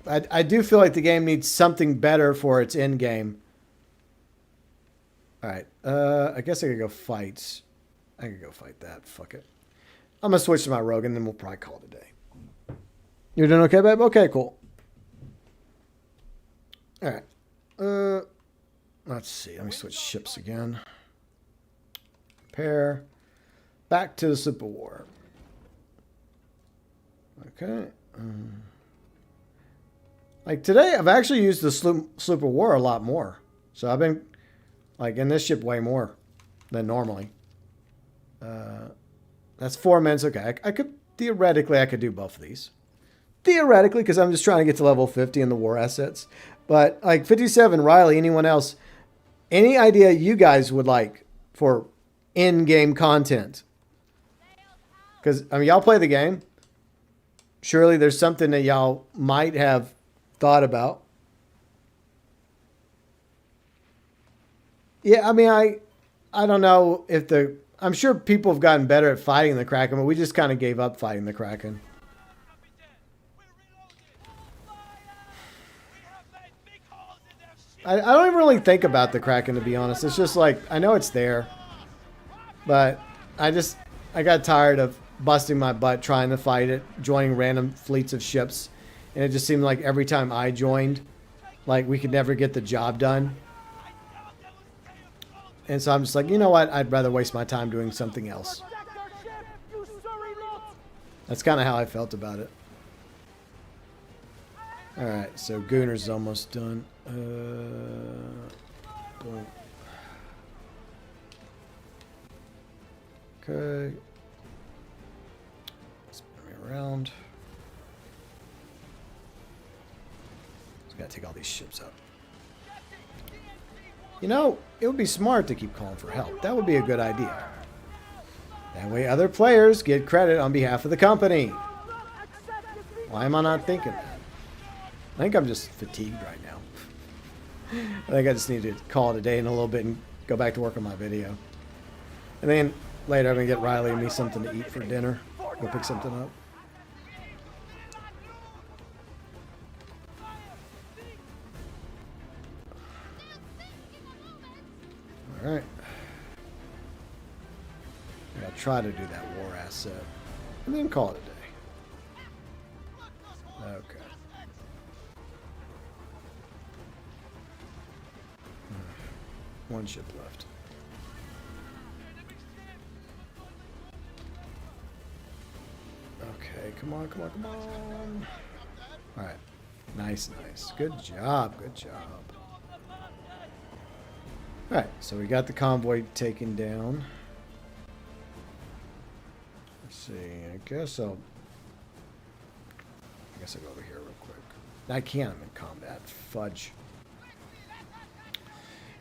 [SPEAKER 1] I do feel like the game needs something better for its end game. All right. I guess I could go fight. I could go fight that. Fuck it. I'm going to switch to my rogue and then we'll probably call it a day. You're doing okay, babe? Okay, cool. All right. Let's see. Let me switch ships again. Pair. Back to the Super War. Okay. Like today, I've actually used the Super War a lot more. So I've been like in this ship way more than normally. That's 4 minutes. Okay, I could theoretically I could do both of these. Theoretically, because I'm just trying to get to level 50 in the war assets. But like 57, Riley, anyone else, any idea you guys would like for in-game content? Because I mean, y'all play the game. Surely there's something that y'all might have thought about. Yeah, I mean, I don't know if I'm sure people have gotten better at fighting the Kraken, but we just kind of gave up fighting the Kraken. I don't even really think about the Kraken, to be honest. It's just like, I know it's there, but I got tired of busting my butt trying to fight it, joining random fleets of ships, and it just seemed like every time I joined, like we could never get the job done. And so I'm just like, you know what? I'd rather waste my time doing something else. That's kind of how I felt about it. All right, so Gooner's almost done. Boom. Okay. Spin me around. Just gotta take all these ships out. You know, it would be smart to keep calling for help. That would be a good idea. That way other players get credit on behalf of the company. Why am I not thinking that? I think I'm just fatigued right now. I think I just need to call it a day in a little bit and go back to work on my video. And then later I'm going to get Riley and me something to eat for dinner. Go pick something up. All right. I'll try to do that war asset and then call it a day. Okay. One ship left. Okay, come on, come on, come on. All right. Nice, nice. Good job, good job. All right, so we got the convoy taken down. Let's see. I guess I'll go over here real quick. I can't. I'm in combat. Fudge.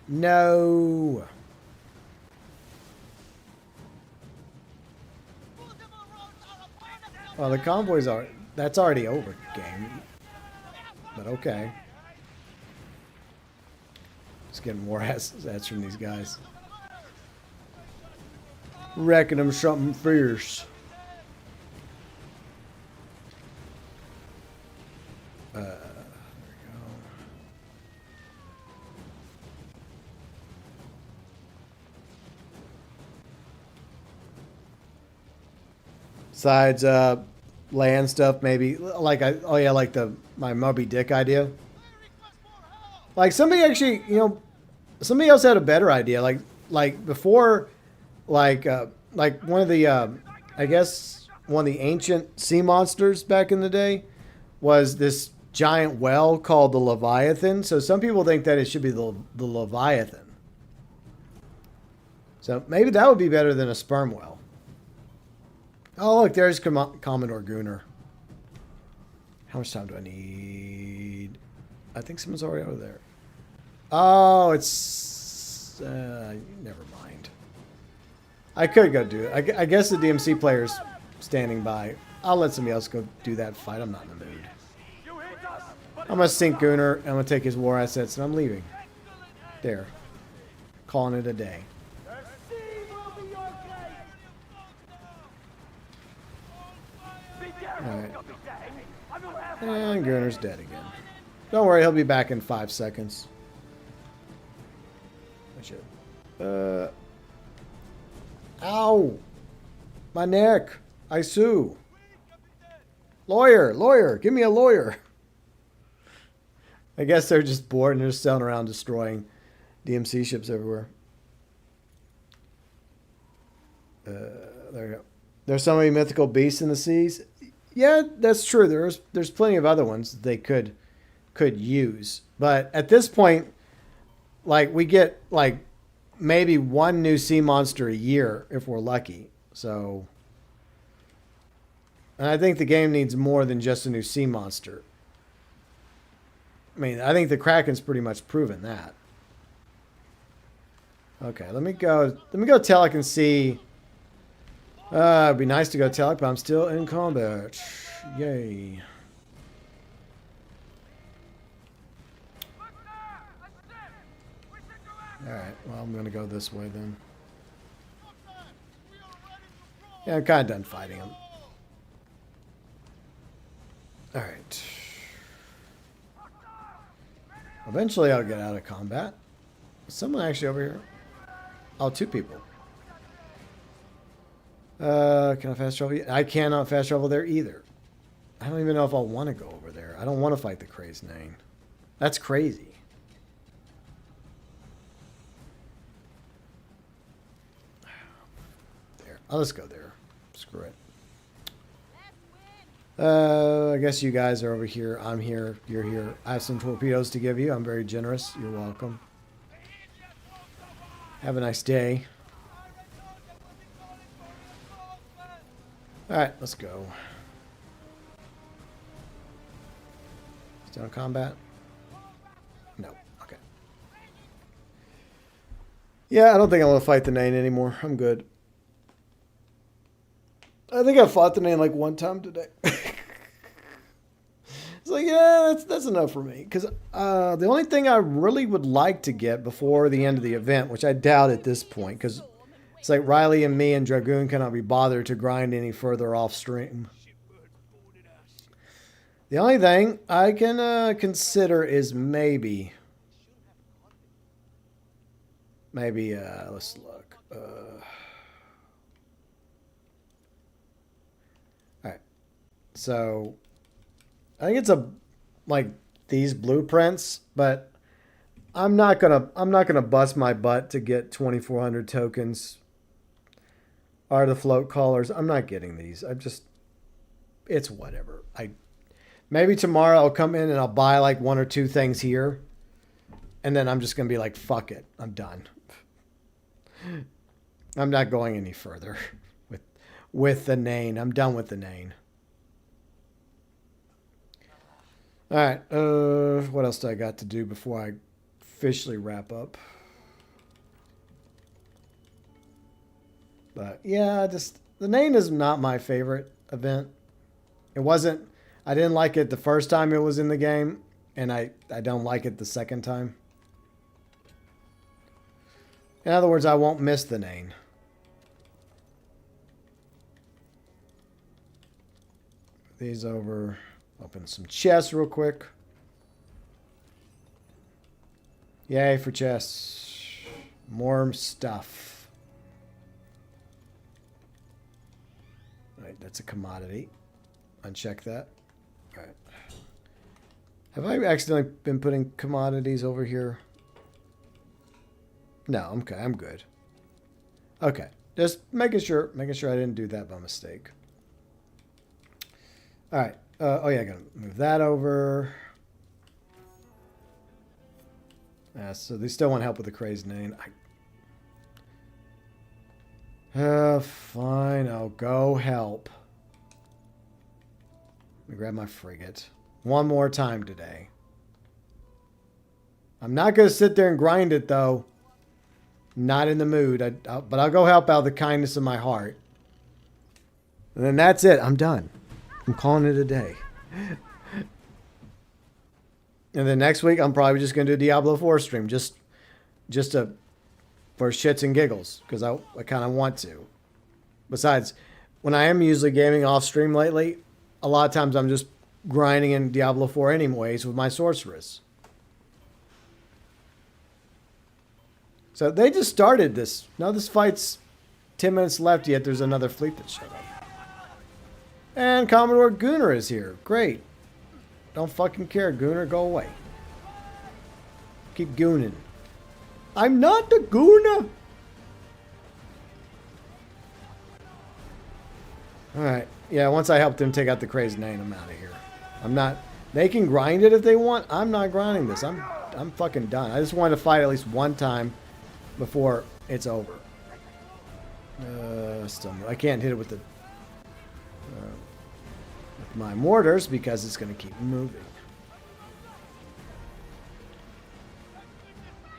[SPEAKER 1] No. Well, the convoys are. That's already over, game. But okay. Just getting more assets from these guys. Wrecking them something fierce. There we go. Besides land stuff, maybe like like my Moby Dick idea. Like somebody actually, somebody else had a better idea. Like before, like one of the I guess one of the ancient sea monsters back in the day was this giant whale called the Leviathan. So some people think that it should be the Leviathan. So maybe that would be better than a sperm whale. Oh, look, there's Commodore Gooner. How much time do I need? I think someone's already over there. Oh, it's... never mind. I could go do it. I guess the DMC player's standing by. I'll let somebody else go do that fight. I'm not in the mood. I'm going to sink Gooner. I'm going to take his war assets, and I'm leaving. There. Calling it a day. Alright. And Gooner's dead again. Don't worry, he'll be back in 5 seconds. I should. Ow! My neck! I sue! Lawyer! Lawyer! Give me a lawyer! I guess they're just bored and they're just sailing around destroying DMC ships everywhere. There you go. There's so many mythical beasts in the seas. Yeah, that's true. There's plenty of other ones that they could use. But at this point, like we get like maybe one new sea monster a year if we're lucky. So, and I think the game needs more than just a new sea monster. I mean, I think the Kraken's pretty much proven that. Okay, let me go Telek and see. It'd be nice to go Telek, but I'm still in combat. Yay. Alright, well, I'm going to go this way then. Yeah, I'm kind of done fighting him. Alright. Eventually I'll get out of combat. Is someone actually over here? Oh, 2 people. Can I fast travel? I cannot fast travel there either. I don't even know if I'll want to go over there. I don't want to fight the crazed Nian. That's crazy. There. I'll just go there. Screw it. I guess you guys are over here. I'm here. You're here. I have some torpedoes to give you. I'm very generous. You're welcome. Have a nice day. Alright, let's go. Still in combat? No. Okay. Yeah, I don't think I want to fight the Nian anymore. I'm good. I think I fought the Nian like one time today. It's like, yeah, that's enough for me. Because the only thing I really would like to get before the end of the event, which I doubt at this point, because it's like Riley and me and Dragoon cannot be bothered to grind any further off stream. The only thing I can consider is maybe, let's look. Alright. So, I think it's like these blueprints, but I'm not gonna bust my butt to get 2,400 tokens. Are the float callers? I'm not getting these. It's whatever. Maybe tomorrow I'll come in and I'll buy like one or two things here, and then I'm just gonna be like, fuck it, I'm done. I'm not going any further with the Nian. I'm done with the Nian. All right. What else do I got to do before I officially wrap up? But yeah, just the Nian is not my favorite event. It wasn't. I didn't like it the first time it was in the game, and I don't like it the second time. In other words, I won't miss the Nian. These over. Open some chests real quick. Yay for chests. More stuff. Alright, that's a commodity. Uncheck that. Alright. Have I accidentally been putting commodities over here? No, okay, I'm good. Okay. Just making sure I didn't do that by mistake. Alright. Oh yeah, I gotta move that over. So they still want help with the crazed Nian. Fine, I'll go help. Let me grab my frigate. One more time today. I'm not gonna sit there and grind it though. Not in the mood. But I'll go help out of the kindness of my heart. And then that's it. I'm done. I'm calling it a day. And then next week, I'm probably just going to do Diablo 4 stream. Just for shits and giggles. Because I kind of want to. Besides, when I am usually gaming off stream lately, a lot of times I'm just grinding in Diablo 4 anyways with my sorceress. So they just started this. Now this fight's 10 minutes left, yet there's another fleet that showed up. And Commodore Gunner is here. Great. Don't fucking care, Gunner. Go away. Keep gooning. I'm not the Gunner. Alright. Yeah, once I helped him take out the crazed Nian, I'm out of here. I'm not... They can grind it if they want. I'm not grinding this. I'm fucking done. I just wanted to fight at least one time before it's over. Still... I can't hit it with the... my mortars because it's going to keep moving.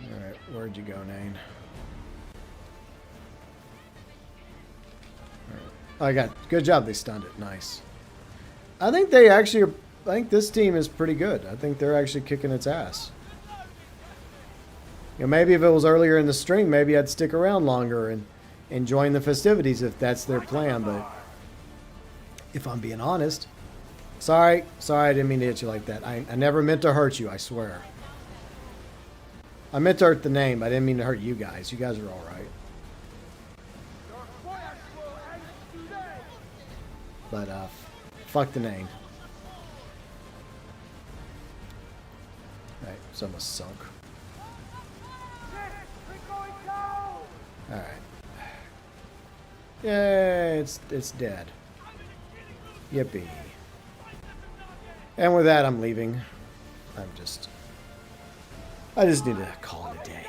[SPEAKER 1] Alright, where'd you go, Nian? Right. Oh, I got... Good job, they stunned it. Nice. I think they actually are... I think this team is pretty good. I think they're actually kicking its ass. You know, maybe if it was earlier in the stream, maybe I'd stick around longer and join the festivities if that's their plan, but... If I'm being honest... Sorry, I didn't mean to hit you like that. I never meant to hurt you, I swear. I meant to hurt the name. I didn't mean to hurt you guys. You guys are all right. But, fuck the name. Alright, it's almost sunk. Alright. Yay, it's dead. Yippee. And with that, I'm leaving. I just need to call it a day.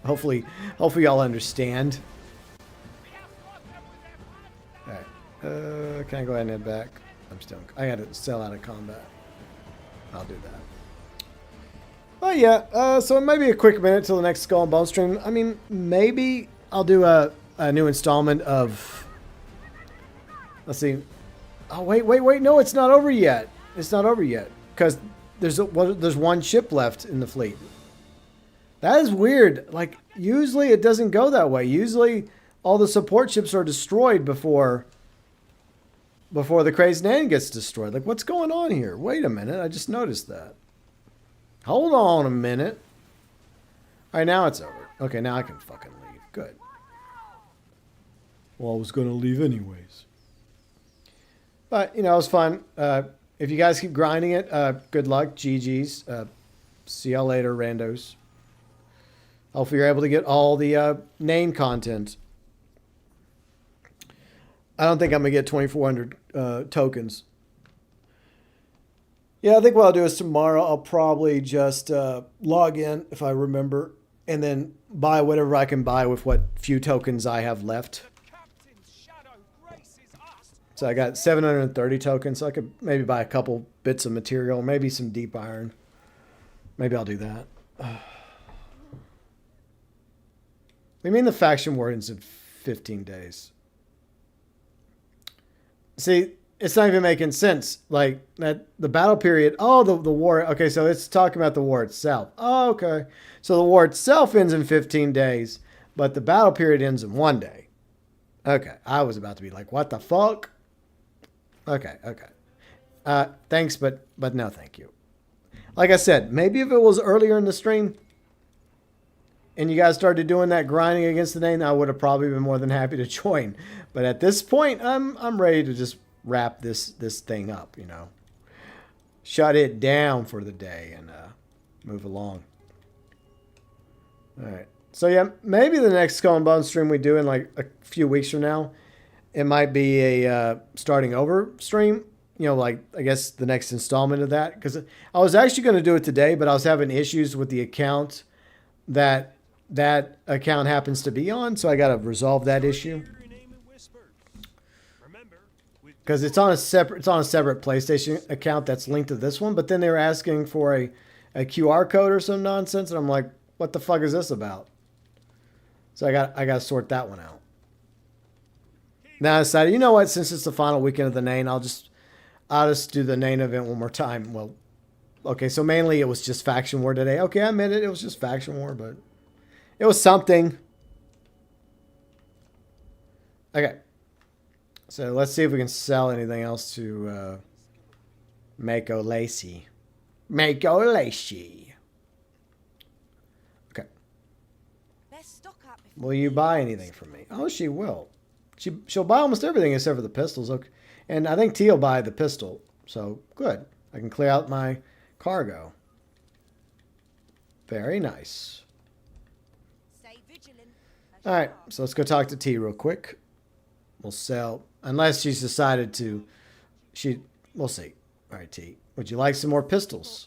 [SPEAKER 1] hopefully y'all understand. Alright. Can I go ahead and head back? I gotta sell out of combat. I'll do that. But yeah, so it might be a quick minute till the next Skull and Bone stream. I mean, maybe I'll do a new installment of... Let's see. Oh, wait. No, it's not over yet. It's not over yet. Because there's one ship left in the fleet. That is weird. Like, usually it doesn't go that way. Usually all the support ships are destroyed before the crazed Nian gets destroyed. Like, what's going on here? Wait a minute. I just noticed that. Hold on a minute. All right, now it's over. Okay, now I can fucking leave. Good. Well, I was going to leave anyways. But, you know, it was fun. If you guys keep grinding it, good luck. GG's. See y'all later, randos. Hopefully you're able to get all the name content. I don't think I'm going to get 2,400 tokens. Yeah, I think what I'll do is tomorrow I'll probably just log in, if I remember, and then buy whatever I can buy with what few tokens I have left. So I got 730 tokens, so I could maybe buy a couple bits of material, maybe some deep iron. Maybe I'll do that. We mean the faction war ends in 15 days. See, it's not even making sense. Like, that the battle period, oh, the war, okay, so it's talking about the war itself. Oh, okay. So the war itself ends in 15 days, but the battle period ends in 1 day. Okay, I was about to be like, what the fuck? Okay. Thanks, but no thank you. Like I said, maybe if it was earlier in the stream and you guys started doing that grinding against the name, I would have probably been more than happy to join. But at this point, I'm ready to just wrap this thing up, you know. Shut it down for the day and move along. All right. So yeah, maybe the next Skull and Bones stream we do in like a few weeks from now, it might be a starting over stream. You know, like, I guess the next installment of that. Because I was actually going to do it today, but I was having issues with the account that account happens to be on. So I got to resolve that issue. Because it's on a separate PlayStation account that's linked to this one. But then they were asking for a QR code or some nonsense. And I'm like, what the fuck is this about? So I got to sort that one out. Now I decided, you know what? Since it's the final weekend of the Nain, I'll just do the Nain event one more time. Well, okay, so mainly it was just Faction War today. Okay, I admit it. It was just Faction War, but it was something. Okay. So let's see if we can sell anything else to Mako Lacey. Mako Lacey. Okay. Will you buy anything from me? Oh, she will. She'll buy almost everything except for the pistols. Okay. And I think T will buy the pistol. So, good. I can clear out my cargo. Very nice. Alright, so let's go talk to T real quick. We'll sell. Unless she's decided to... We'll see. Alright, T. Would you like some more pistols?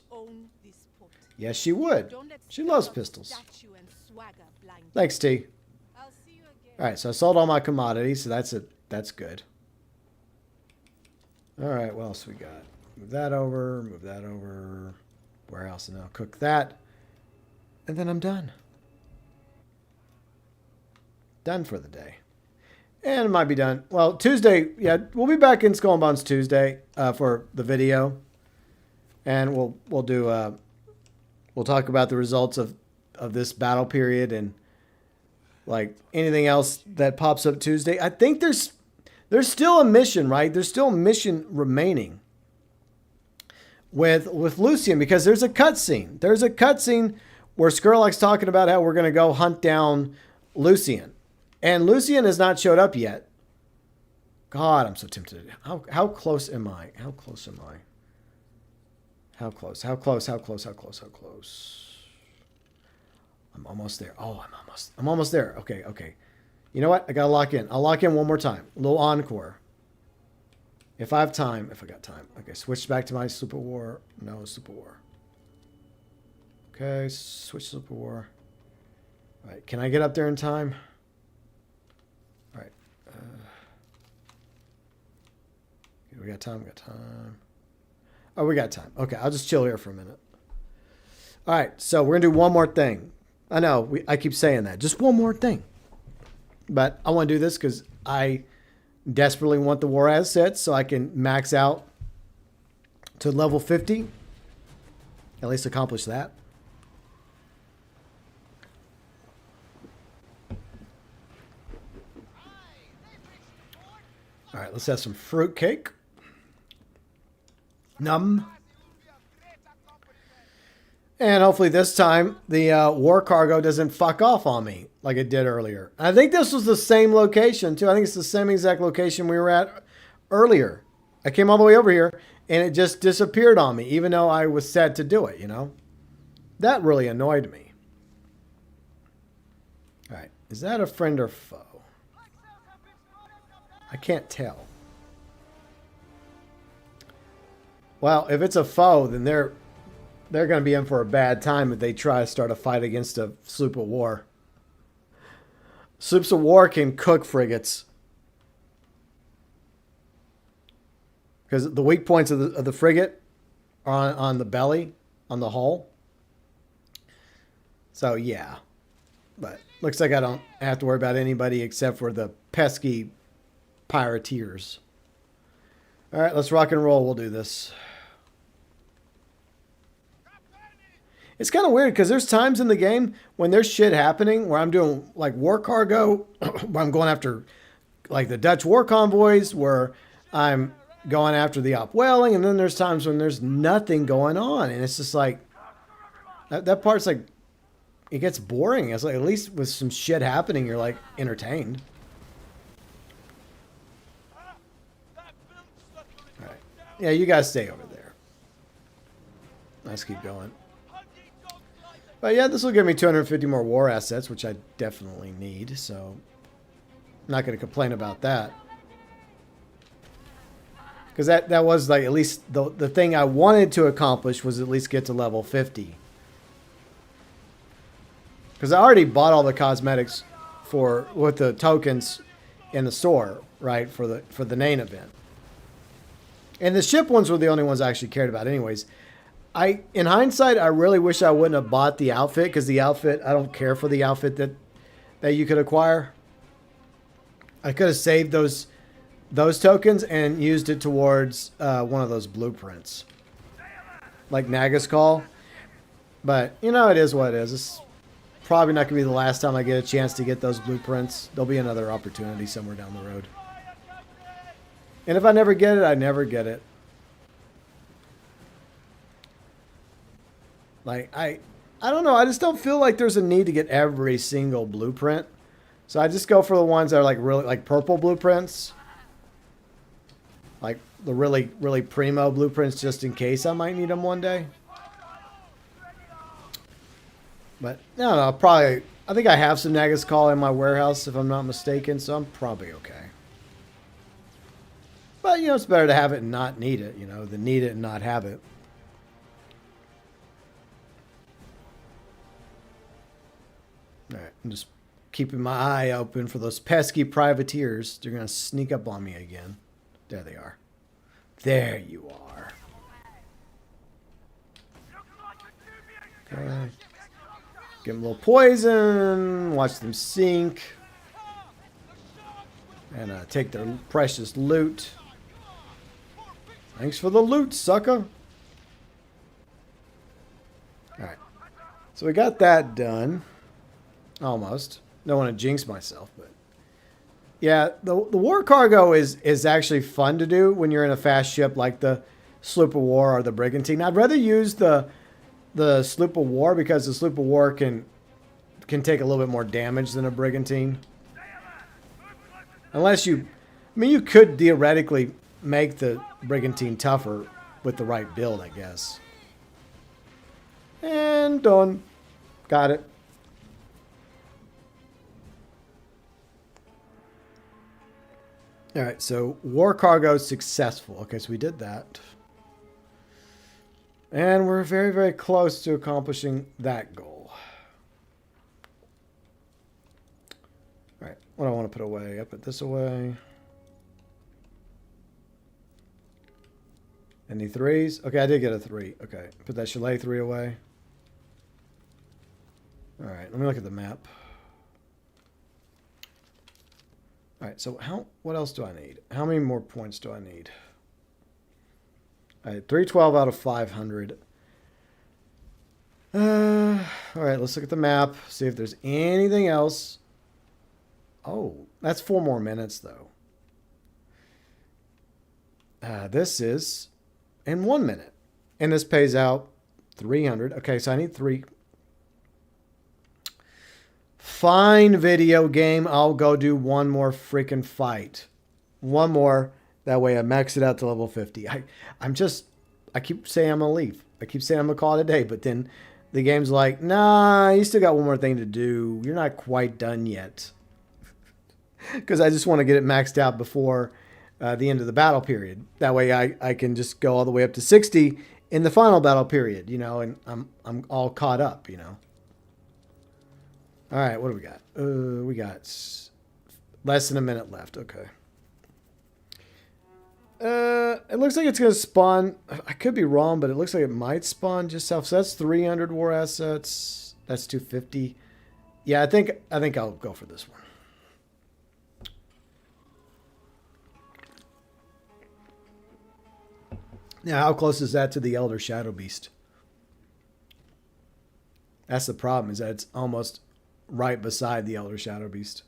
[SPEAKER 1] Yes, she would. She loves pistols. Thanks, T. Alright, so I sold all my commodities, so that's good. Alright, what else we got? Move that over, warehouse, and I'll cook that. And then I'm done. Done for the day. And it might be done. Well, Tuesday, yeah, we'll be back in Skull and Bones Tuesday for the video. And we'll talk about the results of this battle period and like anything else that pops up Tuesday. I think there's still a mission, right? There's still a mission remaining with Lucian because there's a cutscene. There's a cutscene where Skurlock's talking about how we're going to go hunt down Lucian. And Lucian has not showed up yet. God, I'm so tempted. How close am I? How close am I? How close? I'm almost there. Oh, I'm almost there. Okay. You know what? I got to lock in. I'll lock in one more time. A little encore. If I got time. Okay, switch back to my Super War. No, Super War. Okay, switch Super War. All right, can I get up there in time? All right. We got time. Oh, we got time. Okay, I'll just chill here for a minute. All right, so we're going to do one more thing. I know, I keep saying that. Just one more thing. But I want to do this because I desperately want the war assets so I can max out to level 50. At least accomplish that. All right, let's have some fruit cake. Num. And hopefully this time the war cargo doesn't fuck off on me like it did earlier. I think this was the same location too. I think it's the same exact location we were at earlier. I came all the way over here and it just disappeared on me even though I was set to do it, you know. That really annoyed me. All right. Is that a friend or foe? I can't tell. Well, if it's a foe, then they're going to be in for a bad time if they try to start a fight against a sloop of war. Sloops of war can cook frigates. Because the weak points of the frigate are on the belly, on the hull. So, yeah. But looks like I don't have to worry about anybody except for the pesky pirateers. All right, let's rock and roll. We'll do this. It's kind of weird because there's times in the game when there's shit happening where I'm doing like war cargo, where I'm going after like the Dutch war convoys, where I'm going after the upwelling, and then there's times when there's nothing going on, and it's just like that part's like it gets boring. It's like at least with some shit happening, you're like entertained. All right, yeah, you guys stay over there. Let's keep going. But yeah, this will give me 250 more war assets, which I definitely need, so I'm not going to complain about that. Because that was like at least the thing I wanted to accomplish was at least get to level 50. Because I already bought all the cosmetics with the tokens in the store, right, for the Nian event. And the ship ones were the only ones I actually cared about anyways. In hindsight, I really wish I wouldn't have bought the outfit, because the outfit, I don't care for the outfit that you could acquire. I could have saved those tokens and used it towards one of those blueprints, like Nagus Call. But you know, it is what it is. It's probably not going to be the last time I get a chance to get those blueprints. There'll be another opportunity somewhere down the road. And if I never get it, I never get it. Like, I don't know. I just don't feel like there's a need to get every single blueprint. So I just go for the ones that are like really like purple blueprints. Like the really, really primo blueprints just in case I might need them one day. But I don't know. I think I have some Nagus Call in my warehouse if I'm not mistaken. So I'm probably okay. But, you know, it's better to have it and not need it, you know, than need it and not have it. All right, I'm just keeping my eye open for those pesky privateers. They're going to sneak up on me again. There they are. There you are. Okay. Give them a little poison. Watch them sink. And take their precious loot. Thanks for the loot, sucker. Alright. So we got that done. Almost. Don't want to jinx myself, but yeah, the war cargo is actually fun to do when you're in a fast ship like the sloop of war or the brigantine. I'd rather use the sloop of war because the sloop of war can take a little bit more damage than a brigantine. Unless you, I mean, you could theoretically make the brigantine tougher with the right build, I guess. And done. Got it. All right, so war cargo successful. Okay, so we did that. And we're very, very close to accomplishing that goal. All right, what do I want to put away? I put this away. Any threes? Okay, I did get a 3. Okay, put that chalet 3 away. All right, let me look at the map. All right, so what else do I need? How many more points do I need? All right, 312 out of 500. All right, let's look at the map, see if there's anything else. Oh, that's 4 more minutes, though. This is in 1 minute. And this pays out 300. Okay, so I need 3. Fine, video game. I'll go do one more freaking fight. One more. That way I max it out to level 50. I keep saying I'm going to leave. I keep saying I'm going to call it a day. But then the game's like, nah, you still got one more thing to do. You're not quite done yet. Because I just want to get it maxed out before the end of the battle period. That way I can just go all the way up to 60 in the final battle period, you know, and I'm all caught up, you know. All right, what do we got? We got less than a minute left. Okay. It looks like it's going to spawn. I could be wrong, but it looks like it might spawn just south. So that's 300 war assets. That's 250. Yeah, I think I'll go for this one. Now, how close is that to the Elder Shadow Beast? That's the problem, is that it's almost right beside the Elder Shadow Beast.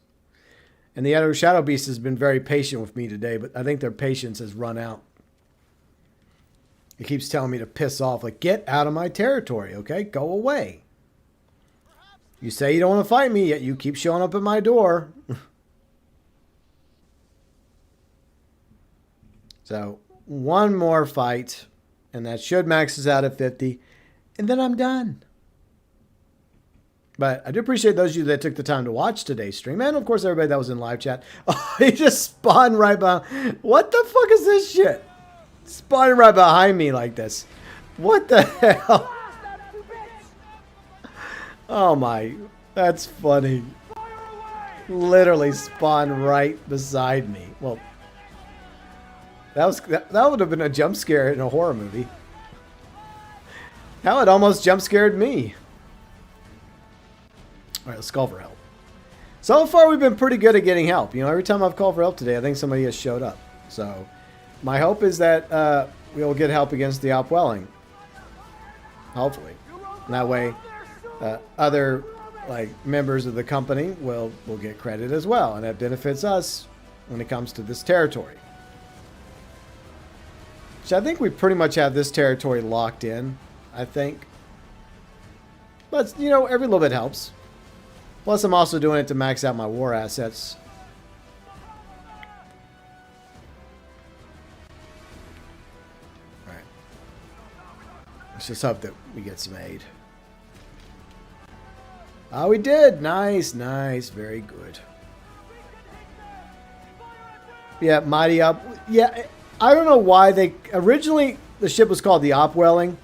[SPEAKER 1] And the Elder Shadow Beast has been very patient with me today, but I think their patience has run out. It keeps telling me to piss off, like, get out of my territory, okay? Go away. You say you don't want to fight me, yet you keep showing up at my door. So, one more fight, and that should max us out at 50, and then I'm done. But I do appreciate those of you that took the time to watch today's stream, and of course everybody that was in live chat. Oh, he just spawned right behind. What the fuck is this shit? Spawning right behind me like this. What the hell? Oh my, that's funny. Literally spawned right beside me. Well, that would have been a jump scare in a horror movie. Now it almost jump scared me. All right, let's call for help. So far, we've been pretty good at getting help. You know, every time I've called for help today, I think somebody has showed up. So my hope is that we will get help against the upwelling. Hopefully. And that way, other members of the company will get credit as well. And that benefits us when it comes to this territory. So I think we pretty much have this territory locked in, I think. But, you know, every little bit helps. Plus, I'm also doing it to max out my war assets. All right. Let's just hope that we get some aid. Oh, we did. Nice, nice. Very good. Yeah, Mighty Up. Yeah, I don't know why they... Originally, the ship was called the Upwelling.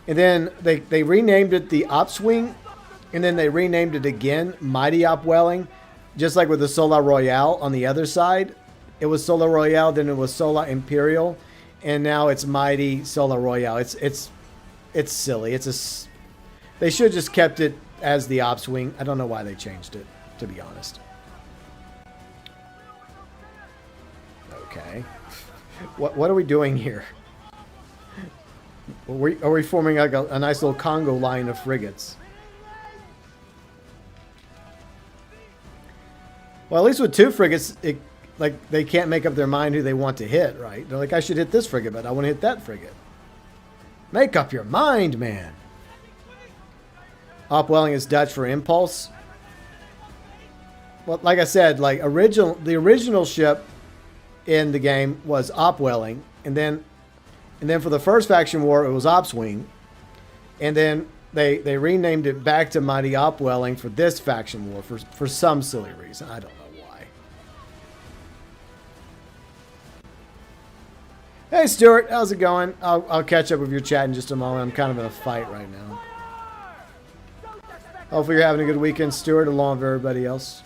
[SPEAKER 1] And then they renamed it the Upswing. And then they renamed it again, Mighty Upwelling. Just like with the Solar Royale on the other side. It was Solar Royale, then it was Solar Imperial. And now it's Mighty Solar Royale. It's silly. They should have just kept it as the Upswing. I don't know why they changed it, to be honest. Okay. What are we doing here? Are we forming like a nice little Congo line of frigates? Well, at least with two frigates, they can't make up their mind who they want to hit, right? They're like, I should hit this frigate, but I want to hit that frigate. Make up your mind, man. Upwelling is Dutch for impulse. Well, like I said, the original ship in the game was Upwelling, and then for the first faction war, it was Upswing, and then they renamed it back to Mighty Upwelling for this faction war for some silly reason. I don't know why. Hey, Stuart, how's it going? I'll catch up with your chat in just a moment. I'm kind of in a fight right now. Hopefully you're having a good weekend, Stuart, along with everybody else.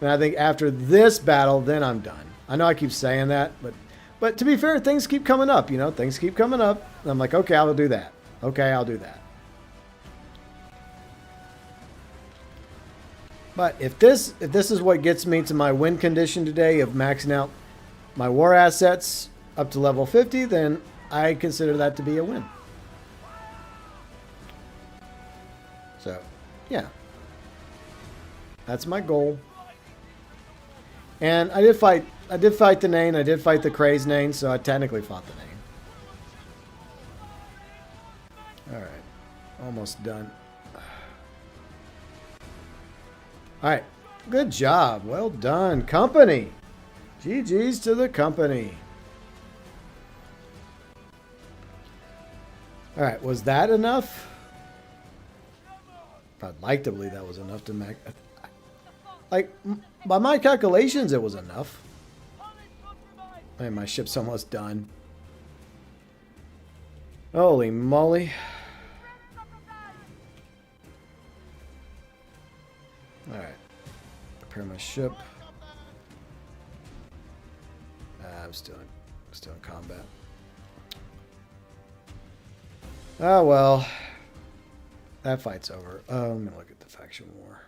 [SPEAKER 1] And I think after this battle, then I'm done. I know I keep saying that, but to be fair, things keep coming up, you know? Things keep coming up. And I'm like, okay, I'll do that. Okay, I'll do that. But if this is what gets me to my win condition today of maxing out my war assets up to level 50, then I consider that to be a win. So, yeah. That's my goal. And I did fight the Nian, I did fight the Craze Nian, so I technically fought the Nian. Alright. Almost done. Alright. Good job. Well done. Company. GG's to the company. All right, was that enough? I'd like to believe that was enough to make. Like, by my calculations, it was enough. And my ship's almost done. Holy moly. Alright. Prepare my ship. I'm still in combat. Oh well. That fight's over. I'm gonna look at the faction war.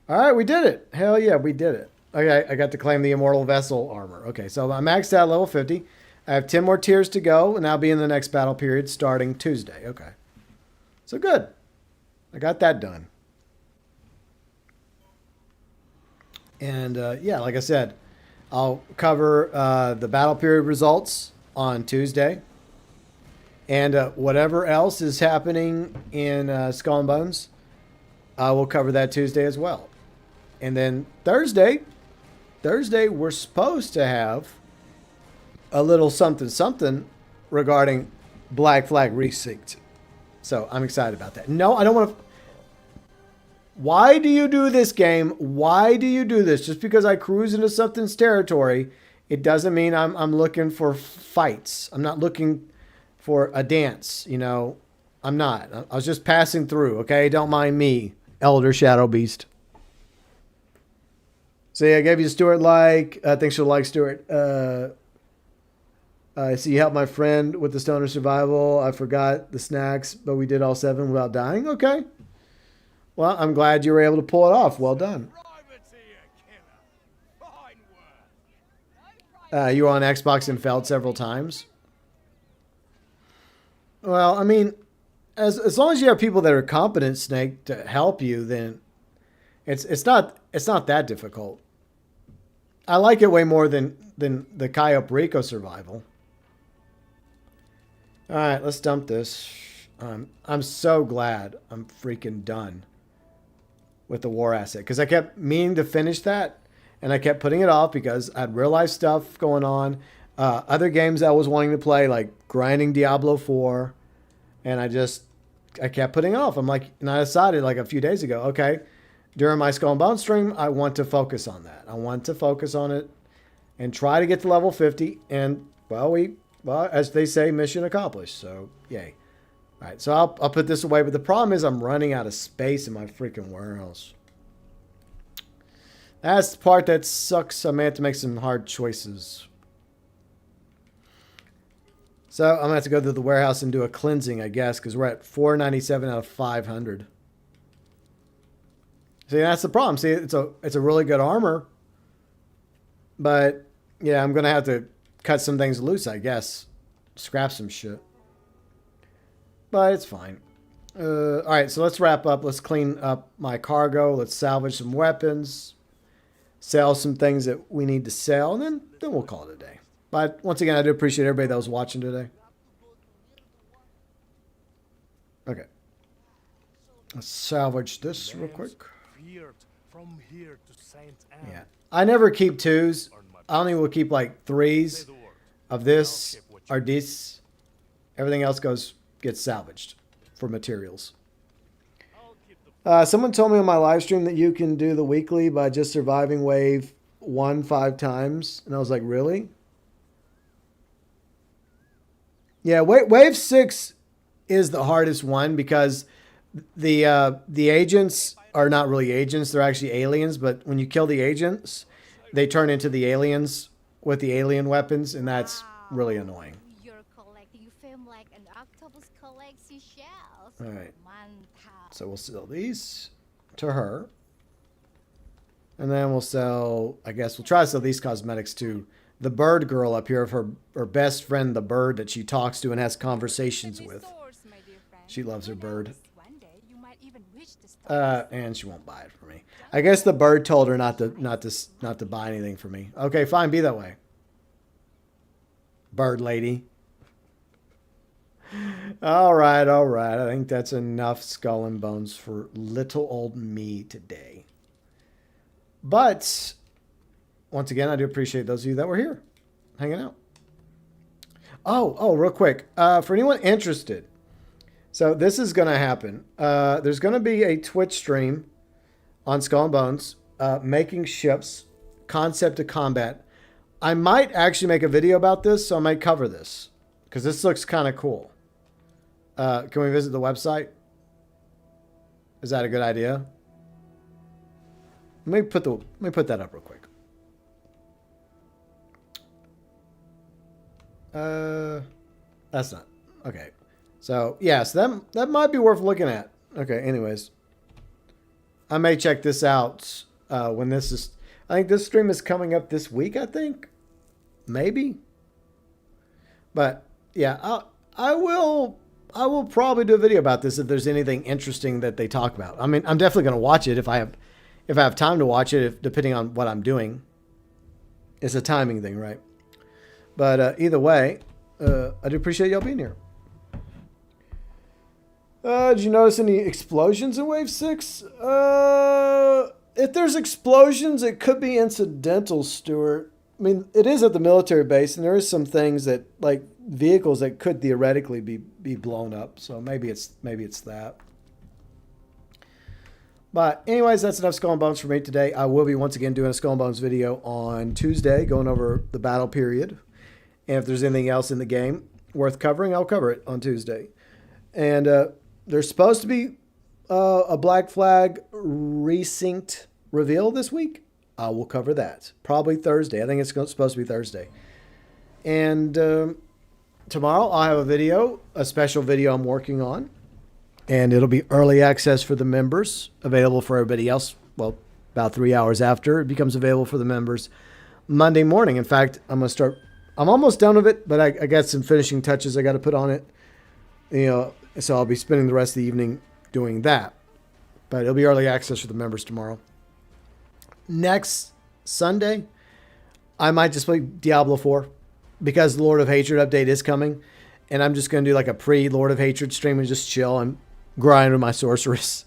[SPEAKER 1] Alright, we did it. Hell yeah, we did it. Okay, I got to claim the Immortal Vessel armor. Okay, so I'm maxed out level 50. I have 10 more tiers to go, and I'll be in the next battle period starting Tuesday. Okay. So good. I got that done. And, yeah, like I said, I'll cover the battle period results on Tuesday. And whatever else is happening in Skull and Bones, I will cover that Tuesday as well. And then Thursday, we're supposed to have a little something regarding Black Flag Resynced. So I'm excited about that. No, I don't want to. Why do you do this, game? Why do you do this? Just because I cruise into something's territory, it doesn't mean I'm looking for fights. I'm not looking for a dance, you know. I'm not. I was just passing through, okay? Don't mind me, Elder Shadow Beast. So yeah, I gave you a Stuart like. Thanks for the like, Stuart. I see you helped my friend with the stoner survival. I forgot the snacks, but we did all 7 without dying. Okay. Well, I'm glad you were able to pull it off. Well done. You were on Xbox and failed several times. Well, I mean, as long as you have people that are competent, Snake, to help you, then it's not that difficult. I like it way more than the Cayo Perico survival. All right, let's dump this. I'm so glad I'm freaking done with the war asset, because I kept meaning to finish that, and I kept putting it off because I had real life stuff going on. Other games I was wanting to play, like grinding Diablo 4, and I kept putting it off. I'm like, and I decided like a few days ago, okay, during my Skull and Bones stream, I want to focus on that. I want to focus on it and try to get to level 50. And well, as they say, mission accomplished. So yay. All right, so I'll put this away. But the problem is I'm running out of space in my freaking warehouse. That's the part that sucks. I may have to make some hard choices. So I'm going to have to go to the warehouse and do a cleansing, I guess, because we're at 497 out of 500. See, that's the problem. See, it's a really good armor. But, yeah, I'm going to have to cut some things loose, I guess. Scrap some shit. But it's fine. All right, so let's wrap up. Let's clean up my cargo. Let's salvage some weapons. Sell some things that we need to sell. And then we'll call it a day. But once again, I do appreciate everybody that was watching today. Okay. Let's salvage this real quick. Yeah. I never keep 2s. I only will keep like 3s of this or this. Everything else gets salvaged for materials. Someone told me on my live stream that you can do the weekly by just surviving wave 1 5 times. And I was like, really? Yeah, wave 6 is the hardest one because the agents are not really agents. They're actually aliens. But when you kill the agents, they turn into the aliens with the alien weapons. And that's really annoying.
[SPEAKER 3] You're collecting film like an octopus collects shells.
[SPEAKER 1] All right. So we'll sell these to her. And then we'll sell, I guess we'll try to sell these cosmetics to the bird girl up here of her best friend, the bird that she talks to and has conversations with. She loves her bird. And she won't buy it for me. I guess the bird told her not to buy anything for me. Okay, fine, be that way. Bird lady. All right. I think that's enough Skull and Bones for little old me today. But once again, I do appreciate those of you that were here hanging out. Oh, real quick. For anyone interested, so this is going to happen. There's going to be a Twitch stream on Skull and Bones, making ships, concept to combat. I might actually make a video about this, so I might cover this because this looks kind of cool. Can we visit the website? Is that a good idea? Let me put that up real quick. That's not okay. So yes, that might be worth looking at. Okay. Anyways, I may check this out when this is. I think this stream is coming up this week. I think, maybe. But yeah, I will probably do a video about this if there's anything interesting that they talk about. I mean, I'm definitely going to watch it if I have time to watch it, depending on what I'm doing. It's a timing thing, right? But either way, I do appreciate y'all being here. Did you notice any explosions in Wave 6? If there's explosions, it could be incidental, Stuart. I mean, it is at the military base, and there is some things that, like vehicles that could theoretically be blown up. So maybe it's that. But anyways, that's enough Skull and Bones for me today. I will be once again doing a Skull and Bones video on Tuesday, going over the battle period. And if there's anything else in the game worth covering, I'll cover it on Tuesday. And there's supposed to be a Black Flag resynced reveal this week. I will cover that. Probably Thursday. I think it's supposed to be Thursday. And tomorrow I'll have a video, a special video I'm working on. And it'll be early access for the members, available for everybody else. Well, about 3 hours after it becomes available for the members Monday morning. In fact, I'm almost done with it, but I got some finishing touches I got to put on it. So I'll be spending the rest of the evening doing that. But it'll be early access for the members tomorrow. Next Sunday, I might just play Diablo 4 because the Lord of Hatred update is coming. And I'm just going to do like a pre-Lord of Hatred stream and just chill and grind with my sorceress.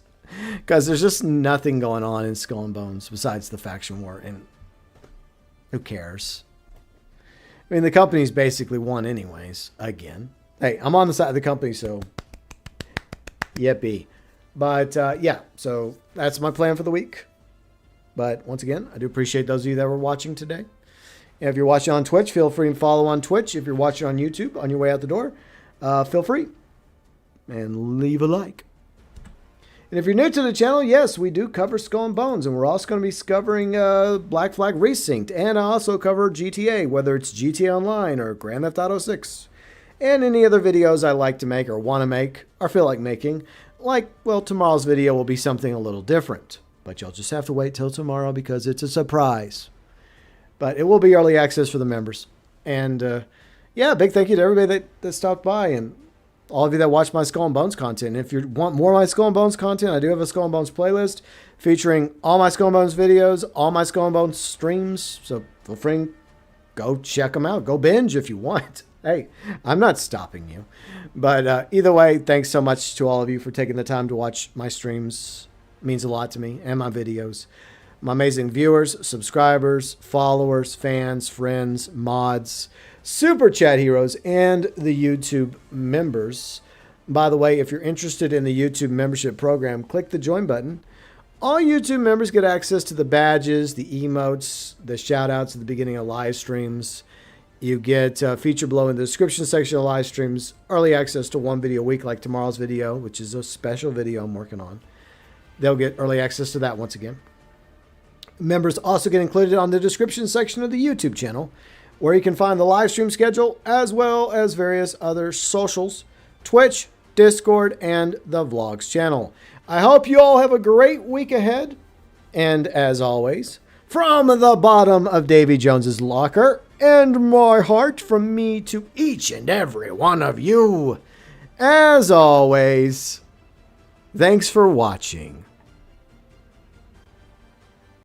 [SPEAKER 1] Because there's just nothing going on in Skull and Bones besides the faction war. And who cares? I mean, the company's basically won anyways, again. Hey, I'm on the side of the company, so yippee. But yeah, so that's my plan for the week. But once again, I do appreciate those of you that were watching today. And if you're watching on Twitch, feel free to follow on Twitch. If you're watching on YouTube on your way out the door, feel free and leave a like. And if you're new to the channel, yes, we do cover Skull and Bones, and we're also going to be covering Black Flag Resynced, and I also cover GTA, whether it's GTA Online or Grand Theft Auto 6, and any other videos I like to make or want to make or feel like making. Like, well, tomorrow's video will be something a little different, but you'll just have to wait till tomorrow because it's a surprise. But it will be early access for the members. And yeah, big thank you to everybody that stopped by and all of you that watch my Skull and Bones content. And if you want more of my Skull and Bones content, I do have a Skull and Bones playlist featuring all my Skull and Bones videos, all my Skull and Bones streams. So feel free, go check them out. Go binge if you want. Hey, I'm not stopping you. But either way, thanks so much to all of you for taking the time to watch my streams. It means a lot to me and my videos. My amazing viewers, subscribers, followers, fans, friends, mods, super chat heroes, and the YouTube members. By the way, if you're interested in the YouTube membership program, click the join button. All YouTube members get access to the badges, the emotes, the shout outs at the beginning of live streams. You get featured below in the description section of live streams, early access to one video a week like tomorrow's video, which is a special video I'm working on. They'll get early access to that once again. Members also get included on the description section of the YouTube channel, where you can find the live stream schedule as well as various other socials, Twitch, Discord, and the Vlogs channel. I hope you all have a great week ahead. And as always, from the bottom of Davy Jones's locker and my heart, from me to each and every one of you, as always, thanks for watching.